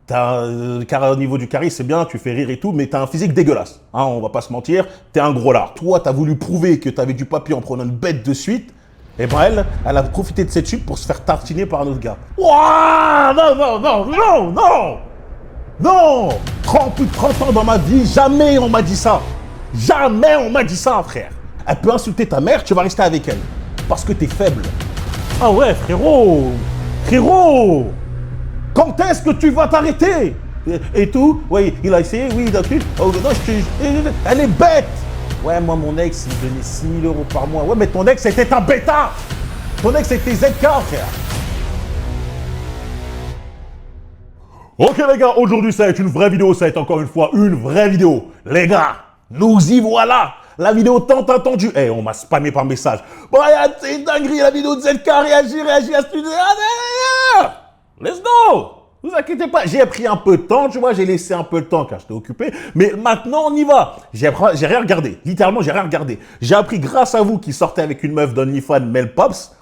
car au niveau du charisme, c'est bien, tu fais rire et tout, mais t'as un physique dégueulasse. Hein, on va pas se mentir, t'es un gros lard. Toi, t'as voulu prouver que t'avais du papier en prenant une bête de suite. Et ben elle a profité de cette chute pour se faire tartiner par un autre gars. Ouah, non, non, non, non, non, non. Plus de 30 ans dans ma vie, jamais on m'a dit ça. Jamais on m'a dit ça, frère. Elle peut insulter ta mère, tu vas rester avec elle. Parce que t'es faible. Ah ouais, frérot. Frérot. Quand est-ce que tu vas t'arrêter et tout? Oui, il a essayé, oui, d'accord. Oh, non, elle est bête. Ouais, moi, mon ex, il me donnait 6 000 € par mois. Ouais, mais ton ex, c'était un bêta. Ton ex, c'était ZK, frère. Ok, les gars, aujourd'hui, ça va être une vraie vidéo. Ça va être encore une fois une vraie vidéo. Les gars, nous y voilà. La vidéo tant attendue. Eh, on m'a spammé par message. Brian, c'est une dinguerie, la vidéo de ZK. Réagis à cette vidéo. Let's go! Ne vous inquiétez pas, j'ai pris un peu de temps, tu vois, j'ai laissé un peu de temps car j'étais occupé. Mais maintenant, on y va. J'ai rien regardé. Littéralement, j'ai rien regardé. J'ai appris grâce à vous qui sortez avec une meuf d'OnlyFans, Mel Pops.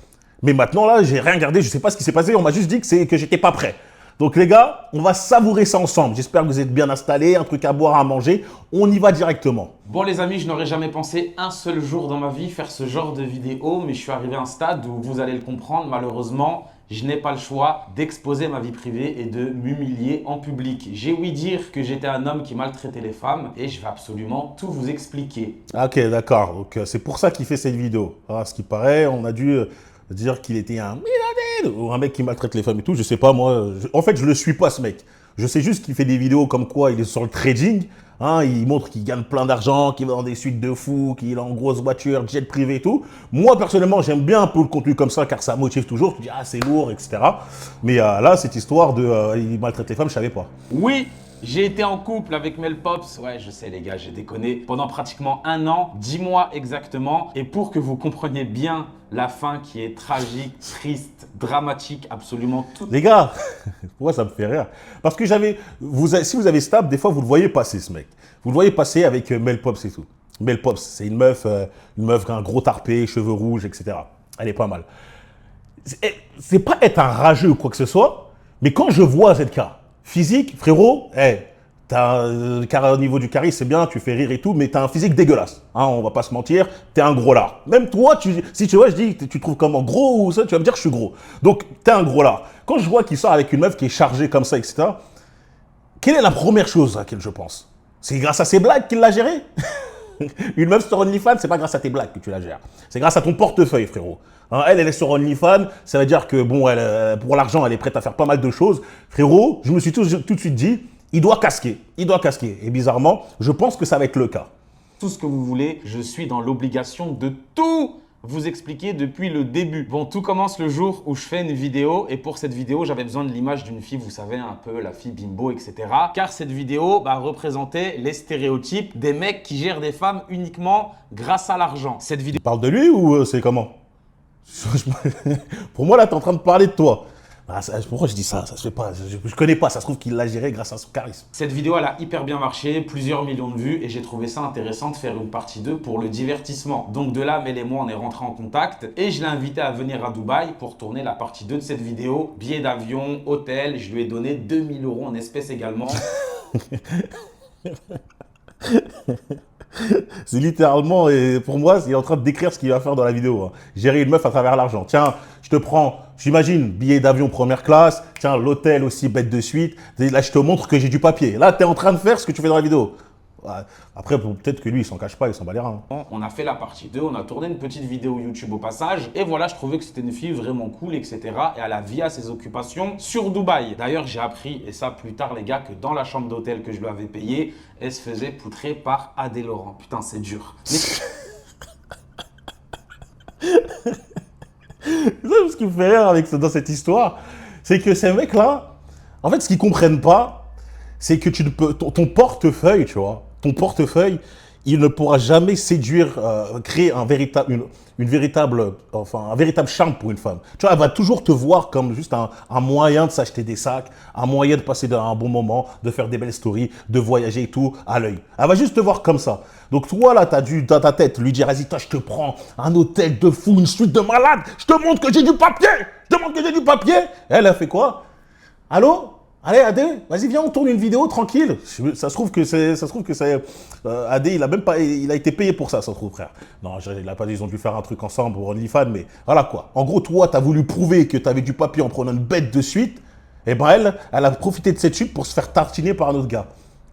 Mais maintenant, là, j'ai rien regardé. Je sais pas ce qui s'est passé. On m'a juste dit que j'étais pas prêt. Donc, les gars, on va savourer ça ensemble. J'espère que vous êtes bien installés, un truc à boire, à manger. On y va directement. Bon les amis, je n'aurais jamais pensé un seul jour dans ma vie faire ce genre de vidéo, mais je suis arrivé à un stade où vous allez le comprendre, malheureusement, je n'ai pas le choix d'exposer ma vie privée et de m'humilier en public. J'ai ouï dire que j'étais un homme qui maltraitait les femmes et je vais absolument tout vous expliquer. Ok, d'accord. Donc, c'est pour ça qu'il fait cette vidéo. À ce qui paraît, on a dû dire qu'il était un milliardaire ou un mec qui maltraite les femmes et tout. Je sais pas, moi. En fait, je le suis pas, ce mec. Je sais juste qu'il fait des vidéos comme quoi il est sur le trading. Hein, il montre qu'il gagne plein d'argent, qu'il va dans des suites de fous, qu'il est en grosse voiture, jet privé et tout. Moi, personnellement, j'aime bien un peu le contenu comme ça car ça motive toujours. Tu dis, ah, c'est lourd, etc. Mais là, cette histoire de il maltraite les femmes, je savais pas. Oui, j'ai été en couple avec Mel Pops. Ouais, je sais les gars, j'ai déconné. Pendant pratiquement 1 an, 10 mois exactement. Et pour que vous compreniez bien la fin qui est tragique, triste, dramatique, absolument tout. Les gars, pourquoi ça me fait rire? Parce que si vous avez Stab, des fois vous le voyez passer ce mec. Vous le voyez passer avec Mel Pops et tout. Mel Pops, c'est une meuf un gros tarpé, cheveux rouges, etc. Elle est pas mal. C'est pas être un rageux ou quoi que ce soit, mais quand je vois ZK, physique, frérot, car au niveau du charisme, c'est bien, tu fais rire et tout, mais t'as un physique dégueulasse. Hein, on va pas se mentir, t'es un gros lard. Même toi, si tu vois, je dis, tu trouves comment gros ou ça, tu vas me dire que je suis gros. Donc, t'es un gros lard. Quand je vois qu'il sort avec une meuf qui est chargée comme ça, etc., quelle est la première chose à laquelle je pense? C'est grâce à ses blagues qu'il l'a géré. Une meuf sur OnlyFans, c'est pas grâce à tes blagues que tu la gères. C'est grâce à ton portefeuille, frérot. Hein, elle est sur OnlyFans, ça veut dire que, bon, pour l'argent, elle est prête à faire pas mal de choses. Frérot, je me suis tout de suite dit, il doit casquer. Il doit casquer. Et bizarrement, je pense que ça va être le cas. Tout ce que vous voulez, je suis dans l'obligation de tout vous expliquer depuis le début. Bon, tout commence le jour où je fais une vidéo et pour cette vidéo, j'avais besoin de l'image d'une fille, vous savez, un peu la fille bimbo, etc. Car cette vidéo représentait les stéréotypes des mecs qui gèrent des femmes uniquement grâce à l'argent. Cette vidéo... Tu parles de lui ou c'est comment? Pour moi, là, tu es en train de parler de toi. Ah, pourquoi je dis ça? Ça se fait pas. Je connais pas. Ça se trouve qu'il l'a géré grâce à son charisme. Cette vidéo, elle a hyper bien marché, plusieurs millions de vues et j'ai trouvé ça intéressant de faire une partie 2 pour le divertissement. Donc de là, Mel et moi, on est rentrés en contact et je l'ai invité à venir à Dubaï pour tourner la partie 2 de cette vidéo. Billet d'avion, hôtel, je lui ai donné 2 000 € en espèces également. C'est littéralement, et pour moi, il est en train de décrire ce qu'il va faire dans la vidéo. Hein. Gérer une meuf à travers l'argent. Tiens, je te prends, j'imagine, billet d'avion première classe. Tiens, l'hôtel aussi, bête de suite. Là, je te montre que j'ai du papier. Là, tu es en train de faire ce que tu fais dans la vidéo. Après, peut-être que lui, il s'en cache pas, il s'en bat les reins. On a fait la partie 2, on a tourné une petite vidéo YouTube au passage. Et voilà, je trouvais que c'était une fille vraiment cool, etc. Et elle a via ses occupations sur Dubaï. D'ailleurs, j'ai appris, et ça plus tard, les gars, que dans la chambre d'hôtel que je lui avais payée, elle se faisait poutrer par Adé Laurent. Putain, c'est dur. Mais... Ce qui me fait rire dans cette histoire, c'est que ces mecs-là, en fait, ce qu'ils comprennent pas, c'est que ton portefeuille, tu vois, ton portefeuille, il ne pourra jamais séduire, créer un véritable charme pour une femme. Tu vois, elle va toujours te voir comme juste un moyen de s'acheter des sacs, un moyen de passer un bon moment, de faire des belles stories, de voyager et tout à l'œil. Elle va juste te voir comme ça. Donc toi, là, tu as dû, dans ta tête, lui dire, vas-y, toi, je te prends un hôtel de fou, une suite de malades, je te montre que j'ai du papier, je te montre que j'ai du papier. Elle a fait quoi? Allô? Allez, Adé, vas-y, viens, on tourne une vidéo tranquille. Ça se trouve que Adé, il a même pas, il a été payé pour ça se trouve, frère. Non, il a pas dit, ils ont dû faire un truc ensemble pour OnlyFans, mais voilà quoi. En gros, toi, t'as voulu prouver que t'avais du papier en prenant une bête de suite, et ben elle a profité de cette chute pour se faire tartiner par un autre gars.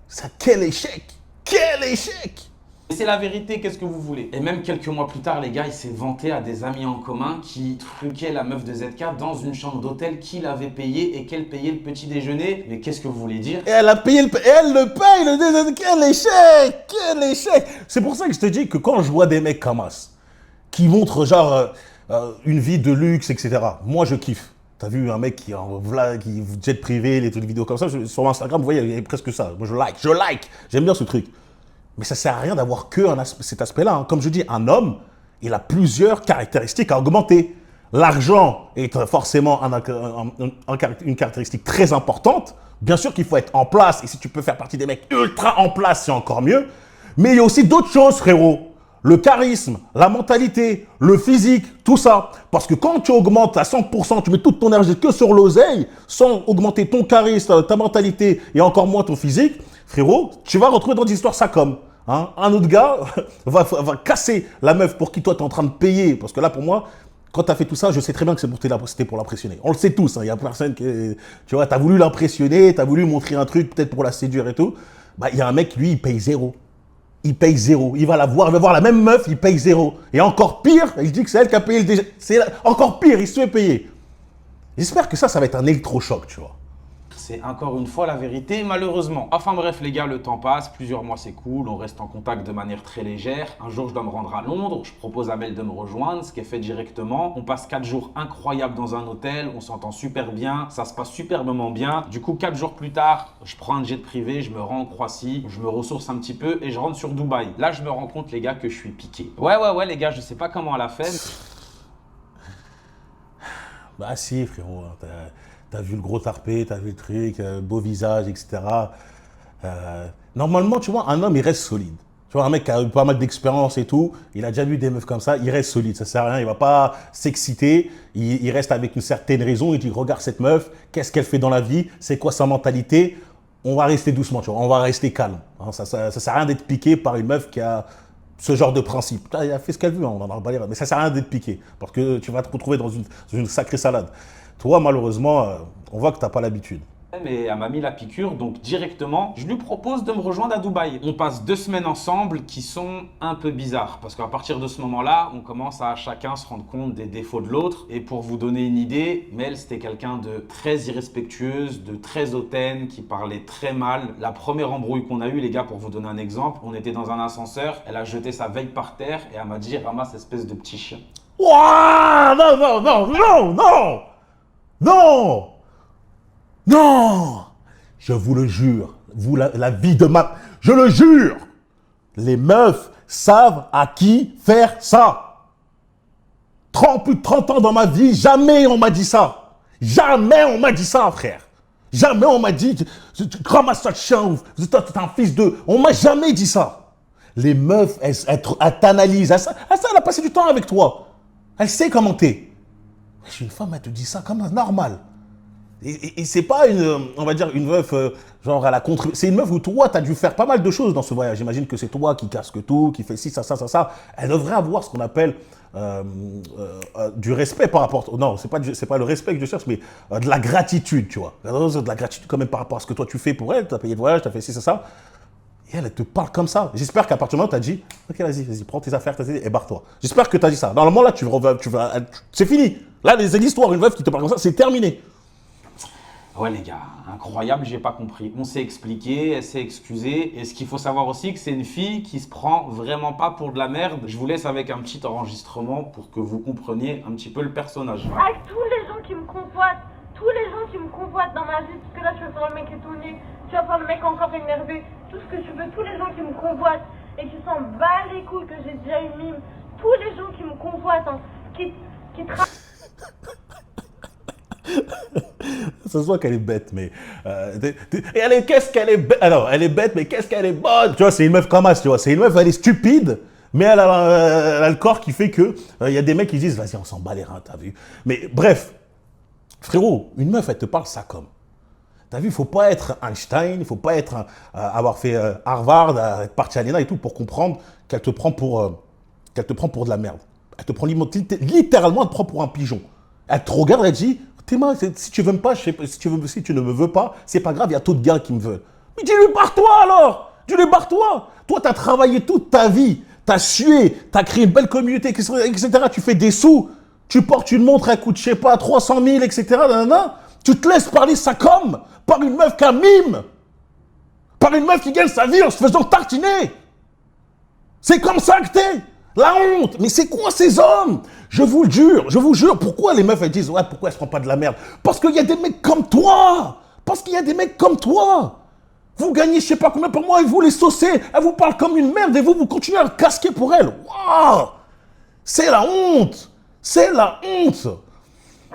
Ça, quel échec! Quel échec! Et c'est la vérité, qu'est-ce que vous voulez? Et même quelques mois plus tard, les gars, il s'est vanté à des amis en commun qui truquaient la meuf de ZK dans une chambre d'hôtel qu'il avait payée et qu'elle payait le petit déjeuner. Mais qu'est-ce que vous voulez dire? Et elle a payé et elle le paye, quel échec! Quel échec! C'est pour ça que je te dis que quand je vois des mecs comme ça, qui montrent genre une vie de luxe, etc., moi je kiffe. T'as vu un mec qui jet privé, les trucs vidéos comme ça, sur Instagram, vous voyez, il y a presque ça. Moi je like, j'aime bien ce truc. Mais ça sert à rien d'avoir que cet aspect-là. Hein. Comme je dis, un homme, il a plusieurs caractéristiques à augmenter. L'argent est forcément une caractéristique très importante. Bien sûr qu'il faut être en place, et si tu peux faire partie des mecs ultra en place, c'est encore mieux. Mais il y a aussi d'autres choses, frérot. Le charisme, la mentalité, le physique, tout ça. Parce que quand tu augmentes à 100%, tu mets toute ton énergie que sur l'oseille, sans augmenter ton charisme, ta mentalité et encore moins ton physique, frérot, tu vas retrouver dans des histoires ça comme. Hein, un autre gars va casser la meuf pour qui toi tu es en train de payer. Parce que là, pour moi, quand tu as fait tout ça, je sais très bien que c'était pour l'impressionner. On le sait tous, il y a personne qui... Tu vois, tu as voulu l'impressionner, tu as voulu montrer un truc peut-être pour la séduire et tout. Bah, il y a un mec, lui, il paye zéro. Il paye zéro. Il va la voir, il va voir la même meuf, il paye zéro. Et encore pire, il dit que c'est elle qui a payé le déjà. C'est encore pire, il se fait payer. J'espère que ça va être un électrochoc, tu vois. C'est encore une fois la vérité, malheureusement. Enfin bref, les gars, le temps passe, plusieurs mois c'est cool, on reste en contact de manière très légère. Un jour, je dois me rendre à Londres, je propose à Mel de me rejoindre, ce qui est fait directement. On passe 4 jours incroyables dans un hôtel, on s'entend super bien, ça se passe superbement bien. Du coup, 4 jours plus tard, je prends un jet privé, je me rends en Croatie, je me ressource un petit peu et je rentre sur Dubaï. Là, je me rends compte, les gars, que je suis piqué. Ouais, les gars, je sais pas comment elle a fait. Bah si, frérot, hein, t'as vu le gros tarpé, t'as vu le truc, beau visage, etc. Normalement, tu vois, un homme, il reste solide. Tu vois, un mec qui a eu pas mal d'expérience et tout, il a déjà vu des meufs comme ça, il reste solide, ça sert à rien, il va pas s'exciter, il reste avec une certaine raison, il dit, regarde cette meuf, qu'est-ce qu'elle fait dans la vie, c'est quoi sa mentalité, on va rester doucement, tu vois, on va rester calme. Hein, ça sert à rien d'être piqué par une meuf qui a ce genre de principe. Putain, elle a fait ce qu'elle veut, on va en parler, mais ça sert à rien d'être piqué, parce que tu vas te retrouver dans une sacrée salade. Toi, malheureusement, on voit que tu n'as pas l'habitude. Mais elle m'a mis la piqûre, donc directement, je lui propose de me rejoindre à Dubaï. On passe 2 semaines ensemble qui sont un peu bizarres, parce qu'à partir de ce moment-là, on commence à chacun se rendre compte des défauts de l'autre. Et pour vous donner une idée, Mel, c'était quelqu'un de très irrespectueuse, de très hautaine, qui parlait très mal. La première embrouille qu'on a eue, les gars, pour vous donner un exemple, on était dans un ascenseur, elle a jeté sa veille par terre et elle m'a dit, ramasse espèce de petit chien. Ouah, non, non, non, non, non, non. Non! Je vous le jure, la vie de ma... Je le jure! Les meufs savent à qui faire ça. Plus de 30 ans dans ma vie, jamais on m'a dit ça. Jamais on m'a dit ça, frère. Jamais on m'a dit, ramasse ça de chien, t'es un fils de... On m'a jamais dit ça. Les meufs, elles t'analysent. Elle a passé du temps avec toi. Elle sait comment t'es. Je suis une femme, elle te dit ça comme normal. Et c'est pas on va dire, une meuf, genre, elle a contribué. C'est une meuf où toi, tu as dû faire pas mal de choses dans ce voyage. J'imagine que c'est toi qui casque tout, qui fait ci, ça, ça, ça, ça. Elle devrait avoir ce qu'on appelle du respect par rapport... Non, c'est pas le respect que je cherche, mais de la gratitude, tu vois. De la gratitude quand même par rapport à ce que toi, tu fais pour elle. Tu as payé le voyage, tu as fait ci, ça, ça. Et elle te parle comme ça. J'espère qu'à partir du moment où tu as dit, ok, vas-y, prends tes affaires, et barre-toi. J'espère que tu as dit ça. Normalement, là, c'est fini. Là, l'histoire, une meuf qui te parle comme ça, c'est terminé. Ouais les gars, incroyable, j'ai pas compris. On s'est expliqué, elle s'est excusée. Et ce qu'il faut savoir aussi, que c'est une fille qui se prend vraiment pas pour de la merde. Je vous laisse avec un petit enregistrement pour que vous compreniez un petit peu le personnage. Avec tous les gens qui me convoitent, dans ma vie, parce que là tu vas faire le mec étonné, tu vas faire le mec encore énervé, tout ce que tu veux, tous les gens qui me convoitent et qui s'en bat les couilles que j'ai déjà eu mime, tous les gens qui me convoitent, hein, qui Ça se voit qu'elle est bête, mais... qu'est-ce qu'elle est bête? Alors, elle est bête, mais qu'est-ce qu'elle est bonne? Tu vois, c'est une meuf comme ça, tu vois. C'est une meuf, elle est stupide, mais elle a le corps qui fait que... y a des mecs qui disent, vas-y, on s'en bat les reins, t'as vu? Mais bref, frérot, une meuf, elle te parle ça comme. T'as vu, il ne faut pas être Einstein, il ne faut pas être, avoir fait Harvard, être parti à l'ENA et tout pour comprendre qu'elle te prend pour de la merde. Elle te prend littéralement, elle te prend pour un pigeon. Elle te regarde, elle dit, si tu veux pas, si tu ne me veux pas, c'est pas grave, il y a d'autres gars qui me veulent. Mais dis-lui barre-toi alors. Dis-lui barre-toi. Toi, tu as travaillé toute ta vie, tu as sué, tu as créé une belle communauté, etc. Tu fais des sous, tu portes une montre, elle coûte, je sais pas, 300 000, etc. Nanana. Tu te laisses parler ça comme par une meuf qui a mime, par une meuf qui gagne sa vie en se faisant tartiner. C'est comme ça que t'es. La honte. Mais c'est quoi ces hommes? Je vous jure, pourquoi les meufs elles disent, ouais, pourquoi elles se prennent pas de la merde? Parce qu'il y a des mecs comme toi. Vous gagnez je sais pas combien par mois et vous les saucez. Elle vous parle comme une merde et vous continuez à le casquer pour elle. Waouh! C'est la honte. C'est la honte.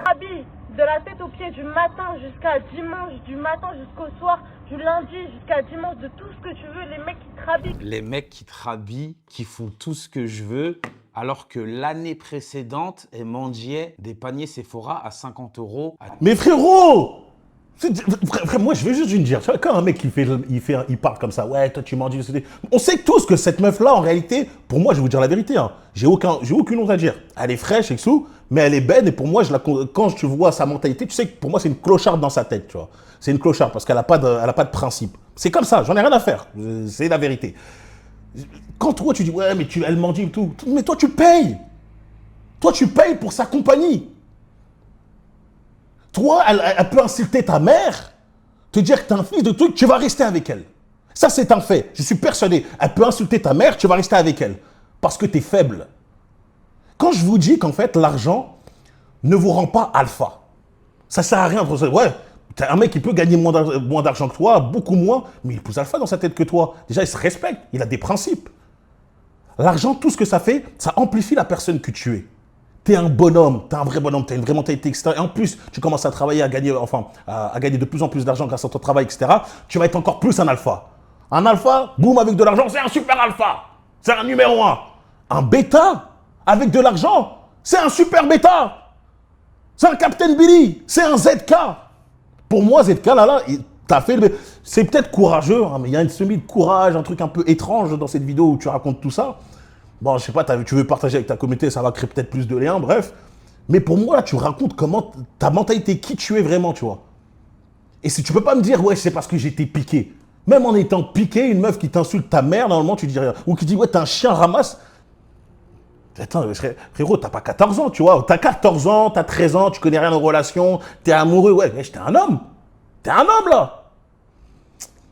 Habille de la tête aux pieds du matin jusqu'à dimanche, du matin jusqu'au soir, du lundi jusqu'à dimanche, de tout ce que tu veux, les mecs qui te rhabillent. Les mecs qui te rhabillent, qui font tout ce que je veux, alors que l'année précédente, elles mendiaient des paniers Sephora à 50 €. Mais frérot! Moi, je vais juste une dire, quand un mec il parle comme ça, ouais, toi tu m'en dis, on sait tous que cette meuf-là, en réalité, pour moi, je vais vous dire la vérité, hein, j'ai aucune honte à dire. Elle est fraîche et tout, mais elle est belle et pour moi, quand tu vois sa mentalité, tu sais que pour moi, c'est une clocharde dans sa tête, tu vois. C'est une clocharde parce qu'elle n'a pas de principe. C'est comme ça, j'en ai rien à faire, c'est la vérité. Quand toi, tu dis, ouais, mais elle m'en dit et tout, mais toi, tu payes. Toi, tu payes pour sa compagnie. Toi, elle peut insulter ta mère, te dire que t'es un fils de truc, tu vas rester avec elle. Ça, c'est un fait. Je suis persuadé. Elle peut insulter ta mère, tu vas rester avec elle. Parce que tu es faible. Quand je vous dis qu'en fait, l'argent ne vous rend pas alpha. Ça sert à rien. Ouais, t'as un mec qui peut gagner moins d'argent que toi, beaucoup moins, mais il est plus alpha dans sa tête que toi. Déjà, il se respecte, il a des principes. L'argent, tout ce que ça fait, ça amplifie la personne que tu es. Tu es un bonhomme, tu es un vrai bonhomme, tu as une vraie mentalité, etc. Et en plus, tu commences à travailler, à gagner de plus en plus d'argent grâce à ton travail, etc. Tu vas être encore plus un alpha. Un alpha, boum, avec de l'argent, c'est un super alpha. C'est un numéro 1. Un bêta, avec de l'argent, c'est un super bêta. C'est un Captain Billy, c'est un ZK. Pour moi, ZK, là, t'as fait c'est peut-être courageux, hein, mais il y a une semi de courage, un truc un peu étrange dans cette vidéo où tu racontes tout ça. Bon, je sais pas, tu veux partager avec ta communauté, ça va créer peut-être plus de liens, bref. Mais pour moi, là, tu racontes comment ta mentalité, qui tu es vraiment, tu vois. Et si tu peux pas me dire, ouais, c'est parce que j'ai été piqué. Même en étant piqué, une meuf qui t'insulte ta mère, normalement, tu dis rien. Ou qui dit, ouais, t'es un chien ramasse. Attends, frérot, t'as pas 14 ans, tu vois. T'as 14 ans, t'as 13 ans, tu connais rien aux relations, t'es amoureux, ouais, t'es un homme. T'es un homme, là.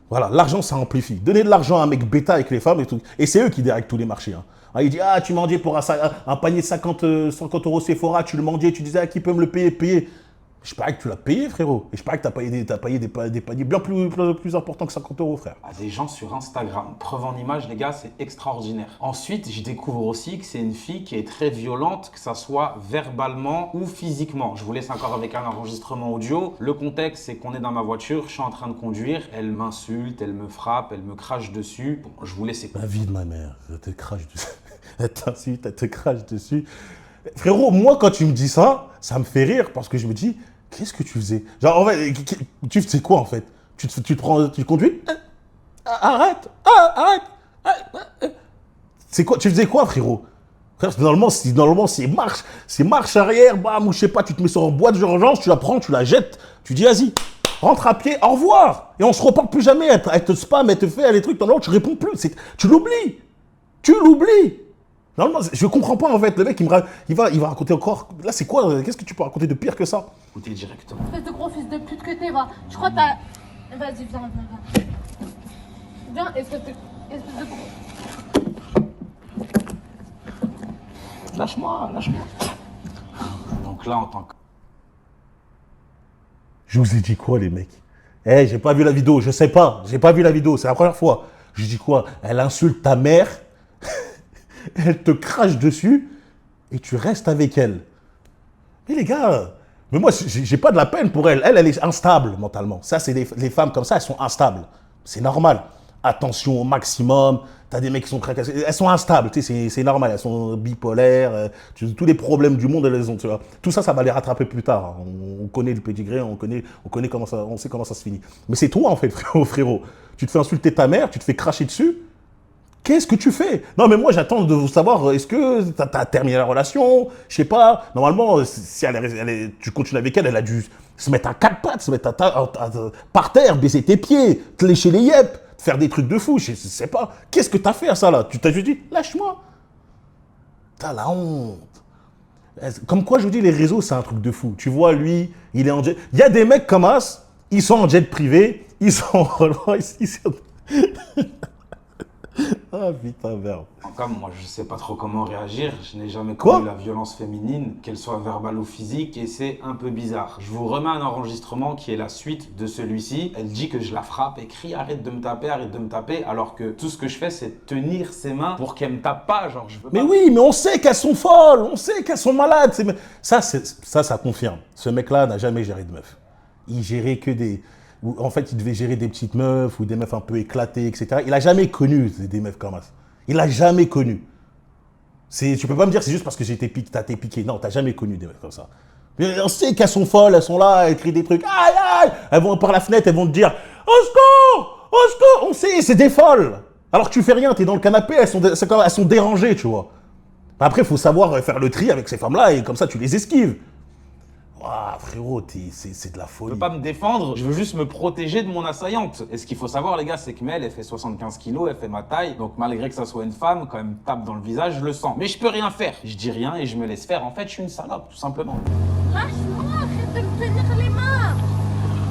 Voilà, l'argent, ça amplifie. Donner de l'argent à un mec bêta avec les femmes et tout. Et c'est eux qui dérèglent tous les marchés, hein. Il dit, ah, tu mendiais pour un panier de 50 € Sephora, tu le mendiais, tu disais, ah, qui peut me le payer. Je parie que tu l'as payé, frérot. Et je parie que tu as payé des paniers bien plus importants que 50 €, frère. À des gens sur Instagram. Preuve en image, les gars, c'est extraordinaire. Ensuite, je découvre aussi que c'est une fille qui est très violente, que ça soit verbalement ou physiquement. Je vous laisse encore avec un enregistrement audio. Le contexte, c'est qu'on est dans ma voiture, je suis en train de conduire, elle m'insulte, elle me frappe, elle me crache dessus. Bon, je vous laisse écouter. La vie de ma mère, elle te crache dessus. Elle t'insulte, elle te crache dessus. Frérot, moi, quand tu me dis ça, ça me fait rire parce que je me dis, qu'est-ce que tu faisais? Genre, en fait, tu faisais quoi, en fait? Tu conduis? Arrête! C'est quoi? Tu faisais quoi, frérot? Frère, normalement, c'est marche arrière, bam, ou je sais pas, tu te mets sur une boîte d'urgence, tu la prends, tu la jettes, tu dis, vas-y, rentre à pied, au revoir! Et on se reparle plus jamais, elle te spam, elle te fait les trucs, tu réponds plus, tu l'oublies! Tu l'oublies! Normalement, je comprends pas en fait, le mec il va raconter encore, là c'est quoi, qu'est-ce que tu peux raconter de pire que ça? Écoutez directement. Espèce de gros fils de pute que t'es, va. Je crois que t'as... Vas-y, viens. Viens, espèce de gros... Lâche-moi. Donc là, en tant que... Je vous ai dit quoi, les mecs? J'ai pas vu la vidéo, je sais pas, j'ai pas vu la vidéo, c'est la première fois. Je dis quoi? Elle insulte ta mère, elle te crache dessus et tu restes avec elle. Mais les gars, mais moi, j'ai pas de la peine pour elle. Elle est instable mentalement. Ça, c'est les femmes comme ça, elles sont instables. C'est normal. Attention au maximum, T'as des mecs qui sont tracassés. Elles sont instables, tu sais, c'est normal. Elles sont bipolaires. Tous les problèmes du monde, elles les ont, tu vois. Tout ça, ça va les rattraper plus tard. Hein. On connaît le pédigré, on connaît comment ça, on sait comment ça se finit. Mais c'est toi, en fait, frérot. Tu te fais insulter ta mère, tu te fais cracher dessus. Qu'est-ce que tu fais? Non, mais moi, j'attends de savoir, est-ce que tu as terminé la relation? Je sais pas. Normalement, si tu continues avec elle, elle a dû se mettre à quatre pattes, se mettre par terre, baisser tes pieds, te lécher les yeux, faire des trucs de fou. Je sais pas. Qu'est-ce que tu as fait à ça, là? Tu t'as juste dit, lâche-moi. T'as la honte. Comme quoi, je vous dis, les réseaux, c'est un truc de fou. Tu vois, lui, il est en jet. Il y a des mecs comme As, ils sont en jet privé, ils sont en Rolls-Royce, ils sont... Ah putain, merde. Comme moi, je sais pas trop comment réagir. Je n'ai jamais Quoi connu la violence féminine, qu'elle soit verbale ou physique, et c'est un peu bizarre. Je vous remets un enregistrement qui est la suite de celui-ci. Elle dit que je la frappe et crie arrête de me taper, alors que tout ce que je fais, c'est tenir ses mains pour qu'elle me tape pas. Genre, je veux Mais pas. oui, mais on sait qu'elles sont folles, on sait qu'elles sont malades. Ça confirme. Ce mec-là n'a jamais géré de meuf. Il gérait que des... En fait, il devait gérer des petites meufs ou des meufs un peu éclatées, etc. Il n'a jamais connu des meufs comme ça. Il n'a jamais connu. Tu peux pas me dire c'est juste parce que t'as été piqué. Non, t'as jamais connu des meufs comme ça. Mais on sait qu'elles sont folles, elles sont là, elles crient des trucs. Aïe, aïe. Elles vont par la fenêtre, elles vont te dire au secours, au secours. On sait, c'est des folles. Alors que tu fais rien, t'es dans le canapé, elles sont dérangées, tu vois. Après, il faut savoir faire le tri avec ces femmes-là et comme ça, tu les esquives. Waouh, frérot, c'est de la Je folie. veux pas me défendre, je veux juste me protéger de mon assaillante. Et ce qu'il faut savoir, les gars, c'est que Mel, elle fait 75 kilos, elle fait ma taille. Donc malgré que ça soit une femme, quand elle me tape dans le visage, je le sens. Mais je peux rien faire. Je dis rien et je me laisse faire. En fait, je suis une salope, tout simplement. Lâche-moi, arrête de me tenir les mains.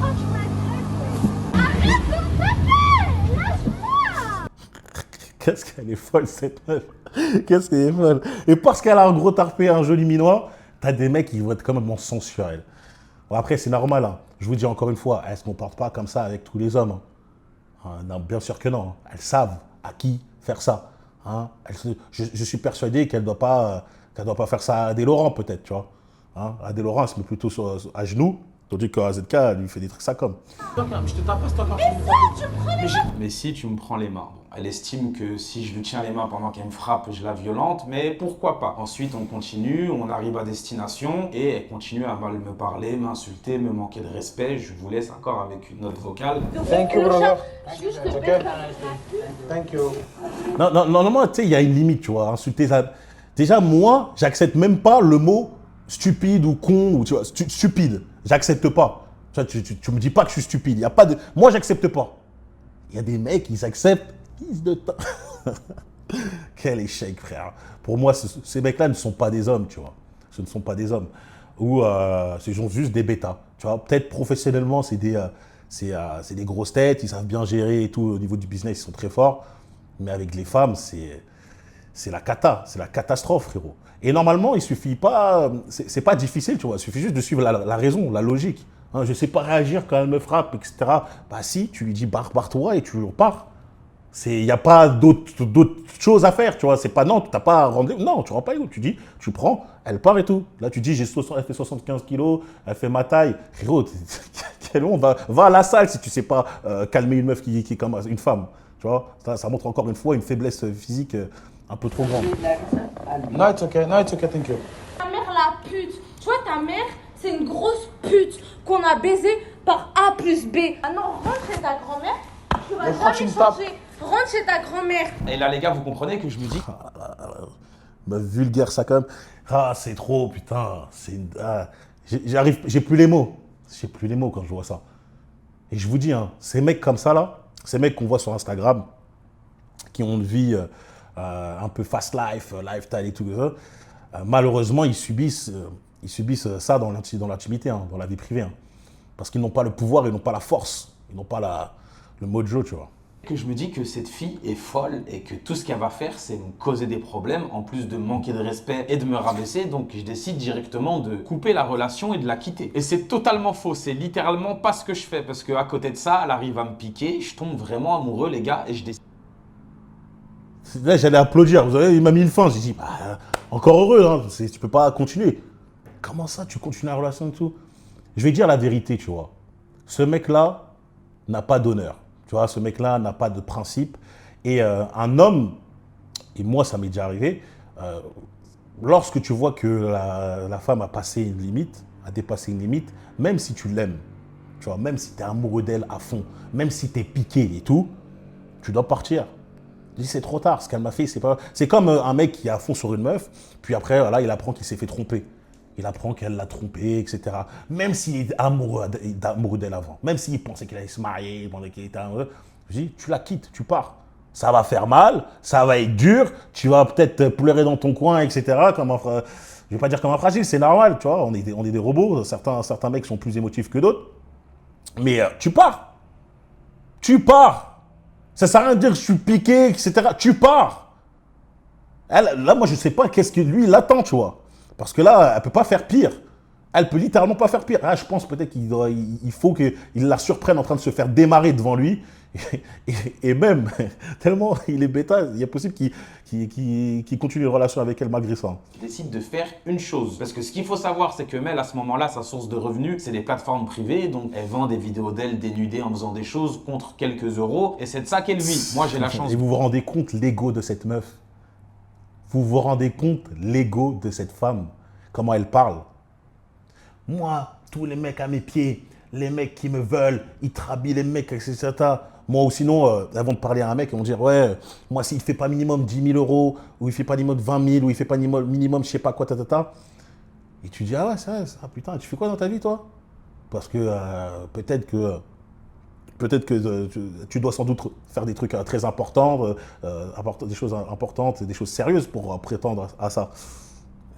Oh, tu m'agresses. Arrête de me taper. Lâche-moi. Qu'est-ce qu'elle est folle, cette meuf. Qu'est-ce qu'elle est folle. Et parce qu'elle a un gros tarpé, un joli minois, t'as des mecs qui vont être complètement sensuels. Bon, après, c'est normal. Hein. Je vous dis encore une fois, elles ne se comportent pas comme ça avec tous les hommes. Hein. Non, bien sûr que non. Hein. Elles savent à qui faire ça. Hein. Je suis persuadé qu'elle ne doit pas faire ça à Adé Laurent, peut-être. Tu vois. Hein. Adé Laurent, elle se met plutôt à genoux, tandis qu'AZK, elle lui fait des trucs ça comme. Je te tape pas, c'est toi Mais si tu me prends les mains. Bon, elle estime que si je lui tiens les mains pendant qu'elle me frappe, je la violente, mais pourquoi pas. Ensuite, on continue, on arrive à destination et elle continue à mal me parler, m'insulter, me manquer de respect. Je vous laisse encore avec une note vocale. Thank you, brother. Juste te Okay. baisse la Thank you. Non, normalement, tu sais, il y a une limite, tu vois. Insulter ça. Déjà, moi, j'accepte même pas le mot stupide ou con, ou tu vois, stupide. J'accepte pas. Tu me dis pas que je suis stupide. Y a pas de... Moi, j'accepte pas. Il y a des mecs, ils acceptent. Quel échec, frère. Pour moi, ces mecs-là ne sont pas des hommes, tu vois. Ce ne sont pas des hommes. Ou ce sont juste des bêtas. Tu vois, peut-être professionnellement, c'est des grosses têtes, ils savent bien gérer et tout. Au niveau du business, ils sont très forts. Mais avec les femmes, c'est la cata. C'est la catastrophe, frérot. Et normalement, il suffit pas... C'est pas difficile, tu vois. Il suffit juste de suivre la raison, la logique. Hein, je sais pas réagir quand elle me frappe, etc. Bah si, tu lui dis barre-toi et tu repars. Il n'y a pas d'autres choses à faire, tu vois. C'est pas non, tu n'as pas à rendre. Non, tu ne rends pas les autres. Tu dis, tu prends, elle part et tout. Là, tu dis, elle fait 75 kilos, elle fait ma taille. Frérot, quel honte. Va à la salle si tu ne sais pas calmer une meuf qui est comme une femme. Tu vois, ça montre encore une fois une faiblesse physique un peu trop grande. No, it's okay. No, it's okay. Thank you. Ta mère, la pute. Tu vois, ta mère, c'est une grosse pute qu'on a baisée par A plus B. Ah non, rentre chez ta grand-mère. Tu vas Mais pourquoi tu jamais me tapes? changer. Rentre chez ta grand-mère. Et là, les gars, vous comprenez que je me dis... Me vulgaire ça quand même. Ah, c'est trop, putain. J'ai plus les mots. J'ai plus les mots quand je vois ça. Et je vous dis, hein, ces mecs comme ça, là, ces mecs qu'on voit sur Instagram, qui ont une vie un peu fast life, lifestyle et tout ça, malheureusement, ils subissent ça dans l'intimité, hein, dans la vie privée. Hein, parce qu'ils n'ont pas le pouvoir, ils n'ont pas la force, ils n'ont pas le mojo, tu vois. Que je me dis que cette fille est folle et que tout ce qu'elle va faire, c'est me causer des problèmes, en plus de manquer de respect et de me rabaisser. Donc je décide directement de couper la relation et de la quitter. Et c'est totalement faux, c'est littéralement pas ce que je fais. Parce qu'à côté de ça, elle arrive à me piquer, je tombe vraiment amoureux, les gars, et je décide... Là, j'allais applaudir. Vous savez, il m'a mis une fin. J'ai dit, bah, encore heureux, hein, tu peux pas continuer. Comment ça, tu continues la relation et tout? Je vais dire la vérité, tu vois. Ce mec-là n'a pas d'honneur. Tu vois, ce mec-là n'a pas de principe. Et un homme, et moi ça m'est déjà arrivé, lorsque tu vois que la femme a passé une limite, a dépassé une limite, même si tu l'aimes, tu vois, même si tu es amoureux d'elle à fond, même si tu es piqué et tout, tu dois partir. Je dis c'est trop tard, ce qu'elle m'a fait, c'est pas... C'est comme un mec qui est à fond sur une meuf, puis après, là, il apprend qu'il s'est fait tromper. Il apprend qu'elle l'a trompé, etc. Même s'il est amoureux d'elle avant, même s'il pensait qu'il allait se marier, pendant qu'il était amoureux, je dis, tu la quittes, tu pars. Ça va faire mal, ça va être dur, tu vas peut-être pleurer dans ton coin, etc. Comme un, je vais pas dire comme un fragile, c'est normal, tu vois, on est des robots, certains mecs sont plus émotifs que d'autres. Mais tu pars. Tu pars. Ça sert à rien de dire je suis piqué, etc. Tu pars. Là, moi, je sais pas qu'est-ce que lui, il attend, tu vois. Parce que là, elle peut pas faire pire. Elle peut littéralement pas faire pire. Ah, je pense peut-être il faut qu'il la surprenne en train de se faire démarrer devant lui. Et même, tellement il est bêta, il est possible qu'il continue une relation avec elle malgré ça. Décide de faire une chose. Parce que ce qu'il faut savoir, c'est que Mel, à ce moment-là, sa source de revenus, c'est les plateformes privées. Donc, elle vend des vidéos d'elle dénudée en faisant des choses contre quelques euros. Et c'est de ça qu'elle vit. Moi, j'ai la chance. Et vous vous rendez compte l'ego de cette meuf? Vous vous rendez compte l'ego de cette femme? Comment elle parle? Moi, tous les mecs à mes pieds, les mecs qui me veulent, ils trabillent les mecs, etc. Moi, ou sinon, elles vont te parler à un mec et vont dire, ouais, moi, s'il ne fait pas minimum 10 000 euros, ou il ne fait pas minimum 20 000, ou il ne fait pas minimum, je sais pas quoi, Et tu dis, ah ouais, ça, putain, tu fais quoi dans ta vie, toi? Parce que peut-être que tu dois sans doute faire des trucs très importants, des choses importantes, des choses sérieuses pour prétendre à ça.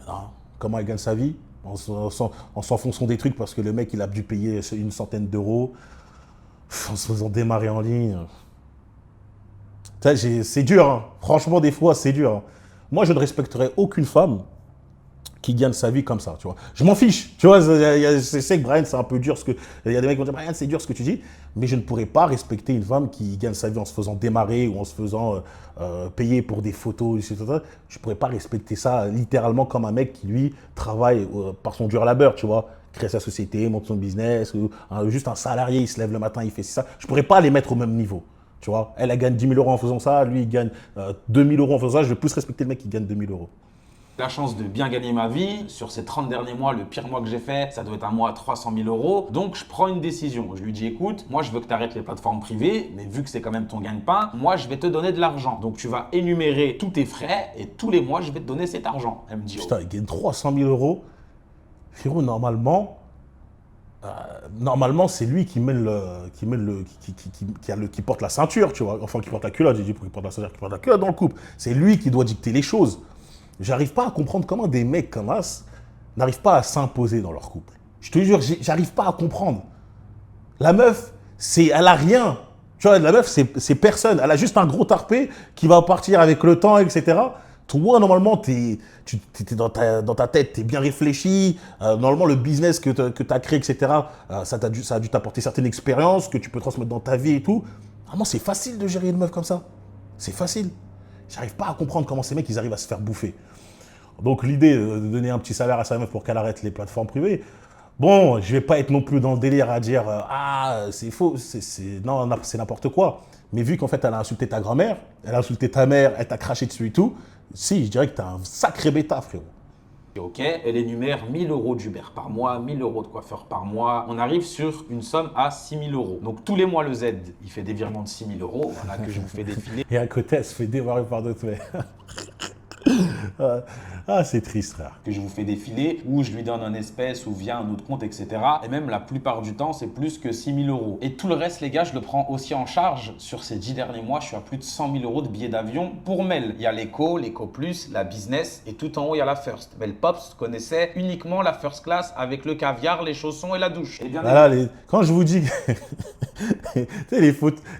Non. Comment elle gagne sa vie? En s'enfonçant des trucs parce que le mec, il a dû payer une centaine d'euros, en se faisant démarrer en ligne. C'est dur, hein. Franchement, des fois, c'est dur. Hein. Moi, je ne respecterai aucune femme qui gagne sa vie comme ça, tu vois. Je m'en fiche, tu vois, je sais que Brian, c'est un peu dur, il y a des mecs qui vont dire, Brian, c'est dur ce que tu dis, mais je ne pourrais pas respecter une femme qui gagne sa vie en se faisant démarrer ou en se faisant payer pour des photos, etc. Je ne pourrais pas respecter ça littéralement comme un mec qui, lui, travaille par son dur labeur, tu vois, crée sa société, monte son business, ou juste un salarié, il se lève le matin, il fait ça. Je ne pourrais pas les mettre au même niveau. Tu vois, elle gagne 10 000 euros en faisant ça, lui, il gagne 2 000 euros en faisant ça, je vais plus respecter le mec qui gagne 2 000 euros. La chance de bien gagner ma vie. Sur ces 30 derniers mois, le pire mois que j'ai fait, ça doit être un mois à 300 000 euros. Donc, je prends une décision. Je lui dis, écoute, moi, je veux que tu arrêtes les plateformes privées, mais vu que c'est quand même ton gagne-pain, moi, je vais te donner de l'argent. Donc, tu vas énumérer tous tes frais et tous les mois, je vais te donner cet argent. Elle me dit, putain, il gagne 300 000 euros. Frérot, normalement, c'est lui qui porte la ceinture, tu vois. Enfin, qui porte la culotte, j'ai dit pour qu'il porte la ceinture, qui porte la culotte dans le couple. C'est lui qui doit dicter les choses. J'arrive pas à comprendre comment des mecs comme As n'arrivent pas à s'imposer dans leur couple. Je te jure, j'arrive pas à comprendre. La meuf, elle a rien. Tu vois, la meuf, c'est personne. Elle a juste un gros tarpé qui va partir avec le temps, etc. Toi, normalement, t'es dans ta tête, tu es bien réfléchi. Normalement, le business que tu as créé, etc., ça a dû t'apporter certaines expériences que tu peux transmettre dans ta vie et tout. Vraiment, c'est facile de gérer une meuf comme ça. C'est facile. J'arrive pas à comprendre comment ces mecs, ils arrivent à se faire bouffer. Donc, l'idée de donner un petit salaire à sa meuf pour qu'elle arrête les plateformes privées, bon, je vais pas être non plus dans le délire à dire « Ah, c'est faux, non, c'est n'importe quoi ». Mais vu qu'en fait, elle a insulté ta grand-mère, elle a insulté ta mère, elle t'a craché dessus et tout, si, je dirais que t'as un sacré bêta, frérot. Ok, elle énumère 1 000 euros d'Uber par mois, 1 000 euros de coiffeur par mois. On arrive sur une somme à 6 000 euros. Donc tous les mois, le Z, il fait des virements de 6 000 euros, voilà, que je vous fais défiler. Et à côté, elle se fait démarrer par d'autres mecs. Ah, c'est triste, frère. Que je vous fais défiler, ou je lui donne un espèce ou via un autre compte, etc. Et même la plupart du temps, c'est plus que 6 000 euros. Et tout le reste, les gars, je le prends aussi en charge. Sur ces 10 derniers mois, je suis à plus de 100 000 euros de billets d'avion pour Mel. Il y a l'éco plus, la business, et tout en haut, il y a la first. Mel Pops connaissait uniquement la first class avec le caviar, les chaussons et la douche. Et bien voilà, quand je vous dis, tu sais,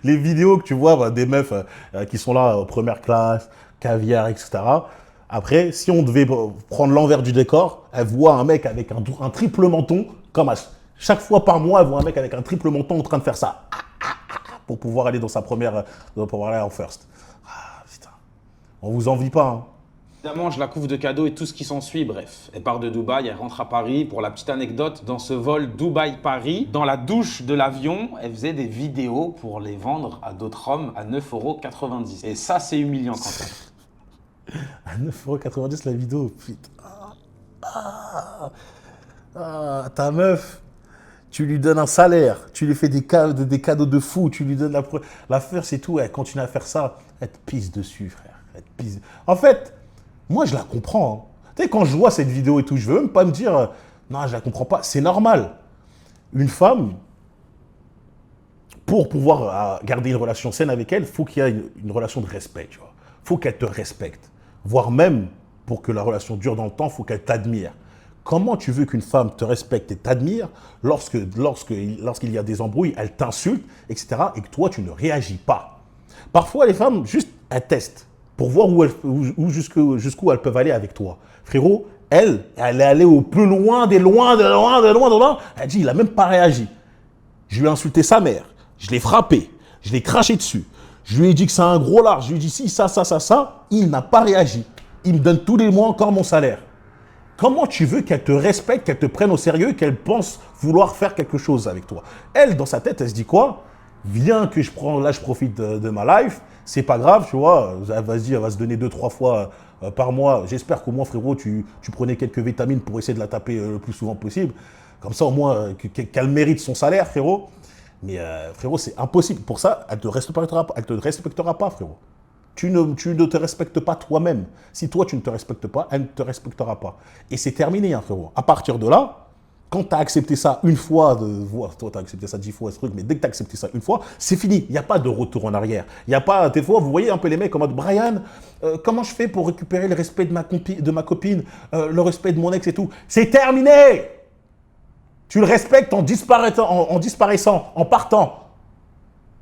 les vidéos que tu vois des meufs qui sont là, première classe, caviar, etc. Après, si on devait prendre l'envers du décor, elle voit un mec avec un triple menton, comme chaque fois par mois, elle voit un mec avec un triple menton en train de faire ça, pour pouvoir aller dans sa première, pour pouvoir aller en first. Ah, putain. On vous envie pas, hein. Évidemment, je la couvre de cadeaux et tout ce qui s'ensuit, bref. Elle part de Dubaï, elle rentre à Paris. Pour la petite anecdote, dans ce vol Dubaï-Paris, dans la douche de l'avion, elle faisait des vidéos pour les vendre à d'autres hommes à 9,90 €. Et ça, c'est humiliant quand même. À 9,90 € la vidéo, putain. Ta meuf, tu lui donnes un salaire, tu lui fais des cadeaux de fou, tu lui donnes l'affaire, c'est tout. Elle continue à faire ça, elle te pisse dessus, frère. Elle te pisse. En fait, moi, je la comprends. Hein. Tu sais, quand je vois cette vidéo et tout, je veux même pas me dire non, je la comprends pas. C'est normal. Une femme, pour pouvoir garder une relation saine avec elle, il faut qu'il y ait une relation de respect, tu vois. Il faut qu'elle te respecte. Voire même, pour que la relation dure dans le temps, il faut qu'elle t'admire. Comment tu veux qu'une femme te respecte et t'admire lorsqu'il y a des embrouilles, elle t'insulte, etc., et que toi, tu ne réagis pas. Parfois, les femmes, juste, elles testent pour voir jusqu'où elles peuvent aller avec toi. Frérot, elle est allée au plus loin, de loin. Elle dit, il n'a même pas réagi. Je lui ai insulté sa mère, je l'ai frappé, je l'ai craché dessus. Je lui ai dit que c'est un gros lard, je lui ai dit si, ça. Il n'a pas réagi. Il me donne tous les mois encore mon salaire. Comment tu veux qu'elle te respecte, qu'elle te prenne au sérieux, qu'elle pense vouloir faire quelque chose avec toi? Elle, dans sa tête, elle se dit quoi? Viens que je profite de ma life. C'est pas grave, tu vois. Elle va se donner 2-3 fois par mois. J'espère qu'au moins, frérot, tu prenais quelques vitamines pour essayer de la taper le plus souvent possible. Comme ça, au moins, qu'elle mérite son salaire, frérot. Mais frérot, c'est impossible. Pour ça, elle te respectera pas, frérot. Tu ne te respectes pas toi-même. Si toi, tu ne te respectes pas, elle ne te respectera pas. Et c'est terminé, hein, frérot. À partir de là, quand tu as accepté ça une fois, toi, tu as accepté ça 10 fois, ce truc, mais dès que tu as accepté ça une fois, c'est fini. Il n'y a pas de retour en arrière. Il n'y a pas, des fois, vous voyez un peu les mecs en mode, Brian, comment je fais pour récupérer le respect de ma copine, le respect de mon ex et tout? C'est terminé. Tu le respectes en disparaissant, en partant.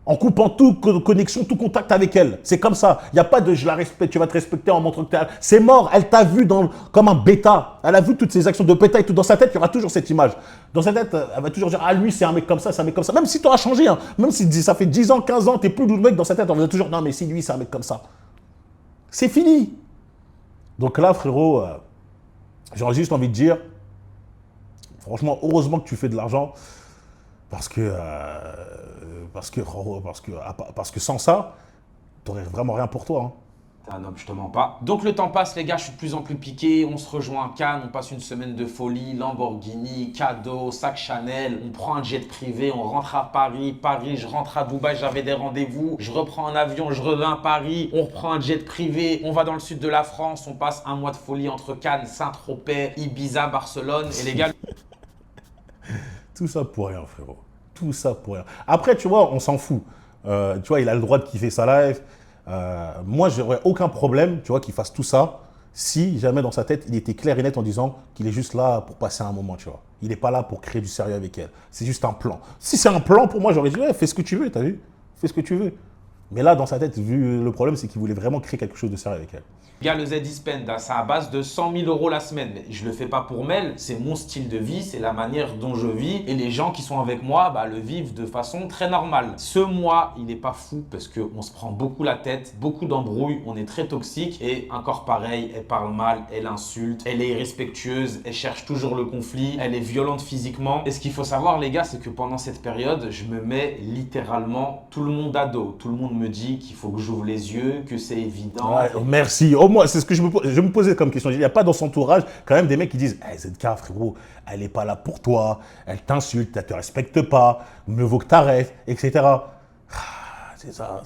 En coupant toute connexion, tout contact avec elle. C'est comme ça. Il n'y a pas de je la respecte, tu vas te respecter en montrant que tu es... C'est mort. Elle t'a vu comme un bêta. Elle a vu toutes ces actions de bêta et tout. Dans sa tête, il y aura toujours cette image. Dans sa tête, elle va toujours dire ah, lui, c'est un mec comme ça, c'est un mec comme ça. Même si tu auras changé, hein. Même si ça fait 10 ans, 15 ans, tu n'es plus le mec dans sa tête, on va toujours non, mais si lui, c'est un mec comme ça. C'est fini. Donc là, frérot, j'aurais juste envie de dire franchement, heureusement que tu fais de l'argent parce que sans ça, tu n'aurais vraiment rien pour toi. Hein. T'es un homme, je te mens pas. Donc le temps passe, les gars, je suis de plus en plus piqué. On se rejoint à Cannes, on passe une semaine de folie, Lamborghini, cadeaux, sac Chanel. On prend un jet privé, on rentre à Paris. Je rentre à Dubaï, j'avais des rendez-vous. Je reprends un avion, je reviens à Paris. On reprend un jet privé, on va dans le sud de la France. On passe un mois de folie entre Cannes, Saint-Tropez, Ibiza, Barcelone. Et les gars... Tout ça pour rien, frérot. Tout ça pour rien. Après, tu vois, on s'en fout. Tu vois, il a le droit de kiffer sa life. Moi, j'aurais aucun problème, tu vois, qu'il fasse tout ça si jamais dans sa tête, il était clair et net en disant qu'il est juste là pour passer un moment, tu vois. Il n'est pas là pour créer du sérieux avec elle. C'est juste un plan. Si c'est un plan, pour moi, j'aurais dit, ouais, fais ce que tu veux, t'as vu? Fais ce que tu veux. Mais là, dans sa tête, vu le problème, c'est qu'il voulait vraiment créer quelque chose de sérieux avec elle. Gars, le Z-Spend, c'est à base de 100 000 € la semaine. Mais je le fais pas pour Mel, c'est mon style de vie, c'est la manière dont je vis. Et les gens qui sont avec moi le vivent de façon très normale. Ce mois, il n'est pas fou parce qu'on se prend beaucoup la tête, beaucoup d'embrouilles, on est très toxique. Et encore pareil, elle parle mal, elle insulte, elle est irrespectueuse, elle cherche toujours le conflit, elle est violente physiquement. Et ce qu'il faut savoir, les gars, c'est que pendant cette période, je me mets littéralement tout le monde à dos. Tout le monde me dit qu'il faut que j'ouvre les yeux, que c'est évident. Ouais, merci. Au moins, c'est ce que je me posais comme question. Il n'y a pas dans son entourage quand même des mecs qui disent hey, ZK, frérot, elle n'est pas là pour toi, elle t'insulte, elle ne te respecte pas, mieux vaut que tu arrêtes, etc. C'est ça.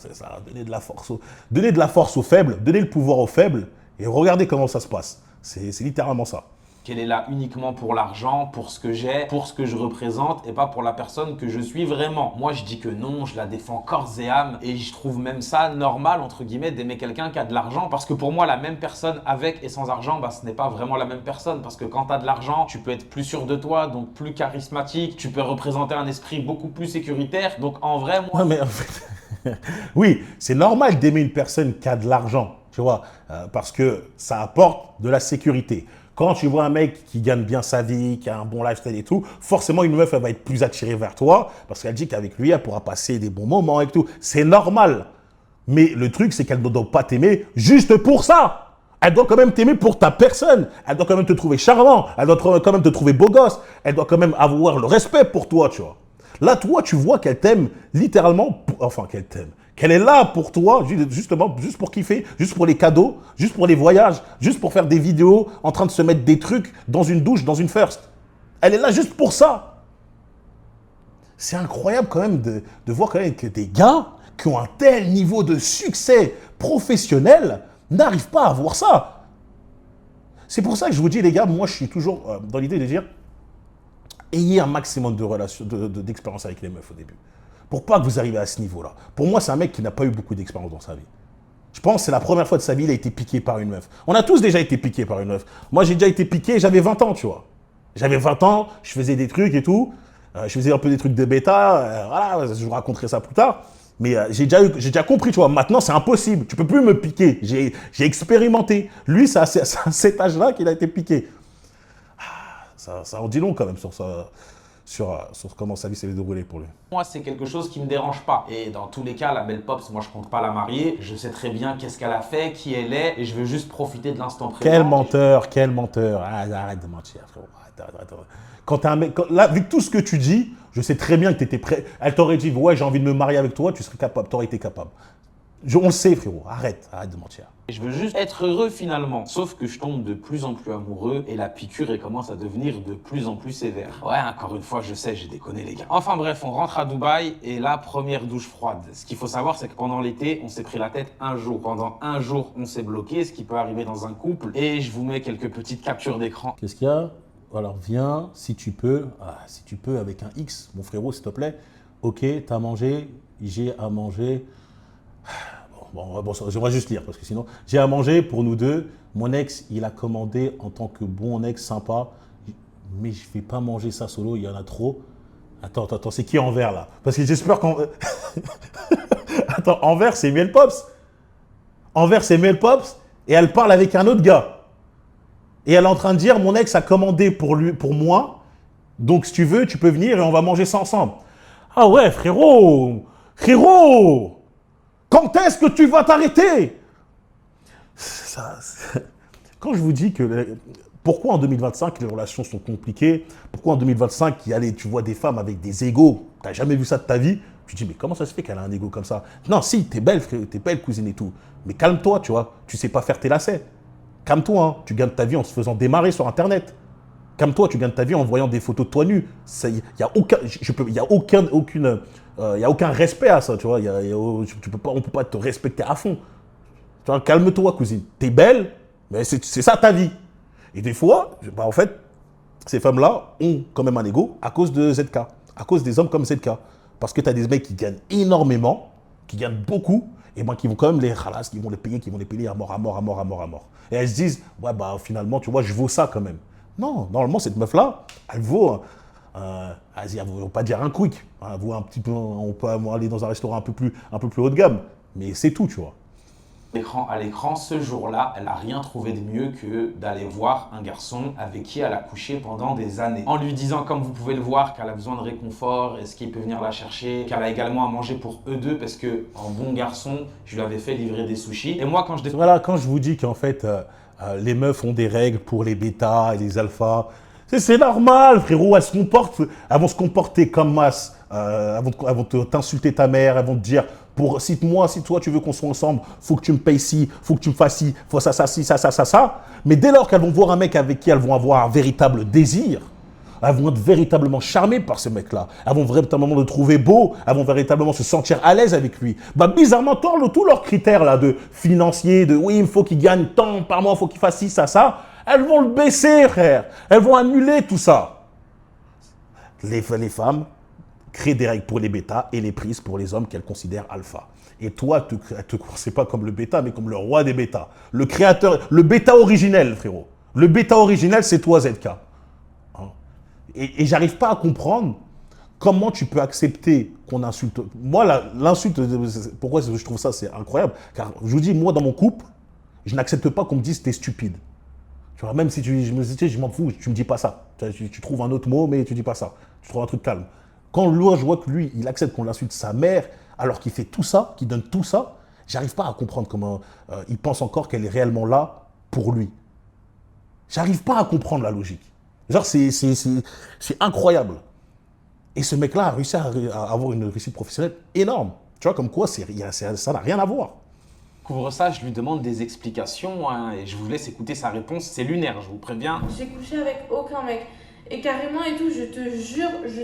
Donner de la force aux faibles, donner le pouvoir aux faibles et regardez comment ça se passe. C'est littéralement ça. Qu'elle est là uniquement pour l'argent, pour ce que j'ai, pour ce que je représente et pas pour la personne que je suis vraiment. Moi, je dis que non, je la défends corps et âme et je trouve même ça normal, entre guillemets, d'aimer quelqu'un qui a de l'argent parce que pour moi, la même personne avec et sans argent, ce n'est pas vraiment la même personne parce que quand tu as de l'argent, tu peux être plus sûr de toi, donc plus charismatique, tu peux représenter un esprit beaucoup plus sécuritaire. Donc en vrai, moi... Non, mais en fait, oui, c'est normal d'aimer une personne qui a de l'argent, tu vois, parce que ça apporte de la sécurité. Quand tu vois un mec qui gagne bien sa vie, qui a un bon lifestyle et tout, forcément, une meuf, elle va être plus attirée vers toi parce qu'elle dit qu'avec lui, elle pourra passer des bons moments et tout. C'est normal. Mais le truc, c'est qu'elle ne doit pas t'aimer juste pour ça. Elle doit quand même t'aimer pour ta personne. Elle doit quand même te trouver charmant. Elle doit quand même te trouver beau gosse. Elle doit quand même avoir le respect pour toi, tu vois. Là, toi, tu vois qu'elle t'aime littéralement, enfin qu'elle t'aime. Qu'elle est là pour toi, justement, juste pour kiffer, juste pour les cadeaux, juste pour les voyages, juste pour faire des vidéos en train de se mettre des trucs dans une douche, dans une first. Elle est là juste pour ça. C'est incroyable quand même de voir quand même que des gars qui ont un tel niveau de succès professionnel n'arrivent pas à voir ça. C'est pour ça que je vous dis, les gars, moi, je suis toujours dans l'idée de dire, ayez un maximum de relations, d'expérience avec les meufs au début. Pour pas que vous arriviez à ce niveau-là. Pour moi, c'est un mec qui n'a pas eu beaucoup d'expérience dans sa vie. Je pense que c'est la première fois de sa vie qu'il a été piqué par une meuf. On a tous déjà été piqués par une meuf. Moi, j'ai déjà été piqué, j'avais 20 ans, tu vois. J'avais 20 ans, je faisais des trucs et tout. Je faisais un peu des trucs de bêta. Voilà, je vous raconterai ça plus tard. Mais j'ai déjà compris, tu vois. Maintenant, c'est impossible. Tu peux plus me piquer. J'ai expérimenté. Lui, c'est à cet âge-là qu'il a été piqué. Ça en dit long quand même sur comment sa vie s'est déroulée pour lui. Moi, c'est quelque chose qui me dérange pas. Et dans tous les cas, la belle Pops, moi, je compte pas la marier. Je sais très bien qu'est-ce qu'elle a fait, qui elle est, et je veux juste profiter de l'instant présent. Quel menteur, quel menteur. Ah, arrête de mentir, frérot. Arrête. Quand t'es un mec, là, vu tout ce que tu dis, je sais très bien que tu étais prêt. Elle t'aurait dit, ouais, j'ai envie de me marier avec toi, tu serais capable, tu aurais été capable. On le sait, frérot. Arrête de mentir. Et je veux juste être heureux finalement. Sauf que je tombe de plus en plus amoureux et la piqûre elle commence à devenir de plus en plus sévère. Ouais, encore une fois, je sais, j'ai déconné les gars. Enfin bref, on rentre à Dubaï et là, première douche froide. Ce qu'il faut savoir, c'est que pendant l'été, on s'est pris la tête un jour. Pendant un jour, on s'est bloqué, ce qui peut arriver dans un couple. Et je vous mets quelques petites captures d'écran. Qu'est-ce qu'il y a? Alors viens, si tu peux, avec un X, mon frérot, s'il te plaît. Ok, t'as mangé, j'ai à manger. Bon, j'aimerais juste lire parce que sinon, j'ai à manger pour nous deux. Mon ex, il a commandé en tant que bon ex sympa, mais je ne vais pas manger ça solo, il y en a trop. Attends, c'est qui Envers là? Parce que j'espère qu'en. Attends, Envers, c'est Miel Pops. Envers, c'est Miel Pops et elle parle avec un autre gars. Et elle est en train de dire, mon ex a commandé pour moi, donc si tu veux, tu peux venir et on va manger ça ensemble. Ah ouais, frérot! Quand est-ce que tu vas t'arrêter? Quand je vous dis que... Pourquoi en 2025 les relations sont compliquées? Pourquoi en 2025 tu vois des femmes avec des égos? Tu n'as jamais vu ça de ta vie? Tu te dis, mais comment ça se fait qu'elle a un égo comme ça? Non, si, t'es belle, frère, t'es belle cousine et tout. Mais calme-toi, tu vois. Tu sais pas faire tes lacets. Calme-toi, hein. Tu gagnes ta vie en se faisant démarrer sur Internet. Calme-toi, tu gagnes ta vie en voyant des photos de toi nu. Il n'y a aucun respect à ça, tu vois. On ne peut pas te respecter à fond. Tu vois, calme-toi, cousine. T'es belle, mais c'est ça ta vie. Et des fois, en fait, ces femmes-là ont quand même un ego à cause de ZK, à cause des hommes comme ZK. Parce que tu as des mecs qui gagnent énormément, qui gagnent beaucoup, et qui vont quand même les ralasses, qui vont les payer à mort. Et elles se disent, ouais, finalement, tu vois, je vaux ça quand même. Non, normalement, cette meuf-là, elle vaut, elle ne vaut pas dire un quick. Elle vaut un petit peu, on peut aller dans un restaurant un peu plus haut de gamme. Mais c'est tout, tu vois. À l'écran, ce jour-là, elle n'a rien trouvé de mieux que d'aller voir un garçon avec qui elle a couché pendant des années. En lui disant, comme vous pouvez le voir, qu'elle a besoin de réconfort, est-ce qu'il peut venir la chercher, qu'elle a également à manger pour eux deux, parce que en bon garçon, je lui avais fait livrer des sushis. Et moi, quand je vous dis qu'en fait, les meufs ont des règles pour les bêtas et les alphas, c'est normal, frérot, elles vont se comporter comme masse, elles vont t'insulter ta mère, elles vont te dire, si toi tu veux qu'on soit ensemble, faut que tu me payes ci, faut que tu me fasses ci, faut ça. Mais dès lors qu'elles vont voir un mec avec qui elles vont avoir un véritable désir, elles vont être véritablement charmées par ce mec-là. Elles vont véritablement le trouver beau, elles vont véritablement se sentir à l'aise avec lui. Bizarrement, tous leurs critères là, de financiers, de oui, il faut qu'il gagne tant par mois, il faut qu'il fasse ci, ça, elles vont le baisser, frère. Elles vont annuler tout ça. Les femmes créent des règles pour les bêtas et les prises pour les hommes qu'elles considèrent alpha. Et toi, tu ne te considères pas comme le bêta, mais comme le roi des bêtas. Le créateur, le bêta originel, frérot. Le bêta originel, c'est toi, ZK. Et j'arrive pas à comprendre comment tu peux accepter qu'on insulte. Moi, l'insulte, pourquoi je trouve ça, c'est incroyable. Car je vous dis, moi, dans mon couple, je n'accepte pas qu'on me dise t'es stupide. Tu vois, même si je m'en fous, tu me dis pas ça. Tu trouves un autre mot, mais tu dis pas ça. Tu trouves un truc calme. Quand je vois que lui, il accepte qu'on l'insulte sa mère, alors qu'il fait tout ça, qu'il donne tout ça, j'arrive pas à comprendre comment il pense encore qu'elle est réellement là pour lui. J'arrive pas à comprendre la logique. Genre, c'est incroyable. Et ce mec-là a réussi à avoir une réussite professionnelle énorme. Tu vois, comme quoi, ça n'a rien à voir. Couvre ça, je lui demande des explications hein, et je vous laisse écouter sa réponse. C'est lunaire, je vous préviens. J'ai couché avec aucun mec. Et carrément et tout, je te jure, j'ai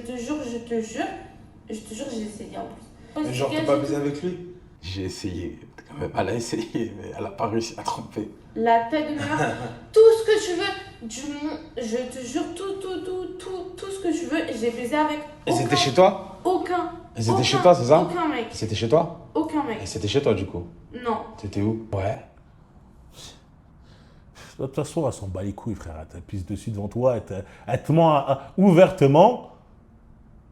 essayé en plus. Mais genre, t'as pas baisé avec lui? J'ai essayé, quand même, elle a essayé, mais elle a pas réussi à tromper. La tête de ma mère, tout ce que tu veux, je te jure, tout ce que tu veux, j'ai baisé avec Et aucun. c'était chez toi? Aucun. C'était Aucun. chez toi, c'est ça? Aucun mec. C'était chez toi? Aucun mec. Et c'était chez toi, du coup? Non. C'était où? Ouais. De toute façon, elle s'en bat les couilles, frère. Elle te pisse dessus devant toi, elle te ment ouvertement.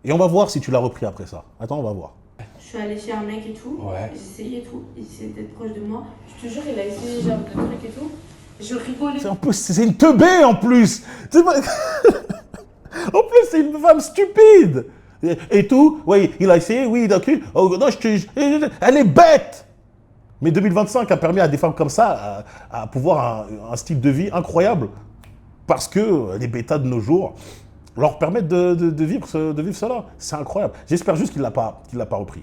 Et on va voir si tu l'as repris après ça. Attends, on va voir. Je suis allée chez un mec et tout. Ouais. J'ai essayé et tout. Il essayait d'être proche de moi. Je te jure, il a essayé genre de trucs et tout. Je rigolais. C'est une teubée en plus. En plus, c'est une femme stupide. Et tout. Oui, il a essayé, oui, d'accord. Oh, non, elle est bête. Mais 2025 a permis à des femmes comme ça à pouvoir un style de vie incroyable. Parce que les bêtas de nos jours leur permettent de vivre cela. C'est incroyable. J'espère juste qu'il ne l'a pas repris.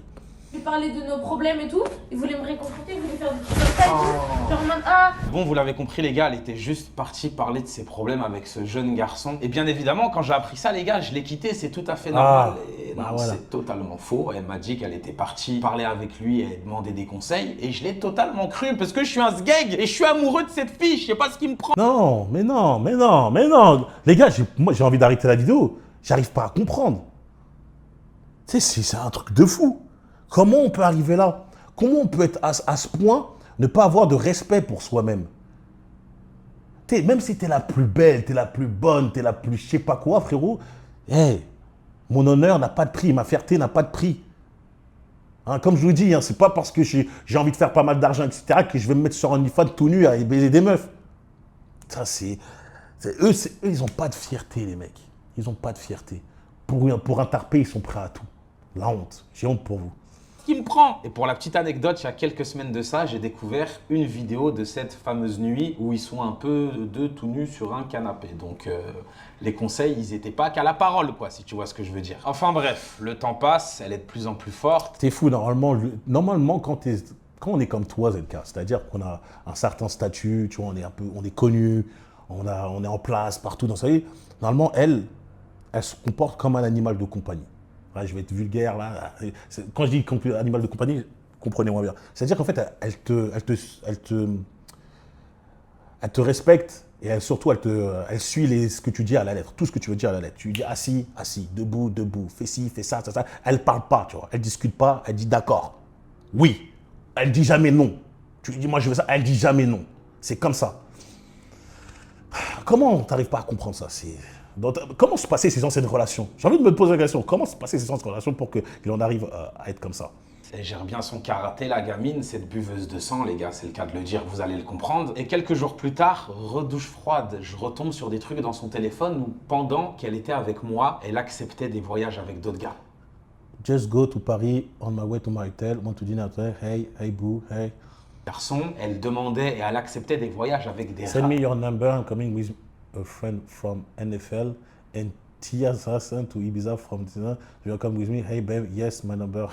Je lui parlais de nos problèmes et tout. Il voulait me réconforter, il voulait faire des trucs comme ça et tout. Genre en mode, ah. Bon, vous l'avez compris, les gars, elle était juste partie parler de ses problèmes avec ce jeune garçon. Et bien évidemment, quand j'ai appris ça, les gars, je l'ai quitté, c'est tout à fait normal. Et non, voilà. c'est totalement faux. Elle m'a dit qu'elle était partie parler avec lui et demander des conseils. Et je l'ai totalement cru parce que je suis un sgeg et je suis amoureux de cette fille. Je sais pas ce qui me prend. Non, mais non. Les gars, moi j'ai envie d'arrêter la vidéo. J'arrive pas à comprendre. Tu sais, c'est un truc de fou. Comment on peut arriver là? Comment on peut être à ce point, ne pas avoir de respect pour soi-même? Même si t'es la plus belle, t'es la plus bonne, t'es la plus je sais pas quoi, frérot, hey, mon honneur n'a pas de prix, ma fierté n'a pas de prix. Hein, comme je vous dis, hein, c'est pas parce que j'ai envie de faire pas mal d'argent, etc., que je vais me mettre sur un OnlyFans tout nu à baiser des meufs. Ça, eux, ils n'ont pas de fierté, les mecs. Ils n'ont pas de fierté. Pour un tarpé, ils sont prêts à tout. La honte. J'ai honte pour vous. Qui me prend. Et pour la petite anecdote, il y a quelques semaines de ça, j'ai découvert une vidéo de cette fameuse nuit où ils sont un peu deux tout nus sur un canapé. Donc les conseils, ils n'étaient pas qu'à la parole, quoi, si tu vois ce que je veux dire. Enfin bref, le temps passe, elle est de plus en plus forte. T'es fou, normalement quand on est comme toi, ZK, c'est-à-dire qu'on a un certain statut, tu vois, on est connu, on est en place partout dans sa vie, normalement, elle se comporte comme un animal de compagnie. Ouais, je vais être vulgaire là. Quand je dis animal de compagnie, comprenez-moi bien. C'est-à-dire qu'en fait, elle te respecte et surtout, elle suit ce que tu dis à la lettre. Tout ce que tu veux dire à la lettre. Tu lui dis assis, assis, debout, debout, fais ci, fais ça, ça. Elle ne parle pas, tu vois. Elle ne discute pas, elle dit d'accord. Oui. Elle ne dit jamais non. Tu lui dis moi je veux ça, elle dit jamais non. C'est comme ça. Comment tu n'arrives pas à comprendre ça? Comment se passaient ces anciennes relations? J'ai envie de me poser la question. Comment se passaient ces anciennes relations pour qu'il en arrive à être comme ça? Elle gère bien son karaté, la gamine, cette buveuse de sang, les gars, c'est le cas de le dire, vous allez le comprendre. Et quelques jours plus tard, redouche froide, je retombe sur des trucs dans son téléphone où, pendant qu'elle était avec moi, elle acceptait des voyages avec d'autres gars. Just go to Paris, on my way to my hotel, want to dinner there, hey boo, hey. Garçon, elle demandait et elle acceptait des voyages avec des Send rats. me your number, I'm coming with a friend from NFL and Tia Hassan to Ibiza from Tina. You come with me, hey babe, yes, my number.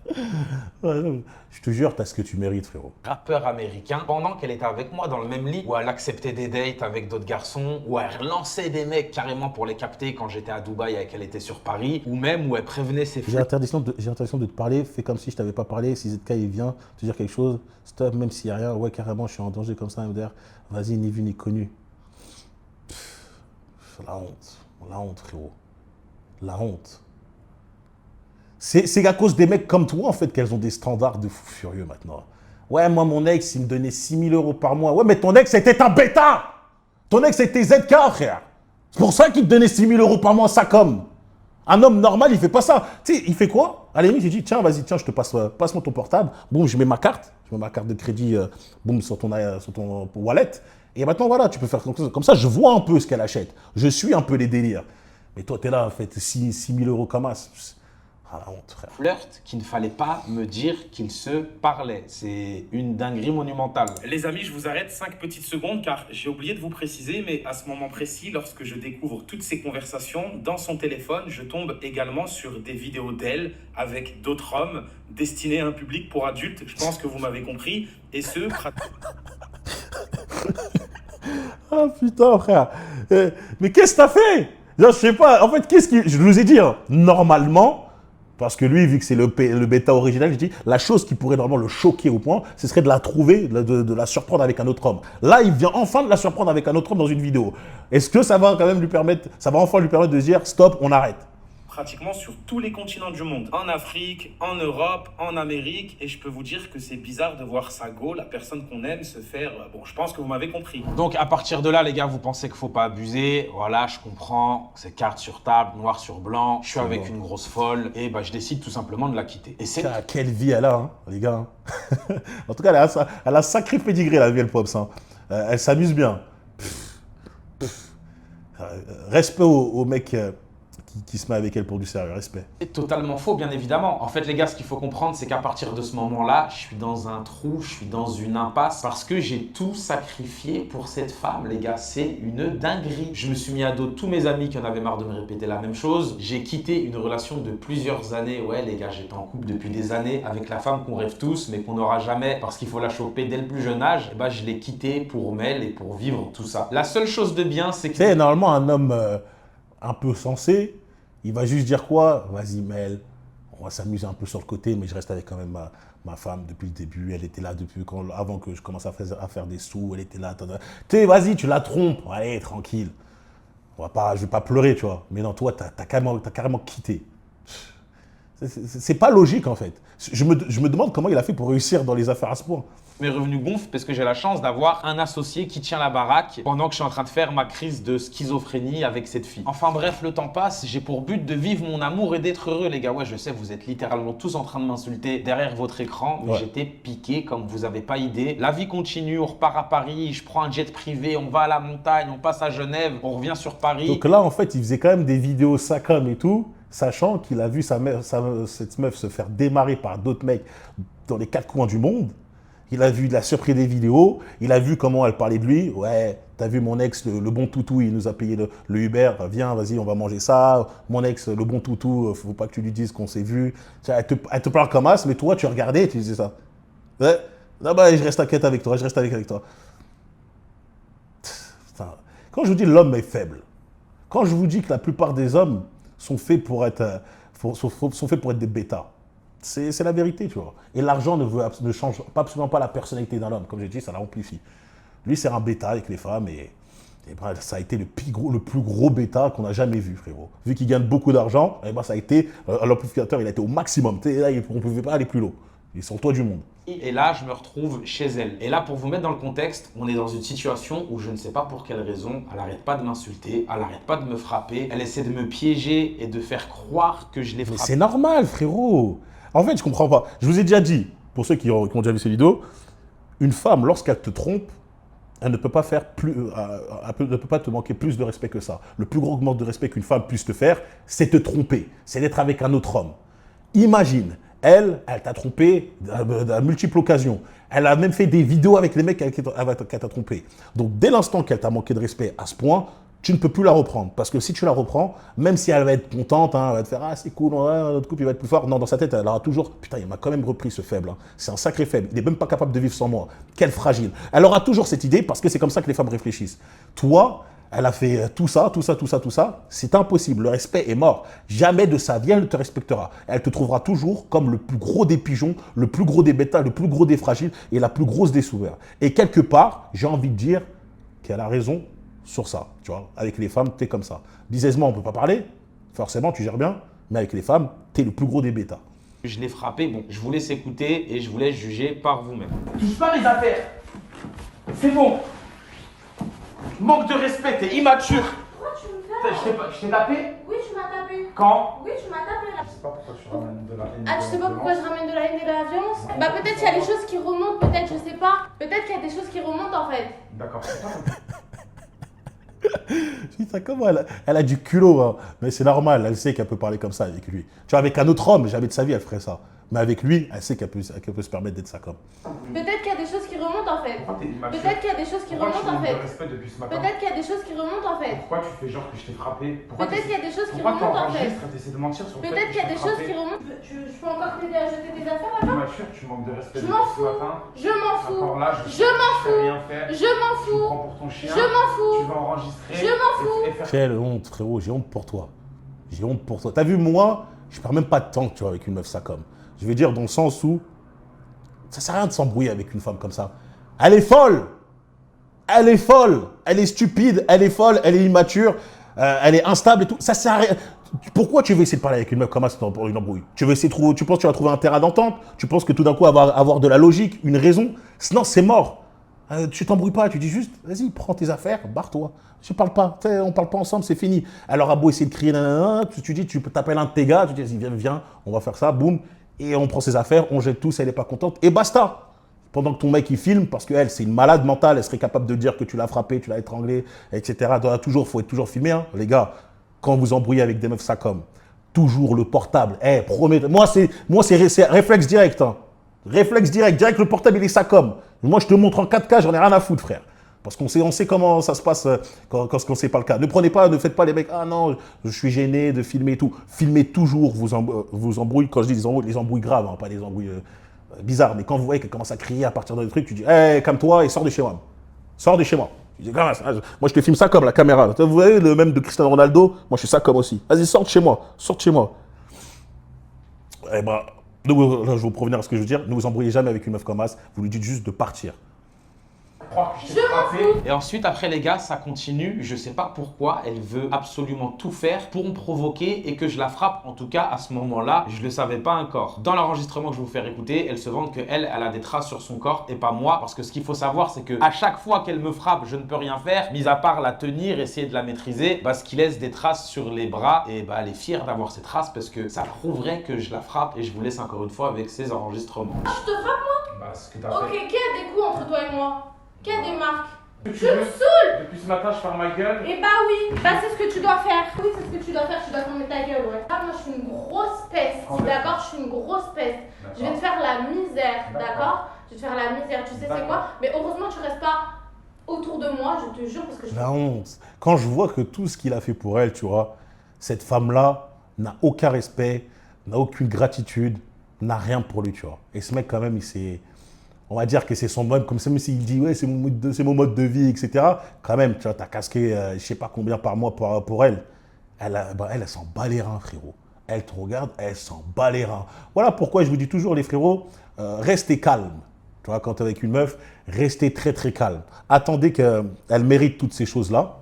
Je te jure, t'as ce que tu mérites, frérot. Rappeur américain, pendant qu'elle était avec moi dans le même lit, où elle acceptait des dates avec d'autres garçons, où elle relançait des mecs carrément pour les capter quand j'étais à Dubaï et qu'elle était sur Paris, ou même où elle prévenait ses J'ai filles. interdiction de te parler, fais comme si je t'avais pas parlé. Si ZK il vient te dire quelque chose, stop, même s'il n'y a rien, ouais, carrément, je suis en danger comme ça, MDR. Vas-y, ni vu ni connu. La honte, frérot. La honte. C'est à cause des mecs comme toi, en fait, qu'elles ont des standards de fou furieux maintenant. Ouais, moi, mon ex, il me donnait 6 000 € par mois. Ouais, mais ton ex, c'était un bêta. Ton ex, c'était ZK, frère. C'est pour ça qu'il te donnait 6 000 € par mois, ça comme. Un homme normal, il fait pas ça. Tu sais, il fait quoi? À la limite, il dit, tiens, vas-y, tiens, je te passe-moi ton portable. Boum, je mets ma carte. Je mets ma carte de crédit, boum, sur ton wallet. Et maintenant, voilà, tu peux faire comme ça. Je vois un peu ce qu'elle achète. Je suis un peu les délires. Mais toi, tu es là, en fait, 6 000 € comme ça. Ah la honte, frère. Flirt qu'il ne fallait pas me dire qu'ils se parlaient. C'est une dinguerie monumentale. Les amis, je vous arrête 5 petites secondes car j'ai oublié de vous préciser, mais à ce moment précis, lorsque je découvre toutes ces conversations, dans son téléphone, je tombe également sur des vidéos d'elle avec d'autres hommes destinés à un public pour adultes. Je pense que vous m'avez compris. Et ce, Ah putain, frère. Mais qu'est-ce que t'as fait? Genre, je sais pas. En fait, je vous ai dit, hein, normalement, parce que lui, vu que c'est le bêta original, je dis, la chose qui pourrait normalement le choquer au point, ce serait de la trouver, de la surprendre avec un autre homme. Là, il vient enfin de la surprendre avec un autre homme dans une vidéo. Est-ce que ça va quand même lui permettre, ça va enfin lui permettre de dire, stop, on arrête? pratiquement sur tous les continents du monde. En Afrique, en Europe, en Amérique. Et je peux vous dire que c'est bizarre de voir sa go, la personne qu'on aime, se faire... Bon, je pense que vous m'avez compris. Donc à partir de là, les gars, vous pensez qu'il faut pas abuser. Voilà, je comprends. C'est carte sur table, noir sur blanc. Je suis avec une grosse folle. Et bah, je décide tout simplement de la quitter. Et c'est... Quelle vie elle a, hein, les gars. En tout cas, elle a sacré pédigré, la vie, elle Pops. Hein. Elle s'amuse bien. Respect au mec... qui se met avec elle pour du sérieux, respect. C'est totalement faux, bien évidemment. En fait, les gars, ce qu'il faut comprendre, c'est qu'à partir de ce moment-là, je suis dans un trou, je suis dans une impasse parce que j'ai tout sacrifié pour cette femme, les gars. C'est une dinguerie. Je me suis mis à dos tous mes amis qui en avaient marre de me répéter la même chose. J'ai quitté une relation de plusieurs années. Ouais, les gars, j'étais en couple depuis des années avec la femme qu'on rêve tous, mais qu'on n'aura jamais parce qu'il faut la choper dès le plus jeune âge. Et bah, je l'ai quittée pour Mel et pour vivre tout ça. La seule chose de bien, c'est que... Tu sais, normalement, un homme un peu sensé, il va juste dire quoi? Vas-y, Mel, on va s'amuser un peu sur le côté, mais je reste avec quand même ma femme depuis le début. Elle était là depuis avant que je commence à faire des sous. Elle était là. Tu sais, vas-y, tu la trompes. Allez, tranquille. Je vais pas pleurer, tu vois. Mais non, toi, t'as carrément quitté. C'est pas logique, en fait. Je me demande comment il a fait pour réussir dans les affaires à ce point. Mes revenus gonflent parce que j'ai la chance d'avoir un associé qui tient la baraque pendant que je suis en train de faire ma crise de schizophrénie avec cette fille. Enfin bref, le temps passe, j'ai pour but de vivre mon amour et d'être heureux, les gars. Ouais, je sais, vous êtes littéralement tous en train de m'insulter derrière votre écran, mais j'étais piqué comme vous avez pas idée. La vie continue, on repart à Paris, je prends un jet privé, on va à la montagne, on passe à Genève, on revient sur Paris. Donc là, en fait, il faisait quand même des vidéos saccades et tout, sachant qu'il a vu cette meuf se faire démarrer par d'autres mecs dans les quatre coins du monde. Il a surpris des vidéos, il a vu comment elle parlait de lui. Ouais, t'as vu mon ex, le bon toutou, il nous a payé le Uber. Viens, vas-y, on va manger ça. Mon ex, le bon toutou, faut pas que tu lui dises qu'on s'est vu. Elle te parle comme as, mais toi, tu regardais et tu disais ça. Ouais, là, bah, je reste avec toi, je reste avec toi. Putain. Quand je vous dis l'homme est faible, quand je vous dis que la plupart des hommes sont faits pour être des bêtas, c'est la vérité, tu vois. Et l'argent ne change absolument pas la personnalité d'un homme. Comme j'ai dit, ça l'amplifie. Lui, c'est un bêta avec les femmes et ben, ça a été le plus gros bêta qu'on a jamais vu, frérot. Vu qu'il gagne beaucoup d'argent, ben, ça a été, l'amplificateur, il a été au maximum. Là, on ne pouvait pas aller plus loin. Ils sont le toit du monde. Et là, je me retrouve chez elle. Et là, pour vous mettre dans le contexte, on est dans une situation où je ne sais pas pour quelle raison, elle n'arrête pas de m'insulter, elle n'arrête pas de me frapper, elle essaie de me piéger et de faire croire que je l'ai frappée. Mais c'est normal, frérot. En fait, je comprends pas. Je vous ai déjà dit, pour ceux qui ont déjà vu ces vidéos, une femme, lorsqu'elle te trompe, elle ne peut pas ne peut pas te manquer plus de respect que ça. Le plus gros manque de respect qu'une femme puisse te faire, c'est te tromper, c'est d'être avec un autre homme. Imagine, elle t'a trompé à multiples occasions. Elle a même fait des vidéos avec les mecs qu'elle t'a trompé. Donc, dès l'instant qu'elle t'a manqué de respect à ce point, tu ne peux plus la reprendre. Parce que si tu la reprends, même si elle va être contente, hein, elle va te faire « Ah, c'est cool, ouais, notre couple il va être plus fort ». Non, dans sa tête, elle aura toujours « Putain, il m'a quand même repris ce faible. Hein. C'est un sacré faible. Il n'est même pas capable de vivre sans moi. Quel fragile ». Elle aura toujours cette idée parce que c'est comme ça que les femmes réfléchissent. Toi, elle a fait tout ça. C'est impossible. Le respect est mort. Jamais de sa vie, elle ne te respectera. Elle te trouvera toujours comme le plus gros des pigeons, le plus gros des bêtas, le plus gros des fragiles et la plus grosse des sauveurs. Et quelque part, j'ai envie de dire qu'elle a raison sur ça, tu vois. Avec les femmes, t'es comme ça. Businessment, on peut pas parler, forcément, tu gères bien, mais avec les femmes, t'es le plus gros des bêtas. Je l'ai frappé, bon, je vous laisse écouter et je vous laisse juger par vous-même. Touche pas mes affaires. C'est bon. Manque de respect, t'es immature. Pourquoi tu me fais? Je t'ai tapé? Oui, tu m'as tapé. Quand? Oui, tu m'as tapé là. Je sais pas pourquoi tu ramènes de la haine. Ah, tu sais pas pourquoi je ramène de la haine et de la violence? Bah, peut-être qu'il y a des choses qui remontent, peut-être, je sais pas. Peut-être qu'il y a des choses qui remontent en fait. D'accord, Je dis, ça, comment elle a du culot, hein. Mais c'est normal, elle sait qu'elle peut parler comme ça avec lui. Tu vois, avec un autre homme, jamais de sa vie, elle ferait ça. Mais avec lui, elle sait qu'elle peut se permettre d'être ça comme. Peut-être qu'il y a des choses qui remontent en fait. Peut-être qu'il y a des choses qui remontent en fait. Peut-être qu'il y a des choses qui remontent en fait. Pourquoi tu fais genre que je t'ai frappé? Peut-être qu'il y a des choses qui Pourquoi remontent en fait. t'enregistres et t'essaies de mentir sur le fait Peut-être que qu'il y a je des t'ai choses frappé? qui remontent. Je peux encore t'aider à jeter tes affaires là-bas? Immature, tu manques de respect Je depuis m'en ce fous. matin. Je m'en fous. Encore là, Je m'en fais fous. rien faire. Je m'en Tu me fous. prends pour ton chien. Je m'en fous. Tu vas enregistrer. Je m'en fous. Et faire... Quelle honte, frérot, j'ai honte pour toi. J'ai honte pour toi. T'as vu, moi, je perds même pas de temps, tu vois, avec une meuf ça comme. Je veux dire, dans le sens où ça sert à rien de s'embrouiller avec une femme comme ça. Elle est folle. Elle est folle. Elle est stupide. Elle est folle. Elle est immature. Elle est instable et tout. Ça sert à rien. Pourquoi tu veux essayer de parler avec une meuf comme ça pour une embrouille? Tu veux essayer de trouver, tu penses que tu vas trouver un terrain d'entente? Tu penses que tout d'un coup, avoir de la logique, une raison? Sinon, c'est mort. Tu t'embrouilles pas. Tu dis juste, vas-y, prends tes affaires, barre-toi. Je parle pas. On parle pas ensemble, c'est fini. Elle aura beau essayer de crier, nanana, tu dis, tu t'appelles un de tes gars, tu dis, vas-y, viens, on va faire ça, boum. Et on prend ses affaires, on jette tout, si elle n'est pas contente, et basta. Pendant que ton mec, il filme, parce qu'elle, c'est une malade mentale, elle serait capable de dire que tu l'as frappé, tu l'as étranglé, etc. Il faut être toujours filmé, hein. Les gars, quand vous embrouillez avec des meufs ça comme, toujours le portable. Moi, c'est réflexe direct. Hein. Réflexe direct, direct, le portable, il est ça comme. Moi, je te montre en 4K, j'en ai rien à foutre, frère. Parce qu'on sait comment ça se passe quand ce n'est pas le cas. Ne faites pas les mecs, ah non, je suis gêné de filmer et tout. Filmez toujours vos embrouilles. Quand je dis les embrouilles graves, hein, pas les embrouilles bizarres. Mais quand vous voyez qu'elle commence à crier à partir d'un truc, tu dis, hé, calme-toi et sors de chez moi. Sors de chez moi. Je dis, moi, je te filme ça comme la caméra. Vous voyez le même de Cristiano Ronaldo, moi je suis ça comme aussi. Vas-y, sors de chez moi. Sors de chez moi. Eh ben, là, je vais vous prévenir à ce que je veux dire. Ne vous embrouillez jamais avec une meuf comme As. Vous lui dites juste de partir. Et ensuite, après les gars, ça continue. Je sais pas pourquoi elle veut absolument tout faire pour me provoquer et que je la frappe. En tout cas, à ce moment-là, je le savais pas encore. Dans l'enregistrement que je vais vous faire écouter, elle se vante qu'elle a des traces sur son corps et pas moi. Parce que ce qu'il faut savoir, c'est que à chaque fois qu'elle me frappe, je ne peux rien faire, mis à part la tenir, essayer de la maîtriser, ce qui laisse des traces sur les bras. Et elle est fière d'avoir ces traces parce que ça prouverait que je la frappe. Et je vous laisse encore une fois avec ces enregistrements. Je te frappe moi? Ce que t'as Ok, fait. qui a des coups entre toi et moi? Qui a des marques? Tu Je me saoule! Depuis ce matin, je ferme ma gueule. Eh bah oui, c'est ce que tu dois faire. Oui, c'est ce que tu dois faire, tu dois fermer ta gueule, ouais. Ah, moi je suis une grosse peste, d'accord? Je suis une grosse peste. Je vais te faire la misère, d'accord? Je vais te faire la misère, tu sais c'est quoi? Mais heureusement tu restes pas autour de moi, je te jure, parce que je... La honte. Quand je vois que tout ce qu'il a fait pour elle, tu vois, cette femme-là n'a aucun respect, n'a aucune gratitude, n'a rien pour lui, tu vois. Et ce mec, quand même, on va dire que c'est son mode, comme ça, même s'il dit, ouais, c'est mon mode de vie, etc. Quand même, tu vois, t'as casqué, je sais pas combien par mois pour elle. Elle s'en bat les reins, frérot. Elle te regarde, elle s'en bat les reins. Voilà pourquoi je vous dis toujours, les frérots, restez calmes. Tu vois, quand tu es avec une meuf, restez très, très calme. Attendez qu'elle mérite toutes ces choses-là.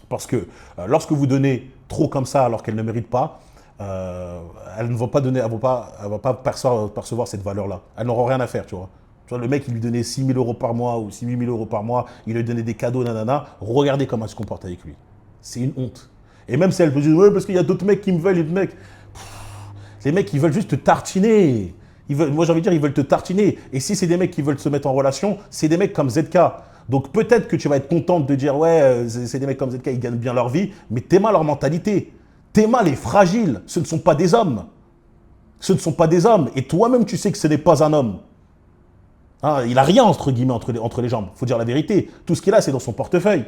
Parce que lorsque vous donnez trop comme ça alors qu'elle ne mérite pas, elle ne va pas donner, elle va pas percevoir cette valeur-là. Elle n'aura rien à faire, tu vois. Tu vois, le mec, il lui donnait 6 000 € par mois ou 6 000 € par mois, il lui donnait des cadeaux, nanana. Regardez comment elle se comporte avec lui. C'est une honte. Et même si elle peut dire, ouais, parce qu'il y a d'autres mecs qui me veulent, les mecs, ils veulent juste te tartiner. Moi, j'ai envie de dire, ils veulent te tartiner. Et si c'est des mecs qui veulent se mettre en relation, c'est des mecs comme ZK. Donc peut-être que tu vas être contente de dire, ouais, c'est des mecs comme ZK, ils gagnent bien leur vie, mais t'aimes leur mentalité. T'aimes les fragiles. Ce ne sont pas des hommes. Ce ne sont pas des hommes. Et toi-même, tu sais que ce n'est pas un homme. Hein, il n'a rien, entre guillemets, entre les jambes. Il faut dire la vérité. Tout ce qu'il a, c'est dans son portefeuille.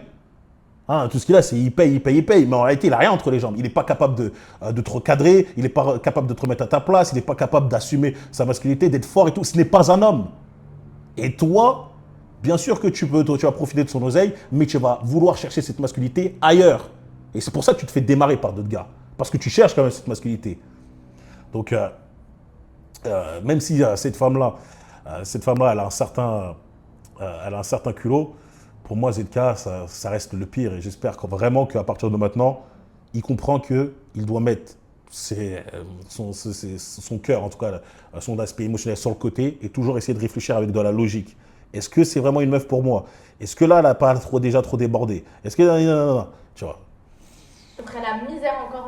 Hein, tout ce qu'il a, c'est il paye. Mais en réalité, il n'a rien entre les jambes. Il n'est pas capable de te recadrer. Il n'est pas capable de te remettre à ta place. Il n'est pas capable d'assumer sa masculinité, d'être fort et tout. Ce n'est pas un homme. Et toi, bien sûr que tu vas profiter de son oseille, mais tu vas vouloir chercher cette masculinité ailleurs. Et c'est pour ça que tu te fais démarrer par d'autres gars. Parce que tu cherches quand même cette masculinité. Donc, même si cette femme-là, elle a un certain culot, pour moi, ZK, ça reste le pire. Et j'espère vraiment qu'à partir de maintenant, il comprend qu'il doit mettre son cœur, en tout cas, son aspect émotionnel sur le côté et toujours essayer de réfléchir avec de la logique. Est-ce que c'est vraiment une meuf pour moi? Est-ce que là, elle n'a pas déjà trop débordé? Est-ce que... Non. Tu vois. Je ferai la misère encore.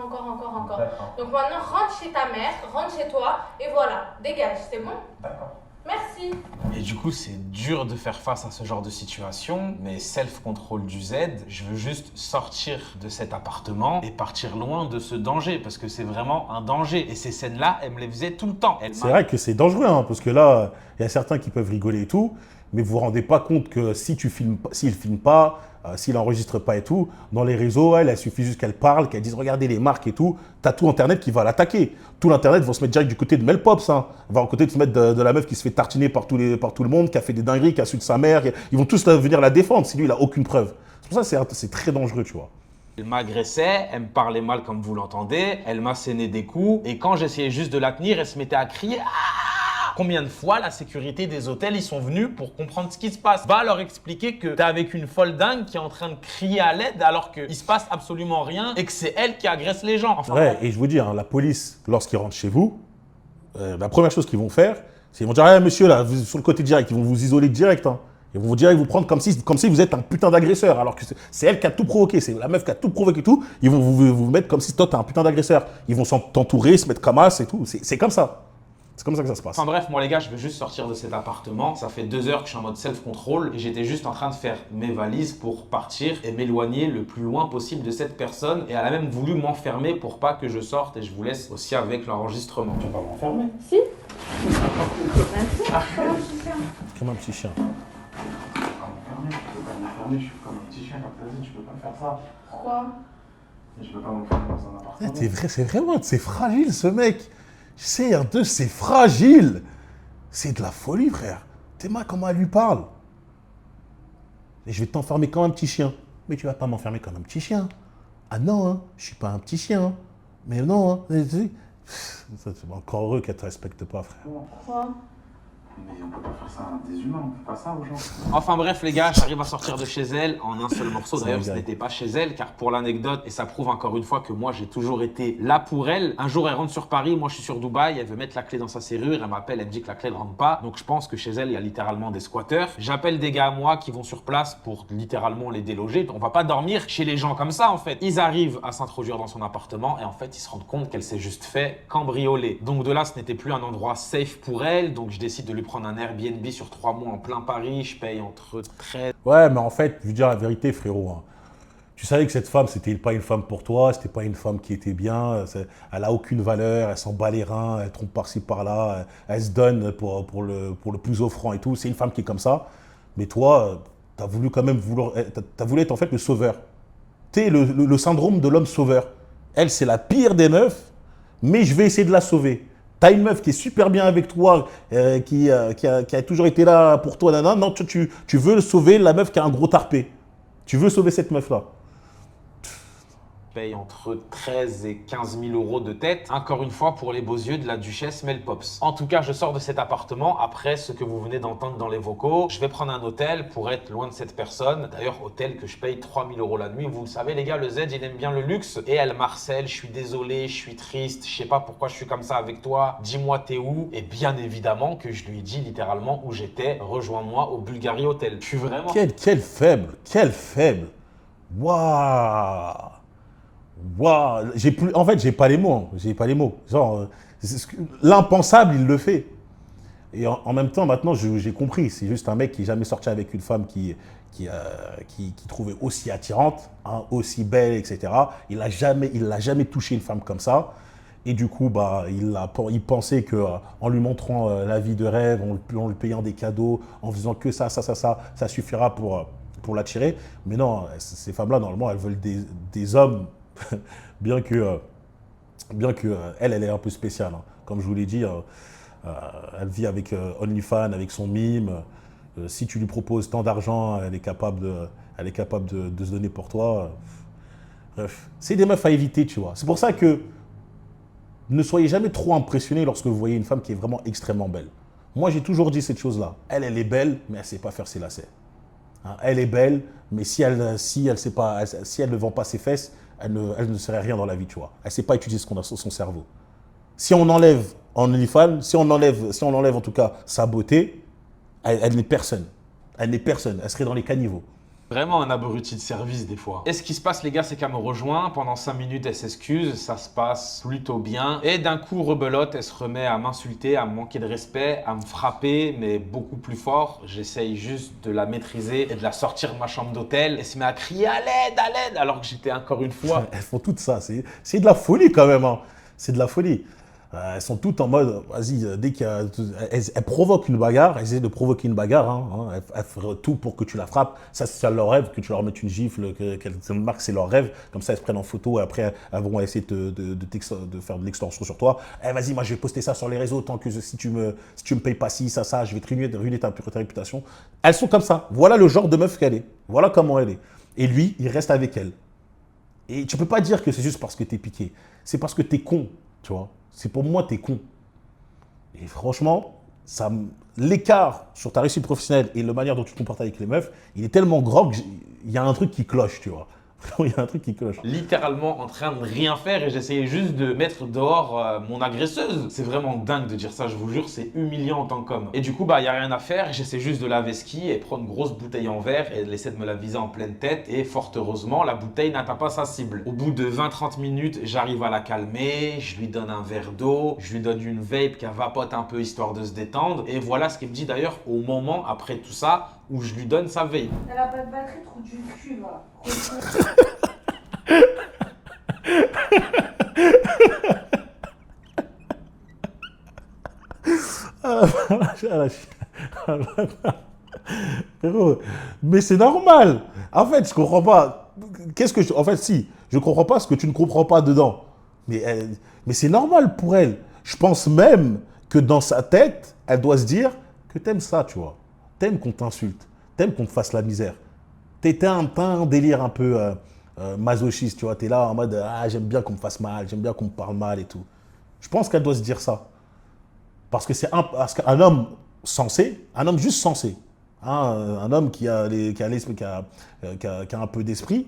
Donc maintenant, rentre chez ta mère, rentre chez toi, et voilà, dégage, c'est bon? D'accord. Merci. Et du coup, c'est dur de faire face à ce genre de situation, mais self-control du Z, je veux juste sortir de cet appartement et partir loin de ce danger, parce que c'est vraiment un danger. Et ces scènes-là, elle me les faisait tout le temps. C'est vrai que c'est dangereux, hein, parce que là, il y a certains qui peuvent rigoler et tout, mais vous vous rendez pas compte que si tu filmes, s'il filme pas, s'il enregistre pas et tout, dans les réseaux, il suffit juste qu'elle parle, qu'elle dise regardez les marques et tout, t'as tout Internet qui va l'attaquer. Tout l'Internet va se mettre direct du côté de Mel Pops, hein. Va au côté de se mettre de la meuf qui se fait tartiner par tout le monde, qui a fait des dingueries, qui a su de sa mère. Ils vont tous venir la défendre si lui il a aucune preuve. C'est pour ça que c'est très dangereux, tu vois. Elle m'agressait, elle me parlait mal comme vous l'entendez, elle m'assénait des coups, et quand j'essayais juste de la tenir, elle se mettait à crier. Combien de fois la sécurité des hôtels, ils sont venus pour comprendre ce qui se passe? Va leur expliquer que t'es avec une folle dingue qui est en train de crier à l'aide alors qu'il se passe absolument rien et que c'est elle qui agresse les gens. Enfin, Ouais, et je vous dis, hein, la police, lorsqu'ils rentrent chez vous, la première chose qu'ils vont faire, c'est qu'ils vont dire, ah, monsieur, là, sur le côté direct, ils vont vous isoler direct. Hein. Ils vont vous direct vous prendre comme si vous êtes un putain d'agresseur, alors que c'est elle qui a tout provoqué, c'est la meuf qui a tout provoqué et tout. Ils vont vous mettre comme si toi, t'es un putain d'agresseur. Ils vont t'entourer, se mettre comme as et tout. C'est comme ça. C'est comme ça que ça se passe. Enfin bref, moi les gars, je veux juste sortir de cet appartement. Ça fait 2 heures que je suis en mode self-control et j'étais juste en train de faire mes valises pour partir et m'éloigner le plus loin possible de cette personne. Et elle a même voulu m'enfermer pour pas que je sorte et je vous laisse aussi avec l'enregistrement. Tu vas pas m'enfermer. Si. Comme un petit chien. Tu peux pas m'enfermer. Tu peux pas m'enfermer. Je suis comme un petit chien comme t'as dit. Tu peux pas faire ça. Pourquoi? Et je peux pas m'enfermer dans un appartement. C'est vraiment, c'est fragile ce mec. C'est c'est fragile. C'est de la folie, frère. T'es mal comment elle lui parle. Et je vais t'enfermer comme un petit chien. Mais tu vas pas m'enfermer comme un petit chien. Ah non, hein, je suis pas un petit chien. Mais non, hein. C'est encore heureux qu'elle te respecte pas, frère. Pourquoi? Mais on peut pas faire ça à des humains. On fait pas ça aux gens. Enfin bref les gars, j'arrive à sortir de chez elle en un seul morceau. C'est D'ailleurs un ce gars. n'était pas chez elle car pour l'anecdote, et ça prouve encore une fois que moi j'ai toujours été là pour elle. Un jour elle rentre sur Paris, moi je suis sur Dubaï, elle veut mettre la clé dans sa serrure, elle m'appelle, elle me dit que la clé ne rentre pas. Donc je pense que chez elle il y a littéralement des squatteurs. J'appelle des gars à moi qui vont sur place pour littéralement les déloger. On va pas dormir chez les gens comme ça en fait. Ils arrivent à s'introduire dans son appartement et en fait ils se rendent compte qu'elle s'est juste fait cambrioler. Donc de là ce n'était plus un endroit safe pour elle, donc je décide de lui prendre un Airbnb sur 3 mois en plein Paris, je paye entre 13. Ouais, mais en fait, je veux dire la vérité, frérot. Hein. Tu savais que cette femme, c'était pas une femme pour toi, c'était pas une femme qui était bien, elle a aucune valeur, elle s'en bat les reins, elle trompe par-ci par-là, elle se donne pour le plus offrant et tout. C'est une femme qui est comme ça. Mais toi, t'as voulu quand même t'as voulu être en fait le sauveur. T'es le syndrome de l'homme sauveur. Elle, c'est la pire des meufs, mais je vais essayer de la sauver. T'as une meuf qui est super bien avec toi, qui a toujours été là pour toi, nanana. Non, tu veux sauver la meuf qui a un gros tarpé. Tu veux sauver cette meuf-là. Paye entre 13 et 15 000 euros de tête, encore une fois pour les beaux yeux de la duchesse Mel Pops. En tout cas, je sors de cet appartement après ce que vous venez d'entendre dans les vocaux. Je vais prendre un hôtel pour être loin de cette personne. D'ailleurs, hôtel que je paye 3 000 euros la nuit. Vous le savez les gars, le Z, il aime bien le luxe. Et elle m'harcèle, je suis désolé, je suis triste, je sais pas pourquoi je suis comme ça avec toi. Dis-moi t'es où? Et bien évidemment que je lui ai dit littéralement où j'étais. Rejoins-moi au Bulgari Hotel. Je suis vraiment... Quel faible, quel faible. Waouh. Waouh, en fait, j'ai pas les mots. Hein. J'ai pas les mots. Genre, l'impensable, il le fait. Et en même temps, maintenant, j'ai compris. C'est juste un mec qui n'est jamais sorti avec une femme qui trouvait aussi attirante, hein, aussi belle, etc. Il l'a jamais touché une femme comme ça. Et du coup, bah, il pensait qu'en lui montrant la vie de rêve, en lui payant des cadeaux, en faisant que ça suffira pour l'attirer. Mais non, ces femmes-là, normalement, elles veulent des hommes. bien que elle est un peu spéciale. Hein. Comme je vous l'ai dit, elle vit avec OnlyFans, avec son mime. Si tu lui proposes tant d'argent, elle est capable de se donner pour toi. Bref, c'est des meufs à éviter, tu vois. C'est pour ça que ne soyez jamais trop impressionnés lorsque vous voyez une femme qui est vraiment extrêmement belle. Moi, j'ai toujours dit cette chose-là. Elle est belle, mais elle ne sait pas faire ses lacets. Hein, elle est belle, mais si elle ne vend pas ses fesses, elle ne serait rien dans la vie, tu vois. Elle ne sait pas utiliser son cerveau. Si on enlève en OnlyFans, si on enlève en tout cas sa beauté, elle n'est personne. Elle n'est personne. Elle serait dans les caniveaux. Vraiment un abruti de service des fois. Et ce qui se passe les gars, c'est qu'elle me rejoint. Pendant 5 minutes, elle s'excuse. Ça se passe plutôt bien. Et d'un coup, rebelote, elle se remet à m'insulter, à me manquer de respect, à me frapper, mais beaucoup plus fort. J'essaye juste de la maîtriser et de la sortir de ma chambre d'hôtel. Elle se met à crier à l'aide, alors que j'étais encore une fois. Elles font tout ça. C'est de la folie quand même. Hein. C'est de la folie. Elles sont toutes en mode, vas-y, dès qu'il y a, elles provoquent une bagarre, elles essaient de provoquer une bagarre, hein. Elles font tout pour que tu la frappes. Ça, c'est leur rêve, que tu leur mettes une gifle, qu'elles te marquent, c'est leur rêve. Comme ça, elles se prennent en photo et après, elles vont essayer de faire de l'extorsion sur toi. Eh, vas-y, moi, je vais poster ça sur les réseaux, tant que si tu me payes pas ci, ça, je vais te ruiner ta réputation. Elles sont comme ça. Voilà le genre de meuf qu'elle est. Voilà comment elle est. Et lui, il reste avec elle. Et tu peux pas dire que c'est juste parce que t'es piqué. C'est parce que t'es con, tu vois. C'est pour moi, t'es con. Et franchement, l'écart sur ta réussite professionnelle et la manière dont tu te comportes avec les meufs, il est tellement grand qu'il y a un truc qui cloche, tu vois. Il y a un truc qui cloche. Littéralement en train de rien faire et j'essayais juste de mettre dehors mon agresseuse. C'est vraiment dingue de dire ça, je vous jure, c'est humiliant en tant qu'homme. Et du coup, bah, y a rien à faire, j'essaie juste de laver ce qui et prendre une grosse bouteille en verre et elle essaie de me la viser en pleine tête et fort heureusement, la bouteille n'atteint pas sa cible. Au bout de 20-30 minutes, j'arrive à la calmer, je lui donne un verre d'eau, je lui donne une vape qui vapote un peu histoire de se détendre et voilà ce qu'elle me dit d'ailleurs au moment après tout ça où je lui donne sa vape. Elle a pas de batterie, trou du cul, va. Mais c'est normal. En fait, je comprends pas. En fait, si, je comprends pas ce que tu ne comprends pas dedans. Mais c'est normal pour elle. Je pense même que dans sa tête, elle doit se dire que t'aimes ça, tu vois. T'aimes qu'on t'insulte. T'aimes qu'on te fasse la misère. T'as un délire un peu masochiste, tu vois. T'es là en mode ah, j'aime bien qu'on me fasse mal, j'aime bien qu'on me parle mal et tout. Je pense qu'elle doit se dire ça. Parce qu'un homme sensé, un homme juste sensé, hein, un homme qui a un peu d'esprit,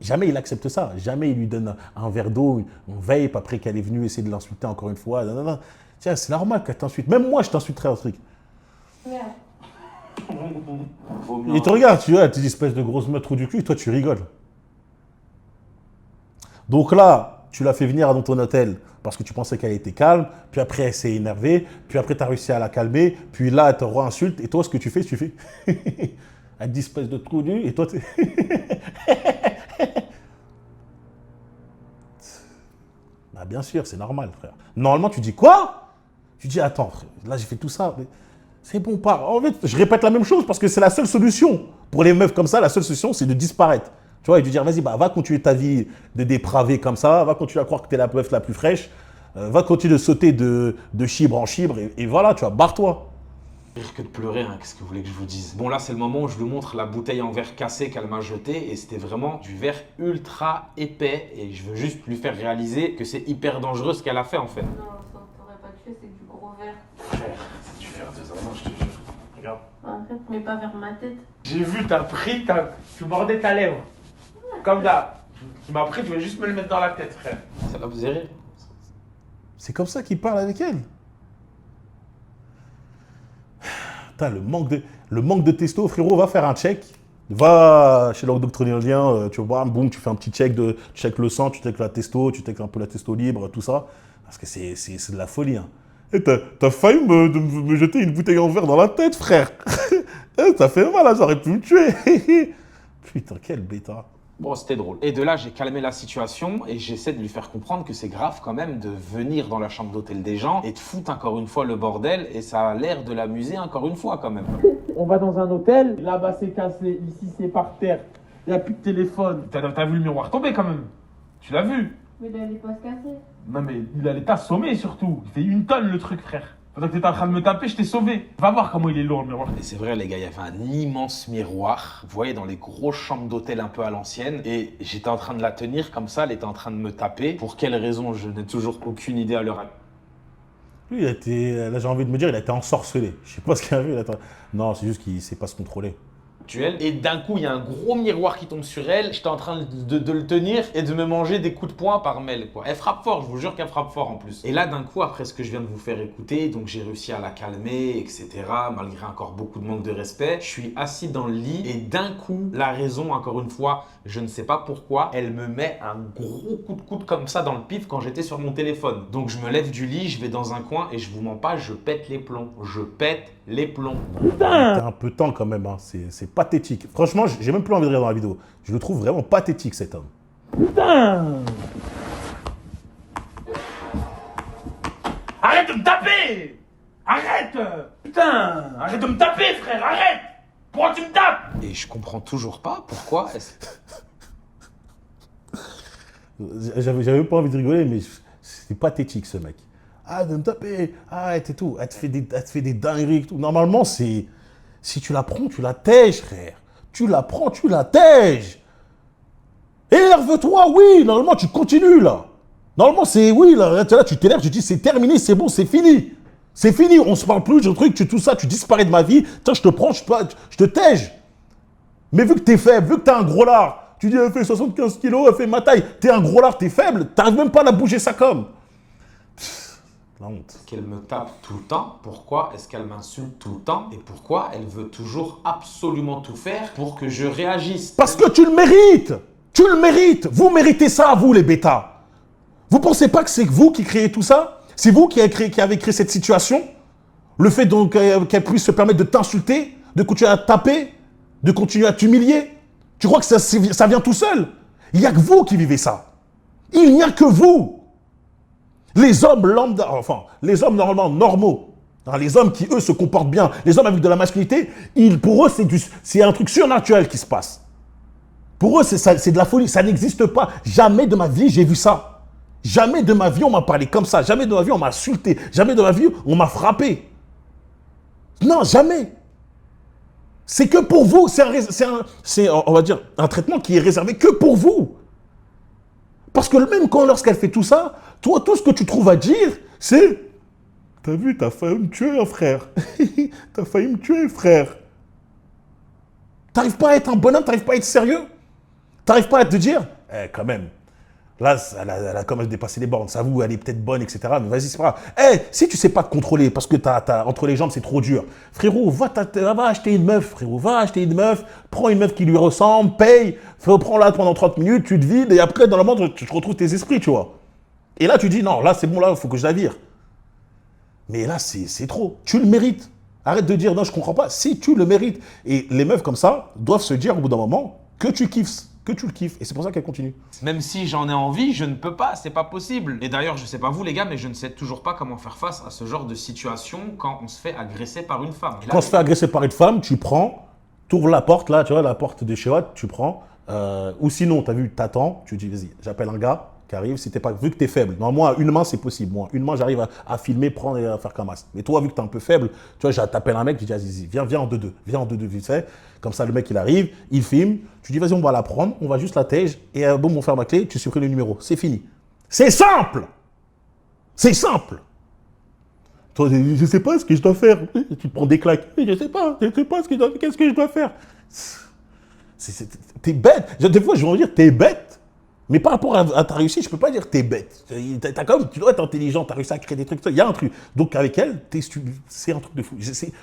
jamais il accepte ça. Jamais il lui donne un verre d'eau, une vape après qu'elle est venue essayer de l'insulter encore une fois. Non, non, non. Tiens, c'est normal qu'elle t'insulte. Même moi, je t'insulterais un truc. Merde. Il te regarde, tu vois, tes espèces de grosses meufs trou du cul, et toi tu rigoles. Donc là, tu l'as fait venir dans ton hôtel parce que tu pensais qu'elle était calme, puis après elle s'est énervée, puis après tu as réussi à la calmer, puis là elle te re-insulte, et toi ce que tu fais, elle dit espèce de trou du, et toi tu... Bah bien sûr, c'est normal frère. Normalement tu dis quoi? Tu dis attends, frère, là j'ai fait tout ça, mais... C'est bon, pas. En fait, je répète la même chose parce que c'est la seule solution. Pour les meufs comme ça, la seule solution, c'est de disparaître. Tu vois, et de dire, vas-y, bah, va continuer ta vie de dépravé comme ça, va continuer à croire que tu es la meuf la plus fraîche, va continuer de sauter de chibre en chibre, et voilà, tu vois, barre-toi. Pire que de pleurer, hein, qu'est-ce que vous voulez que je vous dise? Bon, là, c'est le moment où je lui montre la bouteille en verre cassé qu'elle m'a jeté et c'était vraiment du verre ultra épais et je veux juste lui faire réaliser que c'est hyper dangereux ce qu'elle a fait en fait. Non, ça t'aurait pas tué, c'est du gros verre. C'est du verre de Zama, je te jure. Regarde. Arrête, mais pas vers ma tête. J'ai vu, t'as pris, tu mordais ta lèvre. Comme d'hab. Tu m'as pris, tu veux juste me le mettre dans la tête, frère. Ça va vous rire? C'est comme ça qu'il parle avec elle. Putain, le manque de testo, frérot, va faire un check. Va chez l'endocrinologien, tu vois, boum, tu fais un petit check, tu check le sang, tu check la testo, tu check un peu la testo libre, tout ça. Parce que c'est de la folie. Hein. Et t'as failli me jeter une bouteille en verre dans la tête, frère. Ça fait mal, hein, j'aurais pu me tuer. Putain, quel bêta. Bon, c'était drôle. Et de là, j'ai calmé la situation et j'essaie de lui faire comprendre que c'est grave quand même de venir dans la chambre d'hôtel des gens et de foutre encore une fois le bordel et ça a l'air de l'amuser encore une fois quand même. On va dans un hôtel, là-bas c'est cassé, ici c'est par terre, il n'y a plus de téléphone. T'as vu le miroir tomber quand même? Tu l'as vu? Mais il allait pas se casser. Non mais il allait t'assommer surtout. Il fait 1 tonne le truc, frère. Pendant que t'étais en train de me taper, je t'ai sauvé. Va voir comment il est lourd le miroir. Et c'est vrai les gars, il y avait un immense miroir, vous voyez, dans les grosses chambres d'hôtel un peu à l'ancienne. Et j'étais en train de la tenir comme ça, elle était en train de me taper. Pour quelle raison, je n'ai toujours aucune idée à l'heure actuelle. Lui, là j'ai envie de me dire, il a été ensorcelé. Je sais pas ce qu'il a vu. Non, c'est juste qu'il sait pas se contrôler. Et d'un coup, il y a un gros miroir qui tombe sur elle. J'étais en train de le tenir et de me manger des coups de poing par Mel, quoi. Elle frappe fort, je vous jure qu'elle frappe fort en plus. Et là, d'un coup, après ce que je viens de vous faire écouter, donc j'ai réussi à la calmer, etc. Malgré encore beaucoup de manque de respect. Je suis assis dans le lit et d'un coup, la raison, encore une fois, je ne sais pas pourquoi, elle me met un gros coup de coude comme ça dans le pif quand j'étais sur mon téléphone. Donc je me lève du lit, je vais dans un coin et je vous mens pas, je pète les plombs. Je pète les plombs. T'as un peu de temps quand même, hein. C'est pathétique. Franchement, j'ai même plus envie de regarder dans la vidéo. Je le trouve vraiment pathétique, cet homme. Arrête de me taper! Arrête! Putain! Arrête de me taper, frère! Arrête! Pourquoi tu me tapes? Et je comprends toujours pas pourquoi J'avais même pas envie de rigoler, mais c'est pathétique, ce mec. Ah, de me taper, arrête et tout. Elle te fait des dingueries et tout. Normalement, c'est... Si tu la prends, tu la tèges, frère. Tu la prends, tu la tèges. Énerve-toi, oui. Normalement, tu continues, là. Normalement, c'est... Oui, là, tu t'énerves, tu dis, c'est terminé, c'est bon, c'est fini. C'est fini, on se parle plus, je truc, tout ça, tu disparais de ma vie. Tiens, je te prends, je te tège. Mais vu que t'es faible, vu que t'as un gros lard, tu dis, elle fait 75 kilos, elle fait ma taille. T'es un gros lard, t'es faible, t'arrives même pas à la bouger ça comme. La honte. qu'elle me tape tout le temps? Pourquoi est-ce qu'elle m'insulte tout le temps? Et pourquoi elle veut toujours absolument tout faire pour que je réagisse? Parce que tu le mérites. Tu le mérites. Vous méritez ça, vous, les bêtas. Vous pensez pas que c'est vous qui créez tout ça? C'est vous qui avez créé cette situation? Le fait donc qu'elle puisse se permettre de t'insulter, de continuer à taper, de continuer à t'humilier? Tu crois que ça vient tout seul? Il n'y a que vous qui vivez ça. Il n'y a que vous. Les hommes lambda, enfin, les hommes normalement normaux, hein, les hommes qui, eux, se comportent bien, les hommes avec de la masculinité, pour eux, c'est un truc surnaturel qui se passe. Pour eux, c'est de la folie. Ça n'existe pas. Jamais de ma vie, j'ai vu ça. Jamais de ma vie, on m'a parlé comme ça. Jamais de ma vie, on m'a insulté. Jamais de ma vie, on m'a frappé. Non, jamais. C'est que pour vous. C'est, on va dire, un traitement qui est réservé que pour vous. Parce que même lorsqu'elle fait tout ça, toi, tout ce que tu trouves à dire, c'est « T'as vu, t'as failli me tuer, frère. T'as failli me tuer, frère. » T'arrives pas à être un bonhomme, t'arrives pas à être sérieux. T'arrives pas à te dire « quand même, là, elle a quand même dépassé les bornes. Ça vous, elle est peut-être bonne, etc. Mais vas-y, c'est pas grave. Si tu sais pas te contrôler parce que entre les jambes, c'est trop dur. Frérot, va acheter une meuf, frérot. Va acheter une meuf. Prends une meuf qui lui ressemble, paye. Prends-la pendant 30 minutes, tu te vides. Et après, dans le monde, tu retrouves tes esprits, tu vois. Et là, tu dis, non, là, c'est bon, là, il faut que je la vire. Mais là, c'est trop. Tu le mérites. Arrête de dire, non, je comprends pas. Si tu le mérites. Et les meufs comme ça doivent se dire au bout d'un moment que tu kiffes. Que tu le kiffes. Et c'est pour ça qu'elle continue. Même si j'en ai envie, je ne peux pas, c'est pas possible. Et d'ailleurs, je sais pas vous les gars, mais je ne sais toujours pas comment faire face à ce genre de situation quand on se fait agresser par une femme. Quand on se fait agresser par une femme, tu prends, tu ouvres la porte, là, tu vois, la porte de chez Watt, tu prends. Ou sinon, tu as vu, t'attends, tu dis, vas-y, j'appelle un gars qui arrive, si t'es pas, vu que tu es faible. Non, moi, une main, c'est possible. Moi, une main, j'arrive à filmer, prendre et à faire comme ça. Mais toi, vu que tu es un peu faible, tu vois, t'appelles un mec, tu dis, vas-y, viens en 2-2. Viens en 2-2, vite fait. Comme ça, le mec, il arrive, il filme. Tu dis, vas-y, on va la prendre, on va juste la tège. Et boum, on ferme la clé, tu supprimes le numéro. C'est fini. C'est simple. C'est simple. Toi, je sais pas ce que je dois faire. Tu te prends des claques. Je sais pas ce qu'est-ce que je dois faire. T'es bête. Des fois, je vais en dire, t'es bête. Mais par rapport à ta réussite, je peux pas dire t'es bête. Tu dois être intelligent, t'as réussi à créer des trucs. Il y a un truc. Donc avec elle, c'est un truc de fou.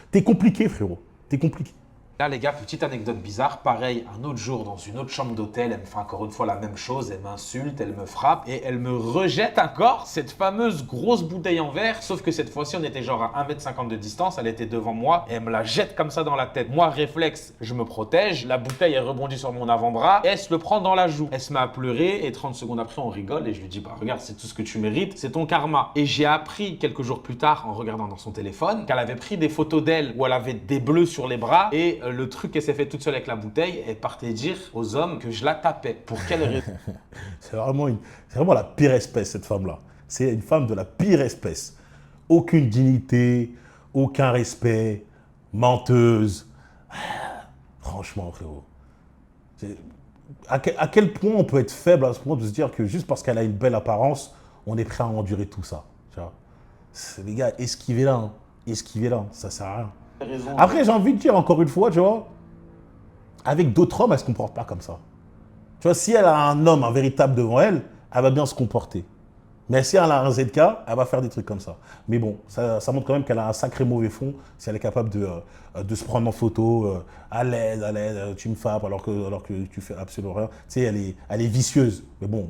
T'es compliqué, frérot. T'es compliqué. Là, les gars, petite anecdote bizarre. Pareil, un autre jour, dans une autre chambre d'hôtel, elle me fait encore une fois la même chose. Elle m'insulte, elle me frappe et elle me rejette encore cette fameuse grosse bouteille en verre. Sauf que cette fois-ci, on était genre à 1,50 m de distance. Elle était devant moi et elle me la jette comme ça dans la tête. Moi, réflexe, je me protège. La bouteille, elle rebondit sur mon avant-bras et elle se le prend dans la joue. Elle se met à pleurer et 30 secondes après, on rigole et je lui dis, bah regarde, c'est tout ce que tu mérites, c'est ton karma. Et j'ai appris quelques jours plus tard, en regardant dans son téléphone, qu'elle avait pris des photos d'elle où elle avait des bleus sur les bras et le truc qu'elle s'est fait toute seule avec la bouteille, elle partait dire aux hommes que je la tapais. Pour quelle raison? C'est vraiment la pire espèce, cette femme-là. C'est une femme de la pire espèce. Aucune dignité, aucun respect, menteuse. Franchement, frérot. À quel point on peut être faible à ce point de se dire que juste parce qu'elle a une belle apparence, on est prêt à endurer tout ça. Tu vois, les gars, esquivez-la. Hein. Esquivez-la, ça sert à rien. Après, j'ai envie de dire encore une fois, tu vois, avec d'autres hommes, elle ne se comporte pas comme ça. Tu vois, si elle a un homme, un véritable devant elle, elle va bien se comporter. Mais si elle a un ZK, elle va faire des trucs comme ça. Mais bon, ça montre quand même qu'elle a un sacré mauvais fond si elle est capable de se prendre en photo, à l'aide, tu me frappes alors que tu fais absolument rien. Tu sais, elle est vicieuse. Mais bon,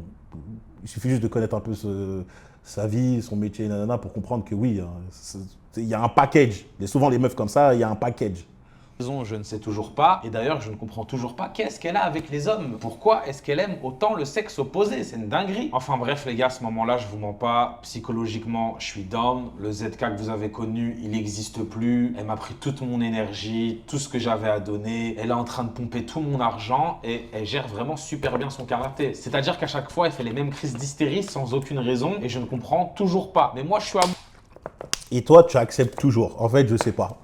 il suffit juste de connaître un peu sa vie, son métier, nanana, pour comprendre que oui, hein, il y a un package. Et souvent, les meufs comme ça, il y a un package. Je ne sais toujours pas. Et d'ailleurs, je ne comprends toujours pas qu'est-ce qu'elle a avec les hommes. Pourquoi est-ce qu'elle aime autant le sexe opposé? C'est une dinguerie. Enfin bref, les gars, à ce moment-là, je vous mens pas. Psychologiquement, je suis down. Le ZK que vous avez connu, il n'existe plus. Elle m'a pris toute mon énergie, tout ce que j'avais à donner. Elle est en train de pomper tout mon argent et elle gère vraiment super bien son karaté. C'est-à-dire qu'à chaque fois, elle fait les mêmes crises d'hystérie sans aucune raison et je ne comprends toujours pas. Mais moi, je suis amoureux. Et toi, tu acceptes toujours. En fait, je sais pas.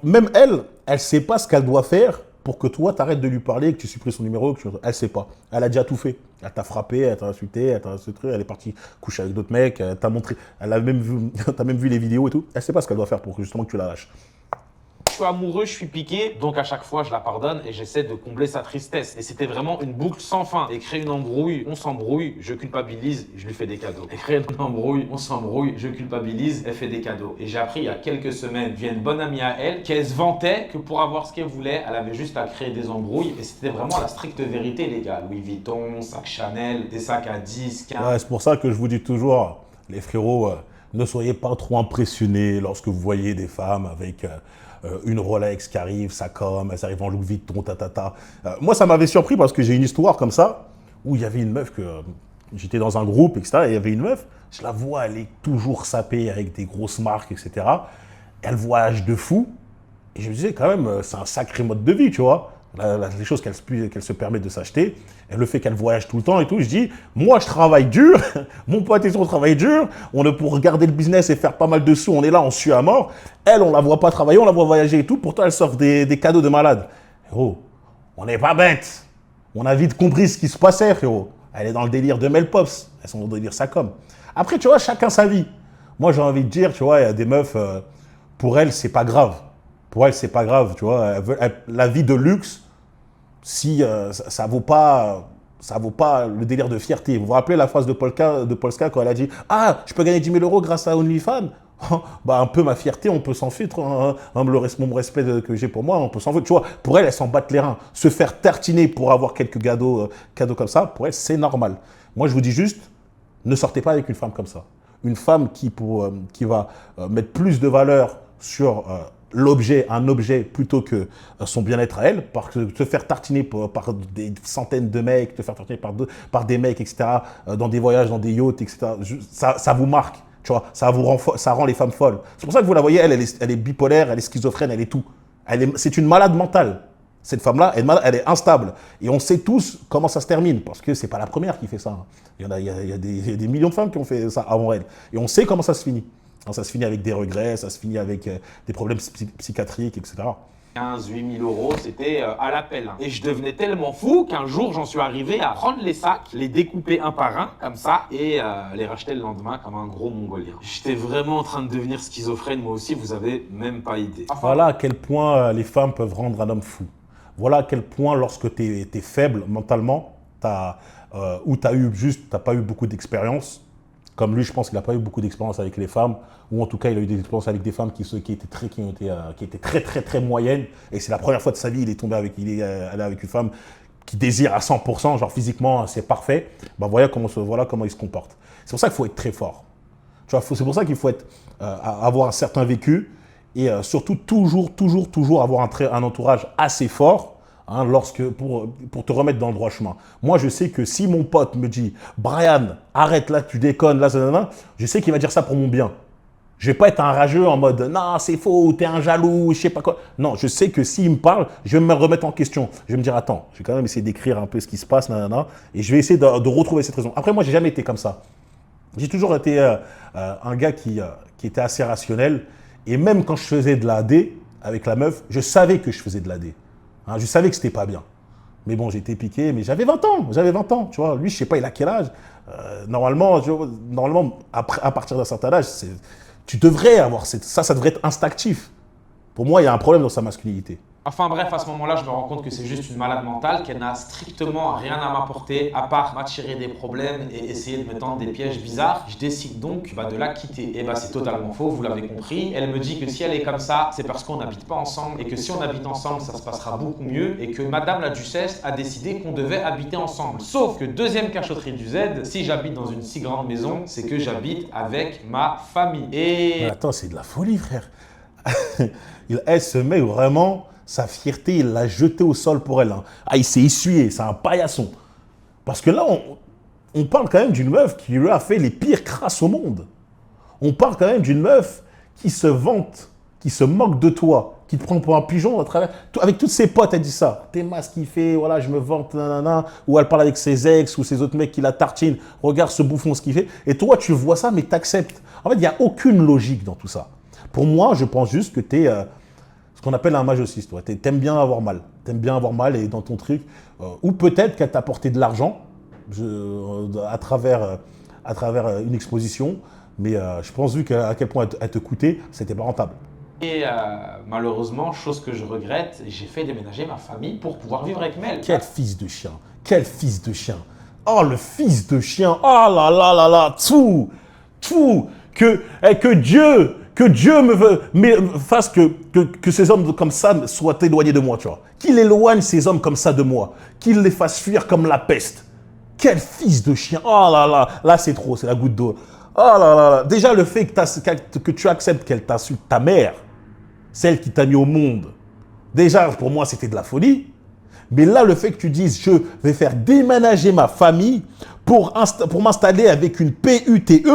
Même elle ne sait pas ce qu'elle doit faire pour que toi, tu arrêtes de lui parler, que tu supprimes son numéro. Elle ne sait pas. Elle a déjà tout fait. Elle t'a frappé, elle t'a insulté, elle t'a insulté, elle est partie coucher avec d'autres mecs, elle t'a montré, elle a même vu, t'as même vu les vidéos et tout. Elle ne sait pas ce qu'elle doit faire pour justement que tu la lâches. Je suis amoureux, je suis piqué, donc à chaque fois je la pardonne et j'essaie de combler sa tristesse. Et c'était vraiment une boucle sans fin. Elle crée une embrouille, on s'embrouille, je culpabilise, je lui fais des cadeaux. Elle crée une embrouille, on s'embrouille, je culpabilise, elle fait des cadeaux. Et j'ai appris il y a quelques semaines, via une bonne amie à elle, qu'elle se vantait que pour avoir ce qu'elle voulait, elle avait juste à créer des embrouilles. Et c'était vraiment la stricte vérité, les gars. Louis Vuitton, sac Chanel, des sacs à 10, 15. Ouais, c'est pour ça que je vous dis toujours, les frérots, ne soyez pas trop impressionnés lorsque vous voyez des femmes avec une Rolex qui arrive, ça comme, elles arrivent en Louis Vuitton, tatata. Moi, ça m'avait surpris parce que j'ai une histoire comme ça, où il y avait une meuf que j'étais dans un groupe, etc. Et il y avait une meuf, je la vois, elle est toujours sapée avec des grosses marques, etc. Elle voyage de fou. Et je me disais, quand même, c'est un sacré mode de vie, tu vois. Les choses qu'elle se permet de s'acheter, et le fait qu'elle voyage tout le temps et tout, je dis, moi je travaille dur, mon pote et son travaille dur, on est pour regarder le business et faire pas mal de sous, on est là, on sue à mort. Elle, on la voit pas travailler, on la voit voyager et tout, pourtant elle s'offre des cadeaux de malade. Frérot, on n'est pas bête. On a vite compris ce qui se passait, frérot. Elle est dans le délire de Mel Pops, elles sont dans le délire Sacom. Après, tu vois, chacun sa vie. Moi, j'ai envie de dire, tu vois, il y a des meufs, pour elles, c'est pas grave. Pour elle, c'est pas grave, tu vois. La vie de luxe, si ça vaut pas le délire de fierté. Vous vous rappelez la phrase de Polska quand elle a dit « Ah, je peux gagner 10 000 € grâce à OnlyFans ?» Bah, un peu ma fierté, on peut s'en foutre. Hein, mon respect que j'ai pour moi, on peut s'en foutre. Tu vois, pour elle, elle s'en battent les reins. Se faire tartiner pour avoir quelques cadeaux comme ça, pour elle, c'est normal. Moi, je vous dis juste, ne sortez pas avec une femme comme ça. Une femme qui va mettre plus de valeur sur un objet plutôt que son bien-être à elle, parce que te faire tartiner par des centaines de mecs, te faire tartiner par des mecs, etc., dans des voyages, dans des yachts, etc., ça vous marque, tu vois, ça rend les femmes folles. C'est pour ça que vous la voyez, elle est bipolaire, elle est schizophrène, elle est tout. C'est une malade mentale. Cette femme-là, elle est instable. Et on sait tous comment ça se termine, parce que c'est pas la première qui fait ça. Il y a des millions de femmes qui ont fait ça avant elle. Et on sait comment ça se finit. Ça se finit avec des regrets, ça se finit avec des problèmes psychiatriques, etc. 15, 8 000 €, c'était à l'appel. Et je devenais tellement fou qu'un jour, j'en suis arrivé à prendre les sacs, les découper un par un, comme ça, et les racheter le lendemain comme un gros mongolien. J'étais vraiment en train de devenir schizophrène, moi aussi, vous avez même pas idée. Voilà à quel point les femmes peuvent rendre un homme fou. Voilà à quel point, lorsque tu es faible mentalement, ou tu n'as pas eu beaucoup d'expérience, comme lui, je pense qu'il n'a pas eu beaucoup d'expérience avec les femmes, ou en tout cas, il a eu des expériences avec des femmes qui étaient très moyennes. Et c'est la première fois de sa vie, il est allé avec une femme qui désire à 100%, genre physiquement, c'est parfait. Ben voilà comment il se comporte. C'est pour ça qu'il faut être très fort. Tu vois, c'est pour ça qu'il faut avoir un certain vécu et surtout toujours avoir un entourage assez fort. Hein, pour te remettre dans le droit chemin. Moi, je sais que si mon pote me dit « Brian, arrête là, tu déconnes, là, je sais qu'il va dire ça pour mon bien. Je ne vais pas être un rageux en mode « Non, c'est faux, t'es un jaloux, je sais pas quoi. » Non, je sais que s'il me parle, je vais me remettre en question. Je vais me dire « Attends, je vais quand même essayer d'écrire un peu ce qui se passe, et je vais essayer de retrouver cette raison. » Après, moi, j'ai jamais été comme ça. J'ai toujours été un gars qui était assez rationnel. Et même quand je faisais de la AD avec la meuf, je savais que je faisais de l'AD. Hein, je savais que c'était pas bien. Mais bon, j'ai été piqué, mais j'avais 20 ans, tu vois. Lui, je sais pas, il a quel âge. Normalement, à partir d'un certain âge, tu devrais avoir ça devrait être instinctif. Pour moi, il y a un problème dans sa masculinité. Enfin bref, à ce moment-là, je me rends compte que c'est juste une malade mentale, qu'elle n'a strictement rien à m'apporter, à part m'attirer des problèmes et essayer de me tendre des pièges bizarres. Je décide donc de la quitter. Et c'est totalement faux, vous l'avez compris. Elle me dit que si elle est comme ça, c'est parce qu'on n'habite pas ensemble et que si on habite ensemble, ça se passera beaucoup mieux et que Madame la Duchesse a décidé qu'on devait habiter ensemble. Sauf que deuxième cachotterie du Z, si j'habite dans une si grande maison, c'est que j'habite avec ma famille. Et... Mais attends, c'est de la folie, frère. Elle se met vraiment... Sa fierté, il l'a jeté au sol pour elle. Hein. Ah, il s'est essuyé, c'est un paillasson. Parce que là, on parle quand même d'une meuf qui lui a fait les pires crasses au monde. On parle quand même d'une meuf qui se vante, qui se moque de toi, qui te prend pour un pigeon à travers... Avec toutes ses potes, elle dit ça. T'es mas qui fait, voilà, je me vante, nanana. Ou elle parle avec ses ex ou ses autres mecs qui la tartinent. Regarde ce bouffon, ce qu'il fait. Et toi, tu vois ça, mais t'acceptes. En fait, il n'y a aucune logique dans tout ça. Pour moi, je pense juste que t'es... ce qu'on appelle un masochiste. T'aimes bien avoir mal. T'aimes bien avoir mal et dans ton truc. Ou peut-être qu'elle t'a apporté de l'argent à travers une exposition. Mais je pense, vu à quel point elle te coûtait, c'était pas rentable. Et malheureusement, chose que je regrette, j'ai fait déménager ma famille pour pouvoir vivre avec Mel. Quel fils de chien. Quel fils de chien. Oh, le fils de chien. Oh là là là là. Tout. Que Dieu fasse que ces hommes comme ça soient éloignés de moi, tu vois. Qu'il éloigne ces hommes comme ça de moi. Qu'il les fasse fuir comme la peste. Quel fils de chien. Oh là là. Là, c'est trop, c'est la goutte d'eau. Oh là là là. Déjà, le fait que tu acceptes qu'elle t'insulte ta mère, celle qui t'a mis au monde, déjà, pour moi, c'était de la folie. Mais là, le fait que tu dises, je vais faire déménager ma famille pour m'installer avec une PUTE,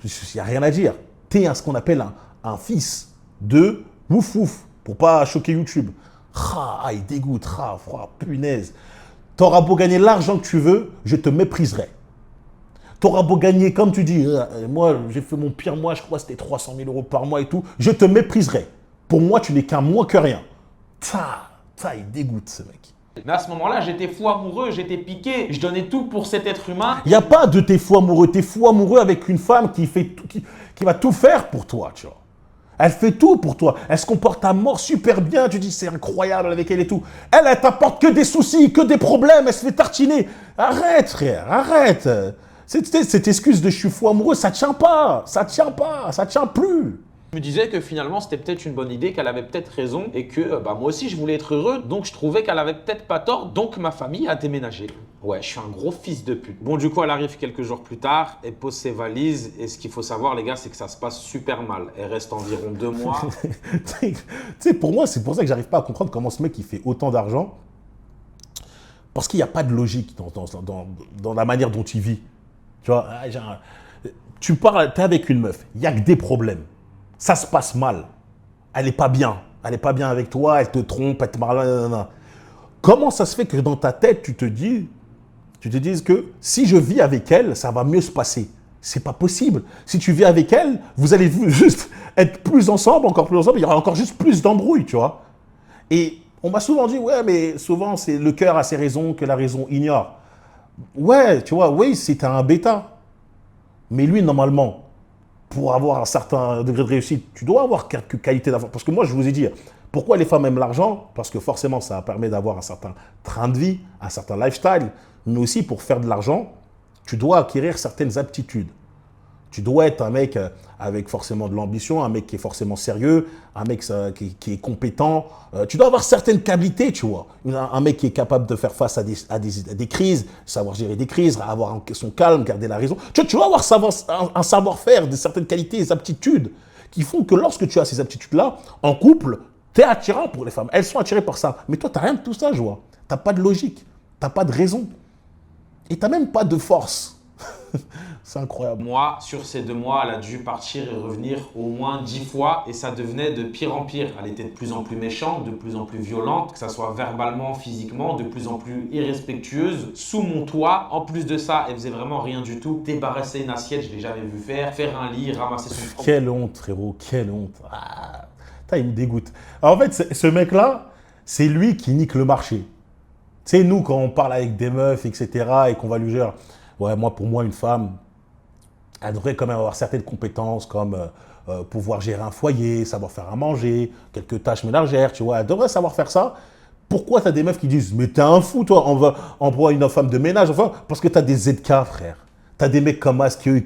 il n'y a rien à dire. Tu es ce qu'on appelle un fils de ouf ouf, pour pas choquer YouTube. Ah, il dégoûte, punaise. T'auras beau gagner l'argent que tu veux, je te mépriserai. T'auras beau gagner, comme tu dis, moi, j'ai fait mon pire mois, je crois que c'était 300 000 € par mois et tout, je te mépriserai. Pour moi, tu n'es qu'un moins que rien. Il dégoûte, ce mec. Mais à ce moment-là, j'étais fou amoureux, j'étais piqué, je donnais tout pour cet être humain. Il n'y a pas de t'es fou amoureux. T'es fou amoureux avec une femme qui va tout faire pour toi, tu vois. Elle fait tout pour toi. Elle se comporte à mort super bien. Tu dis, c'est incroyable avec elle et tout. Elle t'apporte que des soucis, que des problèmes. Elle se fait tartiner. Arrête, frère, arrête. Cette excuse de je suis fou amoureux, ça ne tient pas. Ça ne tient pas. Ça ne tient plus. Je me disais que finalement c'était peut-être une bonne idée, qu'elle avait peut-être raison et que moi aussi je voulais être heureux, donc je trouvais qu'elle avait peut-être pas tort, donc ma famille a déménagé. Ouais, je suis un gros fils de pute. Bon, du coup, elle arrive quelques jours plus tard, elle pose ses valises et ce qu'il faut savoir, les gars, c'est que ça se passe super mal. Elle reste environ 2 mois. Tu sais, pour moi, c'est pour ça que j'arrive pas à comprendre comment ce mec il fait autant d'argent. Parce qu'il n'y a pas de logique dans la manière dont il vit. Tu vois, tu parles, t'es avec une meuf, il n'y a que des problèmes. Ça se passe mal. Elle n'est pas bien. Elle n'est pas bien avec toi, elle te trompe, elle te parle. Comment ça se fait que dans ta tête, tu te dises que si je vis avec elle, ça va mieux se passer? C'est pas possible. Si tu vis avec elle, vous allez juste être plus ensemble, encore plus ensemble, il y aura encore juste plus d'embrouilles, tu vois. Et on m'a souvent dit, ouais, mais souvent, c'est le cœur a ses raisons que la raison ignore. Ouais, tu vois, oui, c'est un bêta. Mais lui, normalement, pour avoir un certain degré de réussite, tu dois avoir quelques qualités d'avoir. Parce que moi, je vous ai dit, pourquoi les femmes aiment l'argent? Parce que forcément, ça permet d'avoir un certain train de vie, un certain lifestyle. Mais aussi, pour faire de l'argent, tu dois acquérir certaines aptitudes. Tu dois être un mec avec forcément de l'ambition, un mec qui est forcément sérieux, un mec qui est compétent. Tu dois avoir certaines qualités, tu vois. Un mec qui est capable de faire face à des crises, savoir gérer des crises, avoir son calme, garder la raison. Tu dois avoir un savoir-faire, certaines qualités, des aptitudes qui font que lorsque tu as ces aptitudes-là, en couple, tu es attirant pour les femmes. Elles sont attirées par ça. Mais toi, tu n'as rien de tout ça, je vois. Tu n'as pas de logique, tu n'as pas de raison. Et tu n'as même pas de force. C'est incroyable. Moi, sur ces 2 mois, elle a dû partir et revenir au moins 10 fois et ça devenait de pire en pire. Elle était de plus en plus méchante, de plus en plus violente, que ce soit verbalement, physiquement, de plus en plus irrespectueuse, sous mon toit. En plus de ça, elle faisait vraiment rien du tout. Débarrasser une assiette, je ne l'ai jamais vu faire un lit, ramasser son propre... Quelle honte, frérot, quelle honte. Ah, il me dégoûte. Alors, en fait, ce mec-là, c'est lui qui nique le marché. Tu sais, nous, quand on parle avec des meufs, etc., et qu'on va lui dire, ouais, pour moi, une femme, elle devrait quand même avoir certaines compétences comme pouvoir gérer un foyer, savoir faire à manger, quelques tâches ménagères, tu vois. Elle devrait savoir faire ça. Pourquoi tu as des meufs qui disent « Mais t'es un fou, toi, on va employer une femme de ménage ?» Enfin, parce que tu as des ZK, frère. Tu as des mecs comme As qui, eux,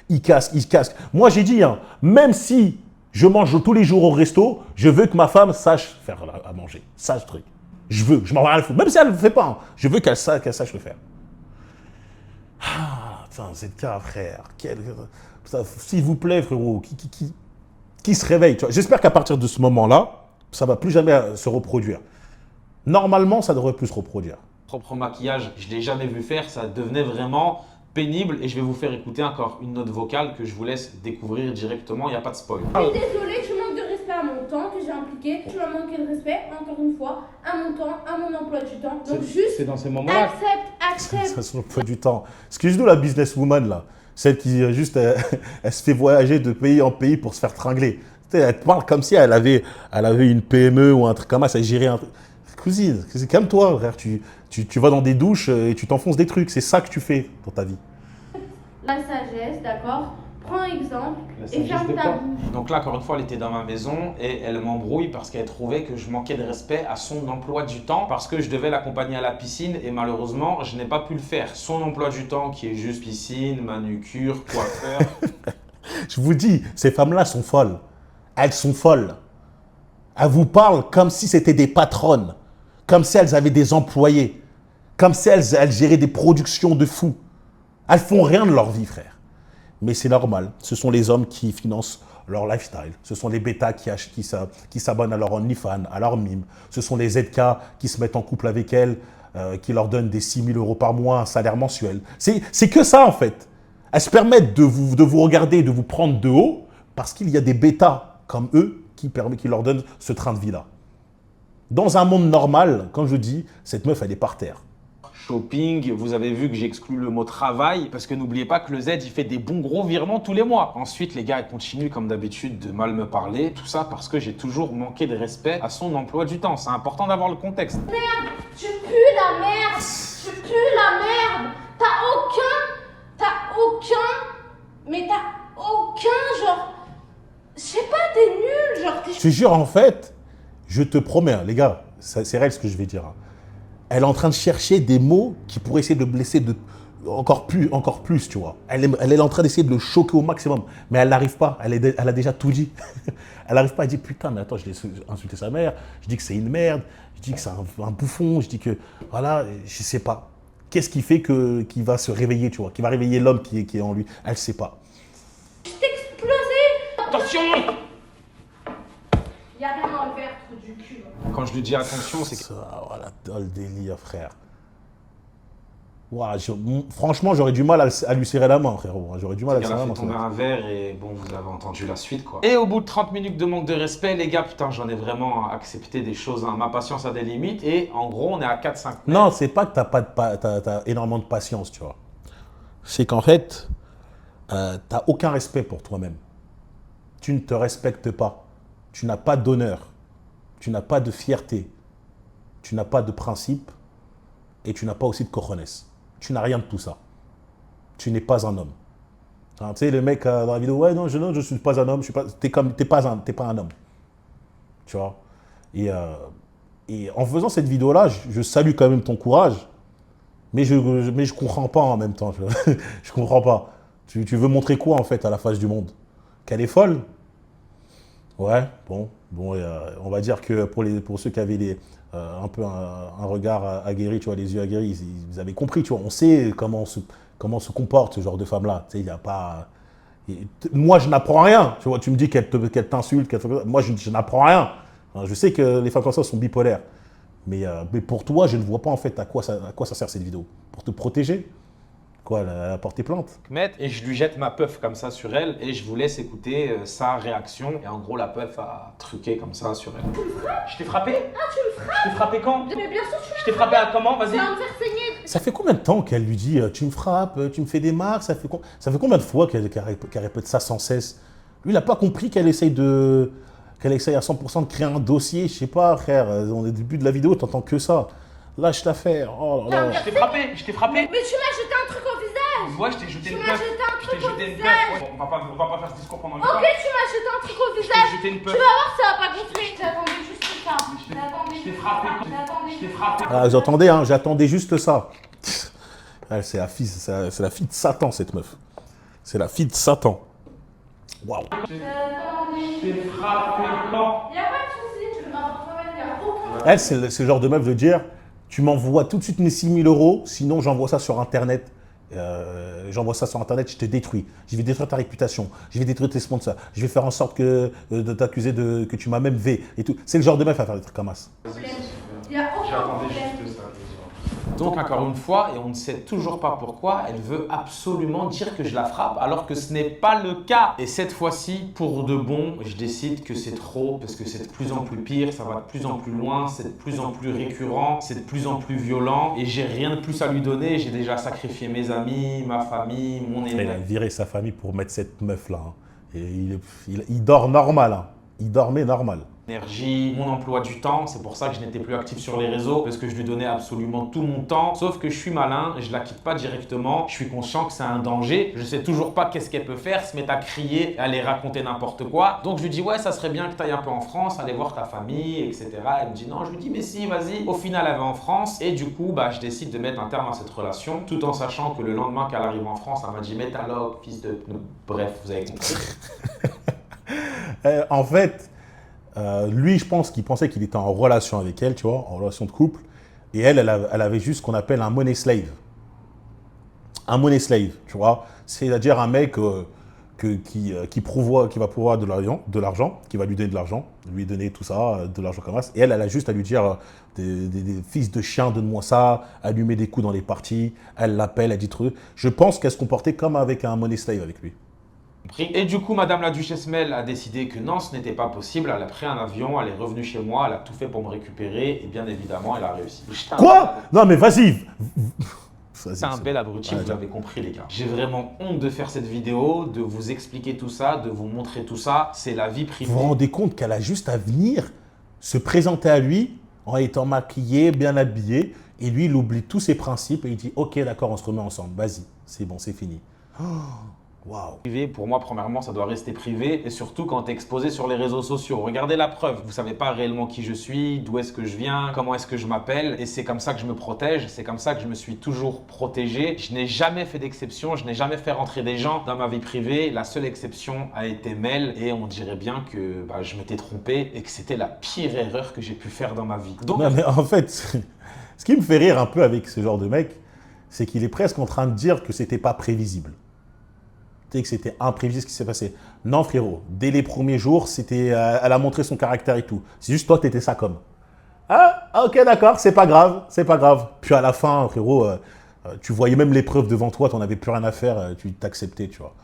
ils casquent. Moi, j'ai dit, hein, même si je mange tous les jours au resto, je veux que ma femme sache faire à manger. Sache truc. Je m'en vais rien foutre. Même si elle ne le fait pas, hein, je veux qu'elle sache le faire. Ah, putain, ZK, frère. S'il vous plaît, frérot, qui se réveille. J'espère qu'à partir de ce moment-là, ça ne va plus jamais se reproduire. Normalement, ça devrait plus se reproduire. Propre maquillage, je ne l'ai jamais vu faire, ça devenait vraiment pénible et je vais vous faire écouter encore une note vocale que je vous laisse découvrir directement, il n'y a pas de spoil. Je suis désolée, tu manques de respect à mon temps que j'ai impliqué, tu m'as manqué de respect, encore une fois, à mon temps, à mon emploi du temps. Donc juste, c'est dans ces moments-là. accepte. Ça se pas du temps. Excuse-nous la businesswoman là, celle qui juste, elle se fait voyager de pays en pays pour se faire tringler. Tu sais, elle te parle comme si elle avait une PME ou un truc comme ça, elle gérait un truc. Cousine, calme-toi, frère. Tu vas dans des douches et tu t'enfonces des trucs. C'est ça que tu fais dans ta vie. La sagesse, d'accord? Prends exemple et ferme ta bouche. Donc là, encore une fois, elle était dans ma maison et elle m'embrouille parce qu'elle trouvait que je manquais de respect à son emploi du temps parce que je devais l'accompagner à la piscine et malheureusement, je n'ai pas pu le faire. Son emploi du temps qui est juste piscine, manucure, coiffeur. Je vous dis, ces femmes-là sont folles. Elles sont folles. Elles vous parlent comme si c'était des patronnes, comme si elles avaient des employés, comme si elles géraient des productions de fous. Elles font rien de leur vie, frère. Mais c'est normal. Ce sont les hommes qui financent leur lifestyle. Ce sont les bêtas qui s'abonnent à leur OnlyFans, à leur mime. Ce sont les ZK qui se mettent en couple avec elles, qui leur donnent des 6 000 € par mois, un salaire mensuel. C'est que ça, en fait. Elles se permettent de vous regarder, de vous prendre de haut, parce qu'il y a des bêtas comme eux qui leur donnent ce train de vie-là. Dans un monde normal, quand je dis, cette meuf, elle est par terre. Shopping, vous avez vu que j'ai exclu le mot travail parce que n'oubliez pas que le Z, il fait des bons gros virements tous les mois. Ensuite, les gars, ils continuent comme d'habitude de mal me parler. Tout ça parce que j'ai toujours manqué de respect à son emploi du temps. C'est important d'avoir le contexte. Merde, tu pues la merde. Tu pues la merde. Mais t'as aucun, genre, je sais pas, t'es nul, genre, Je te jure, en fait, je te promets, hein, les gars, c'est réel ce que je vais dire. Hein. Elle est en train de chercher des mots qui pourraient essayer de le blesser encore plus, tu vois. Elle est en train d'essayer de le choquer au maximum, mais elle n'arrive pas. Elle a déjà tout dit. Elle n'arrive pas à dire, putain, mais attends, je l'ai insulté sa mère, je dis que c'est une merde, je dis que c'est un bouffon, je dis que, voilà, je sais pas. Qu'est-ce qui fait qu'il va se réveiller, tu vois, qui va réveiller l'homme qui est en lui. Elle ne sait pas. je t'ai explosé. Attention! Y'a rien à enlever, trou du cul. Quand je lui dis attention, c'est que... Ça, voilà, le délire, frère. Ouah, franchement, j'aurais du mal à lui serrer la main, frérot. J'aurais du mal à lui Elle serrer a la fait main. tomber un verre et bon, vous avez entendu la suite quoi. Et au bout de 30 minutes de manque de respect, les gars, putain, j'en ai vraiment accepté des choses, hein. Ma patience a des limites et en gros, on est à 4-5 mètres. Non, c'est pas que t'as énormément de patience, tu vois. C'est qu'en fait, t'as aucun respect pour toi-même. Tu ne te respectes pas. Tu n'as pas d'honneur. Tu n'as pas de fierté. Tu n'as pas de principe. Et tu n'as pas aussi de cojones. Tu n'as rien de tout ça. Tu n'es pas un homme. Hein, tu sais, le mec dans la vidéo, ouais, non, je ne suis pas un homme. T'es pas un homme. Tu vois. Et en faisant cette vidéo-là, je salue quand même ton courage. Mais je comprends pas en même temps. Je comprends pas. Tu veux montrer quoi, en fait, à la face du monde? Qu'elle est folle? Ouais, bon, on va dire que pour ceux qui avaient un peu un regard aguerri, tu vois, les yeux aguerris, ils avaient compris, tu vois. On sait comment se comporte ce genre de femme-là. Tu sais, il n'y a pas... Moi, je n'apprends rien. Tu vois, tu me dis qu'elle t'insulte, moi, je n'apprends rien. Je sais que les femmes comme ça sont bipolaires. Mais pour toi, je ne vois pas en fait à quoi ça sert cette vidéo. Pour te protéger? Quoi, elle a porté plainte? Et je lui jette ma puff comme ça sur elle et je vous laisse écouter sa réaction. Et en gros, la puff a truqué comme ça sur elle. Je t'ai frappé? Ah, tu me frappes? Je t'ai frappé quand? Mais bien sûr, tu Je t'ai frappé à comment? Vas-y. vas me faire saigner. Ça fait combien de temps qu'elle lui dit tu me frappes, tu me fais des marques? Ça fait combien de fois qu'elle répète ça sans cesse? Lui, il n'a pas compris qu'elle essaye à 100% de créer un dossier. Je sais pas, frère, au début de la vidéo, t'entends que ça. Lâche l'affaire. Oh là là. Je t'ai frappé, je t'ai frappé. Mais tu m'as jeté un truc au visage. Ouais, je t'ai jeté Tu une m'as puff. jeté un un Je t'ai truc au jeté une visage. puff. On va pas faire ce discours pendant une Ok, fois. tu m'as jeté un truc au Je visage. t'ai jeté une Tu puff. vas voir, ça va pas gonfler. J'attendais juste ça. Je t'ai frappé. Je t'ai frappé. Ah, j'attendais, hein, j'attendais juste ça. Ah, c'est la fille de Satan, cette meuf. C'est la fille de Satan. Waouh. Je t'ai frappé quand? Y'a pas de soucis, tu le mets en toi-même, y'a aucun. Elle, c'est le genre de meuf de dire, tu m'envoies tout de suite mes 6 000 €, sinon j'envoie ça sur Internet. Je te détruis. Je vais détruire ta réputation. Je vais détruire tes sponsors. Je vais faire en sorte de t'accuser que tu m'as même V et tout. C'est le genre de meuf à faire des trucs comme ça. Y'a aucun J'attendais problème. juste ça. Donc encore une fois, et on ne sait toujours pas pourquoi, elle veut absolument dire que je la frappe alors que ce n'est pas le cas. Et cette fois-ci, pour de bon, je décide que c'est trop parce que c'est de plus en plus pire, ça va de plus en plus loin, c'est de plus en plus récurrent, c'est de plus en plus violent et j'ai rien de plus à lui donner. J'ai déjà sacrifié mes amis, ma famille, mon Il a élève. viré sa famille pour mettre cette meuf là. Et il dort normal. Hein. Il dormait normal. Énergie, mon emploi du temps, c'est pour ça que je n'étais plus actif sur les réseaux parce que je lui donnais absolument tout mon temps, sauf que je suis malin, je la quitte pas directement, je suis conscient que c'est un danger, je sais toujours pas qu'est-ce qu'elle peut faire, se mettre à crier, aller raconter n'importe quoi, donc je lui dis ouais ça serait bien que tu ailles un peu en France, aller voir ta famille, etc. Elle me dit non, je lui dis mais si vas-y, au final elle va en France et du coup bah je décide de mettre un terme à cette relation tout en sachant que le lendemain qu'elle arrive en France, elle m'a dit mets ta loque, fils de... Bref, vous avez compris. En fait, lui, je pense qu'il pensait qu'il était en relation avec elle, tu vois, en relation de couple. Et elle avait juste ce qu'on appelle un money slave. Un money slave, tu vois. C'est-à-dire un mec qui va pouvoir de l'argent, qui va lui donner de l'argent, lui donner tout ça, de l'argent comme ça. Et elle a juste à lui dire des fils de chien, donne-moi ça, elle lui met des coups dans les parties, elle l'appelle, elle dit truc. Je pense qu'elle se comportait comme avec un money slave avec lui. Et du coup, Madame la Duchesse Mel a décidé que non, ce n'était pas possible. Elle a pris un avion, elle est revenue chez moi, elle a tout fait pour me récupérer et bien évidemment, elle a réussi. Quoi? Non mais vas-y. C'est un bel abruti, Ouais, vous avez compris les gars. J'ai vraiment honte de faire cette vidéo, de vous expliquer tout ça, de vous montrer tout ça. C'est la vie privée. Vous vous rendez compte qu'elle a juste à venir se présenter à lui en étant maquillée, bien habillée, et lui, il oublie tous ses principes et il dit « Ok, d'accord, on se remet ensemble. Vas-y, c'est bon, c'est fini. Oh, » Waouh. Privé, pour moi, premièrement, ça doit rester privé et surtout quand tu es exposé sur les réseaux sociaux. Regardez la preuve. Vous savez pas réellement qui je suis, d'où est-ce que je viens, comment est-ce que je m'appelle et c'est comme ça que je me protège. C'est comme ça que je me suis toujours protégé. Je n'ai jamais fait d'exception. Je n'ai jamais fait rentrer des gens dans ma vie privée. La seule exception a été Mel et on dirait bien que je m'étais trompé et que c'était la pire erreur que j'ai pu faire dans ma vie. Donc, Non, mais en fait, ce qui me fait rire un peu avec ce genre de mec, c'est qu'il est presque en train de dire que c'était pas prévisible. Tu sais, que c'était imprévisible ce qui s'est passé. Non, frérot, dès les premiers jours, elle a montré son caractère et tout. C'est juste toi, t'étais ça comme. Ah, ok, d'accord, c'est pas grave, c'est pas grave. Puis à la fin, frérot, tu voyais même l'épreuve devant toi, t'en avais plus rien à faire, tu t'acceptais, tu vois.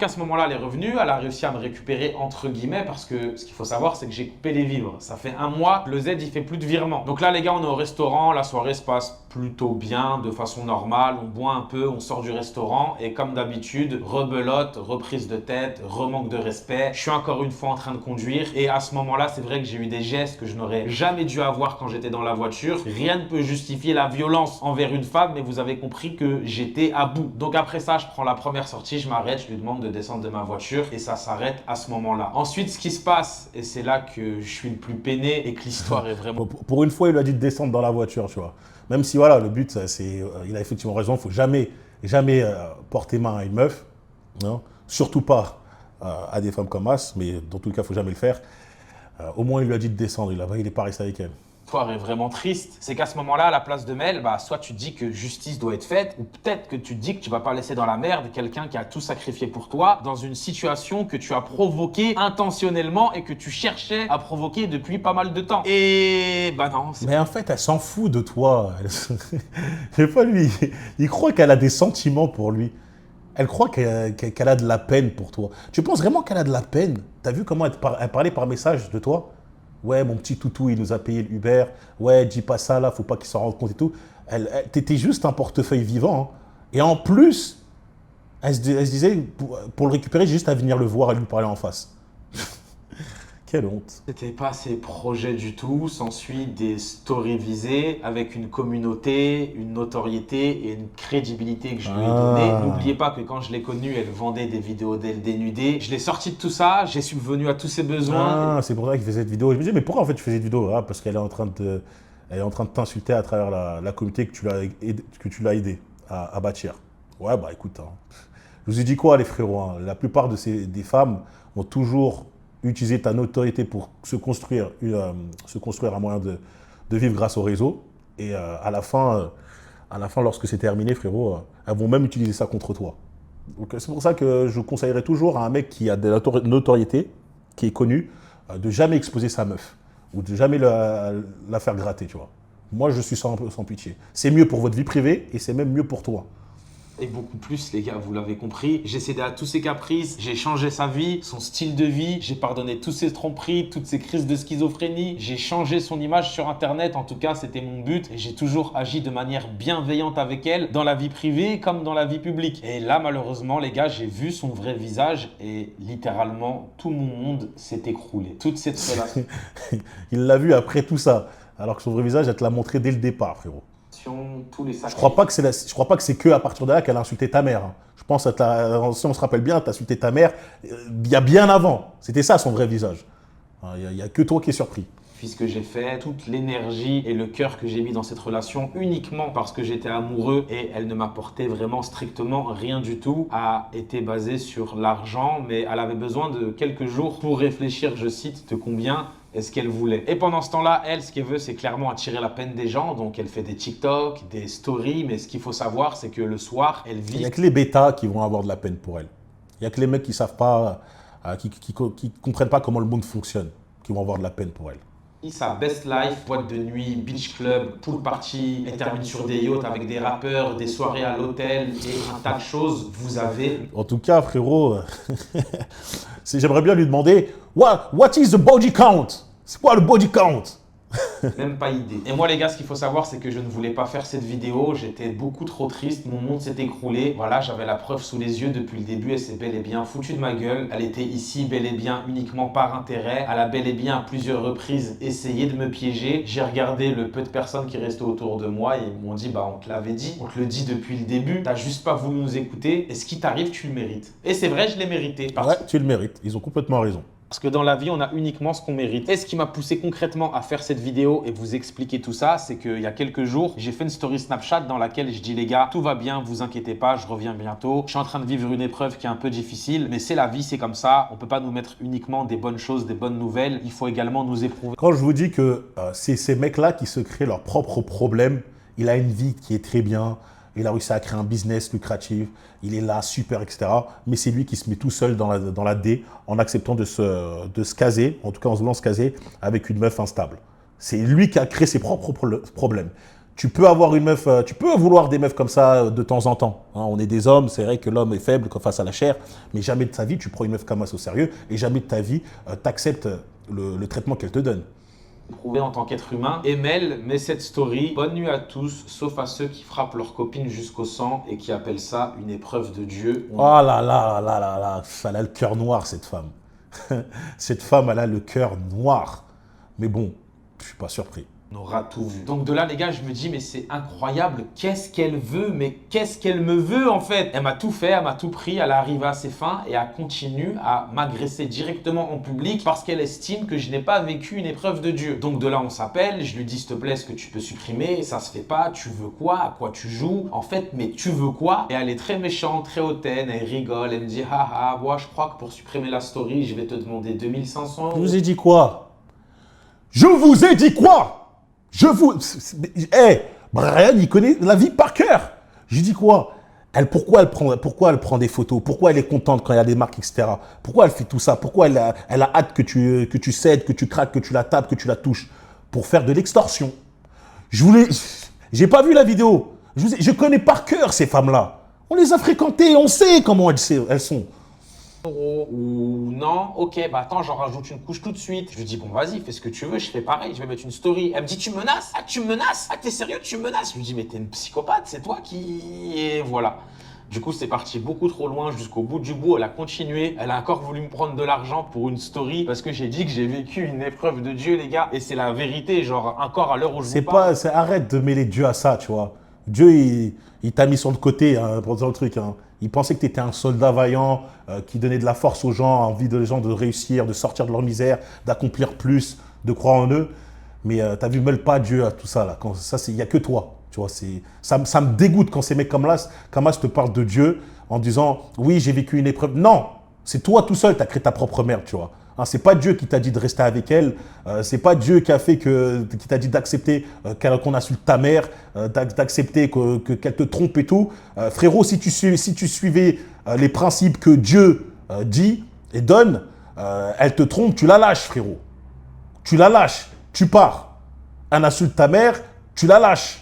à ce moment-là, elle est revenue, elle a réussi à me récupérer entre guillemets parce que ce qu'il faut savoir, c'est que j'ai coupé les vivres. Ça fait un mois, le Z, il fait plus de virement. Donc là, les gars, on est au restaurant, la soirée se passe plutôt bien, de façon normale. On boit un peu, on sort du restaurant et comme d'habitude, rebelote, reprise de tête, remanque de respect. Je suis encore une fois en train de conduire et à ce moment-là, c'est vrai que j'ai eu des gestes que je n'aurais jamais dû avoir quand j'étais dans la voiture. Rien ne peut justifier la violence envers une femme, mais vous avez compris que j'étais à bout. Donc après ça, je prends la première sortie, je m'arrête, je lui demande de descendre de ma voiture et ça s'arrête à ce moment-là. Ensuite, ce qui se passe, et c'est là que je suis le plus peiné et que l'histoire est vraiment... Pour une fois, il lui a dit de descendre dans la voiture, tu vois. Même si, voilà, le but, c'est, il a effectivement raison, il ne faut jamais porter main à une meuf, non, surtout pas à des femmes comme As, mais dans tout le cas, il ne faut jamais le faire. Au moins, il lui a dit de descendre, il n'est pas resté avec elle. L'histoire est vraiment triste, c'est qu'à ce moment-là, à la place de Mel, soit tu dis que justice doit être faite, ou peut-être que tu dis que tu vas pas laisser dans la merde quelqu'un qui a tout sacrifié pour toi, dans une situation que tu as provoquée intentionnellement et que tu cherchais à provoquer depuis pas mal de temps. Et non. Mais en fait, elle s'en fout de toi. Je sais pas, lui, il croit qu'elle a des sentiments pour lui. Elle croit qu'elle a de la peine pour toi. Tu penses vraiment qu'elle a de la peine? T'as vu comment elle parlait par message de toi? Ouais, mon petit toutou, il nous a payé l'Uber. Ouais, dis pas ça là, faut pas qu'il s'en rende compte et tout. T'étais juste un portefeuille vivant. Hein. Et en plus, elle se disait, pour le récupérer, j'ai juste à venir le voir et lui parler en face. Quelle honte. C'était pas ses projets du tout. S'ensuit des stories visées avec une communauté, une notoriété et une crédibilité que je lui ai donnée. N'oubliez pas que quand je l'ai connue, elle vendait des vidéos d'elle dénudée. Je l'ai sortie de tout ça, j'ai subvenu à tous ses besoins. Ah, c'est pour ça qu'il faisait cette vidéo. Je me disais, mais pourquoi en fait tu faisais cette vidéo? Ah, parce qu'elle est en train de, elle est en train de t'insulter à travers la communauté que tu l'as aidé à bâtir. Ouais, bah écoute, hein. Je vous ai dit quoi les frérots, hein, la plupart des femmes ont toujours utilisé ta notoriété pour se construire un moyen de vivre grâce au réseau. Et à la fin, lorsque c'est terminé, frérot, elles vont même utiliser ça contre toi. Donc c'est pour ça que je conseillerais toujours à un mec qui a de la notoriété, qui est connu, de jamais exposer sa meuf ou de jamais la faire gratter, tu vois. Moi, je suis sans pitié. C'est mieux pour votre vie privée et c'est même mieux pour toi. Et beaucoup plus, les gars, vous l'avez compris. J'ai cédé à tous ses caprices, j'ai changé sa vie, son style de vie, j'ai pardonné tous ses tromperies, toutes ses crises de schizophrénie, j'ai changé son image sur Internet, en tout cas, c'était mon but. Et j'ai toujours agi de manière bienveillante avec elle, dans la vie privée comme dans la vie publique. Et là, malheureusement, les gars, j'ai vu son vrai visage et littéralement, tout mon monde s'est écroulé. Toute cette relation. Il l'a vu après tout ça, alors que son vrai visage, elle te l'a montré dès le départ, frérot. Tous les Je crois pas que c'est que à partir de là qu'elle a insulté ta mère. Hein. Je pense que si on se rappelle bien, tu as insulté ta mère il y a bien avant. C'était ça son vrai visage. Il n'y a que toi qui es surpris. Puisque j'ai fait toute l'énergie et le cœur que j'ai mis dans cette relation uniquement parce que j'étais amoureux et elle ne m'apportait vraiment strictement rien du tout, a été basée sur l'argent, mais elle avait besoin de quelques jours pour réfléchir, je cite, de combien est-ce qu'elle voulait. Et pendant ce temps-là, elle, ce qu'elle veut, c'est clairement attirer la peine des gens. Donc, elle fait des TikTok, des stories. Mais ce qu'il faut savoir, c'est que le soir, elle vit... Il n'y a que les bêtas qui vont avoir de la peine pour elle. Il n'y a que les mecs qui ne savent pas, qui comprennent pas comment le monde fonctionne, qui vont avoir de la peine pour elle. Sa best life, boîte de nuit, beach club, pool party, elle termine sur des yachts avec des rappeurs, des soirées à l'hôtel et un tas de choses. Vous avez... En tout cas, frérot, j'aimerais bien lui demander what is the body count? C'est quoi le body count? Même pas idée. Et moi les gars, ce qu'il faut savoir, c'est que je ne voulais pas faire cette vidéo. J'étais beaucoup trop triste, mon monde s'est écroulé. Voilà, j'avais la preuve sous les yeux depuis le début. Elle s'est bel et bien foutue de ma gueule. Elle était ici bel et bien uniquement par intérêt. Elle a bel et bien à plusieurs reprises essayé de me piéger. J'ai regardé le peu de personnes qui restaient autour de moi et ils m'ont dit, bah on te l'avait dit, on te le dit depuis le début. T'as juste pas voulu nous écouter et ce qui t'arrive, tu le mérites. Et c'est vrai, je l'ai mérité. Ouais, tu le mérites. Ils ont complètement raison. Parce que dans la vie, on a uniquement ce qu'on mérite. Et ce qui m'a poussé concrètement à faire cette vidéo et vous expliquer tout ça, c'est qu'il y a quelques jours, j'ai fait une story Snapchat dans laquelle je dis les gars, tout va bien, vous inquiétez pas, je reviens bientôt. Je suis en train de vivre une épreuve qui est un peu difficile, mais c'est la vie, c'est comme ça. On peut pas nous mettre uniquement des bonnes choses, des bonnes nouvelles. Il faut également nous éprouver. Quand je vous dis que c'est ces mecs-là qui se créent leurs propres problèmes, il a une vie qui est très bien. Il a réussi à créer un business lucratif, il est là, super, etc. Mais c'est lui qui se met tout seul dans la D en acceptant de se caser, en tout cas en se voulant se caser avec une meuf instable. C'est lui qui a créé ses propres problèmes. Tu peux avoir une meuf, tu peux vouloir des meufs comme ça de temps en temps. Hein, on est des hommes, c'est vrai que l'homme est faible face à la chair, mais jamais de ta vie tu prends une meuf comme ça au sérieux et jamais de ta vie tu acceptes le traitement qu'elle te donne. Prouver en tant qu'être humain. Emel met cette story. Bonne nuit à tous, sauf à ceux qui frappent leur copine jusqu'au sang et qui appellent ça une épreuve de Dieu. Oh là là là là là, elle a le cœur noir cette femme. Cette femme, elle a le cœur noir. Mais bon, je suis pas surpris. On aura tout vu. Donc de là les gars, je me dis mais c'est incroyable, qu'est-ce qu'elle veut, mais qu'est-ce qu'elle me veut en fait? Elle m'a tout fait, elle m'a tout pris, elle est arrivée à ses fins et elle continue à m'agresser directement en public parce qu'elle estime que je n'ai pas vécu une épreuve de Dieu. Donc de là on s'appelle, je lui dis s'il te plaît, est-ce que tu peux supprimer? Ça se fait pas, tu veux quoi? À quoi tu joues? En fait, mais tu veux quoi? Et elle est très méchante, très hautaine, elle rigole, elle me dit haha, moi je crois que pour supprimer la story, je vais te demander 2500 €. Je vous ai dit quoi? Je vous ai dit quoi? Brian, il connaît la vie par cœur. Je dis quoi? Pourquoi elle prend des photos? Pourquoi elle est contente quand il y a des marques, etc. Pourquoi elle fait tout ça? Pourquoi elle a hâte que tu cèdes, que tu craques, que tu la tapes, que tu la touches? Pour faire de l'extorsion. J'ai pas vu la vidéo. Je connais par cœur ces femmes-là. On les a fréquentées, on sait comment elles sont. Ou non, ok, bah attends, j'en rajoute une couche tout de suite. Je lui dis, bon, vas-y, fais ce que tu veux, je fais pareil, je vais mettre une story. Elle me dit, tu menaces? Ah, tu me menaces? Ah, t'es sérieux, tu me menaces? Je lui dis, mais t'es une psychopathe, c'est toi qui... Et voilà. Du coup, c'est parti beaucoup trop loin jusqu'au bout du bout. Elle a continué. Elle a encore voulu me prendre de l'argent pour une story parce que j'ai dit que j'ai vécu une épreuve de Dieu, les gars. Et c'est la vérité, genre encore à l'heure où je vous parle. Arrête de mêler Dieu à ça, tu vois. Dieu, il t'a mis sur le côté hein, pour dire le truc. Hein. Il pensait que tu étais un soldat vaillant qui donnait de la force aux gens, envie de les gens de réussir, de sortir de leur misère, d'accomplir plus, de croire en eux. Mais tu as vu, mêle pas Dieu à tout ça. Là. Il n'y a que toi. Tu vois, ça me dégoûte quand ces mecs comme là te parlent de Dieu en disant « Oui, j'ai vécu une épreuve. » Non, c'est toi tout seul, tu as créé ta propre merde, tu vois. Hein, c'est pas Dieu qui t'a dit de rester avec elle. C'est pas Dieu qui t'a dit d'accepter qu'on insulte ta mère, d'accepter qu'elle te trompe et tout. Frérot, si tu suivais les principes que Dieu dit et donne, elle te trompe, tu la lâches, frérot. Tu la lâches, tu pars. Elle insulte ta mère, tu la lâches.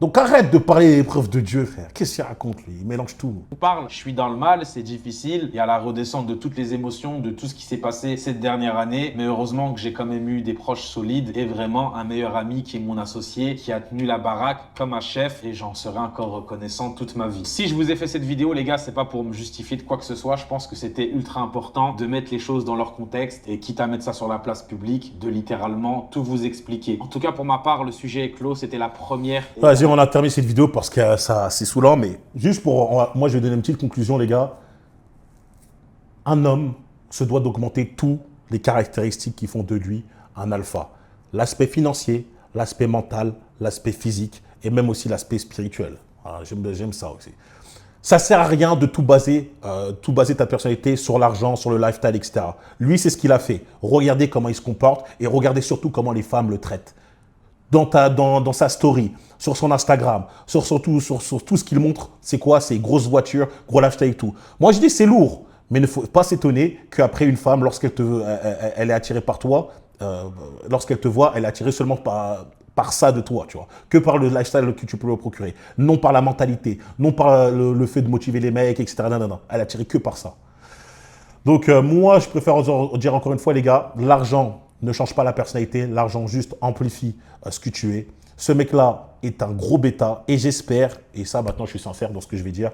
Donc arrête de parler des preuves de Dieu, frère. Qu'est-ce qu'il raconte, lui? Il mélange tout. Je vous parle, je suis dans le mal, c'est difficile. Il y a la redescente de toutes les émotions, de tout ce qui s'est passé cette dernière année. Mais heureusement que j'ai quand même eu des proches solides et vraiment un meilleur ami qui est mon associé, qui a tenu la baraque comme un chef et j'en serai encore reconnaissant toute ma vie. Si je vous ai fait cette vidéo, les gars, c'est pas pour me justifier de quoi que ce soit. Je pense que c'était ultra important de mettre les choses dans leur contexte et quitte à mettre ça sur la place publique, de littéralement tout vous expliquer. En tout cas, pour ma part, le sujet est clos. C'était la première. Vas-y, on a terminé cette vidéo parce que ça, c'est saoulant, mais juste moi, je vais donner une petite conclusion, les gars. Un homme se doit d'augmenter toutes les caractéristiques qui font de lui un alpha. L'aspect financier, l'aspect mental, l'aspect physique et même aussi l'aspect spirituel. J'aime ça aussi. Ça sert à rien de tout baser ta personnalité sur l'argent, sur le lifestyle, etc. Lui, c'est ce qu'il a fait. Regardez comment il se comporte et regardez surtout comment les femmes le traitent. Dans sa story, sur son Instagram, sur tout ce qu'il montre, c'est quoi? C'est grosses voitures, gros lifestyle et tout. Moi, je dis c'est lourd, mais il ne faut pas s'étonner qu'après une femme, lorsqu'elle elle est attirée par toi, lorsqu'elle te voit, elle est attirée seulement par ça de toi, tu vois, que par le lifestyle que tu peux lui procurer, non par la mentalité, non par le fait de motiver les mecs, etc. Non. Elle est attirée que par ça. Donc, moi, je préfère dire encore une fois, les gars, l'argent ne change pas la personnalité, l'argent juste amplifie ce que tu es. Ce mec-là est un gros bêta et j'espère, et ça maintenant je suis sincère dans ce que je vais dire,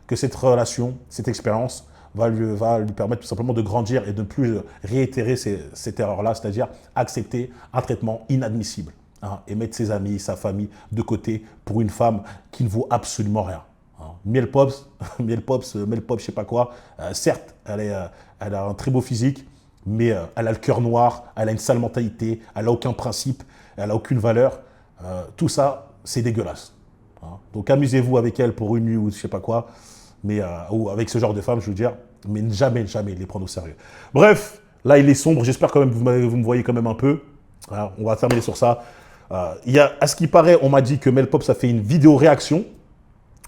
que cette relation, cette expérience va lui permettre tout simplement de grandir et de ne plus réitérer cette erreur-là, c'est-à-dire accepter un traitement inadmissible hein, et mettre ses amis, sa famille de côté pour une femme qui ne vaut absolument rien. Hein. Miel Pops, je sais pas quoi, certes, elle a un très beau physique, mais elle a le cœur noir, elle a une sale mentalité, elle n'a aucun principe, elle n'a aucune valeur. Tout ça, c'est dégueulasse. Hein. Donc amusez-vous avec elle pour une nuit ou je ne sais pas quoi, mais, ou avec ce genre de femme, je veux dire, mais jamais les prendre au sérieux. Bref, là il est sombre, j'espère quand même que vous me voyez quand même un peu. Alors, on va terminer sur ça. À ce qui paraît, on m'a dit que Mel Pops a fait une vidéo réaction,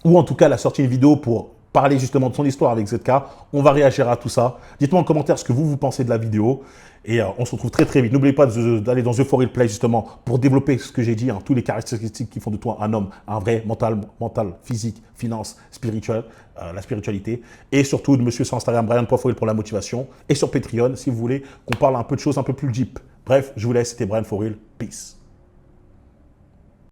ou en tout cas elle a sorti une vidéo pour parler justement de son histoire avec ZK. On va réagir à tout ça. Dites-moi en commentaire ce que vous pensez de la vidéo. Et on se retrouve très très vite. N'oubliez pas d'aller dans The For Real Play justement pour développer ce que j'ai dit, hein, tous les caractéristiques qui font de toi un homme, un vrai mental, physique, finance, spirituel, la spiritualité. Et surtout de me suivre sur Instagram, Brian.Foril pour la motivation. Et sur Patreon si vous voulez qu'on parle un peu de choses un peu plus deep. Bref, je vous laisse, c'était Brian For Real. Peace.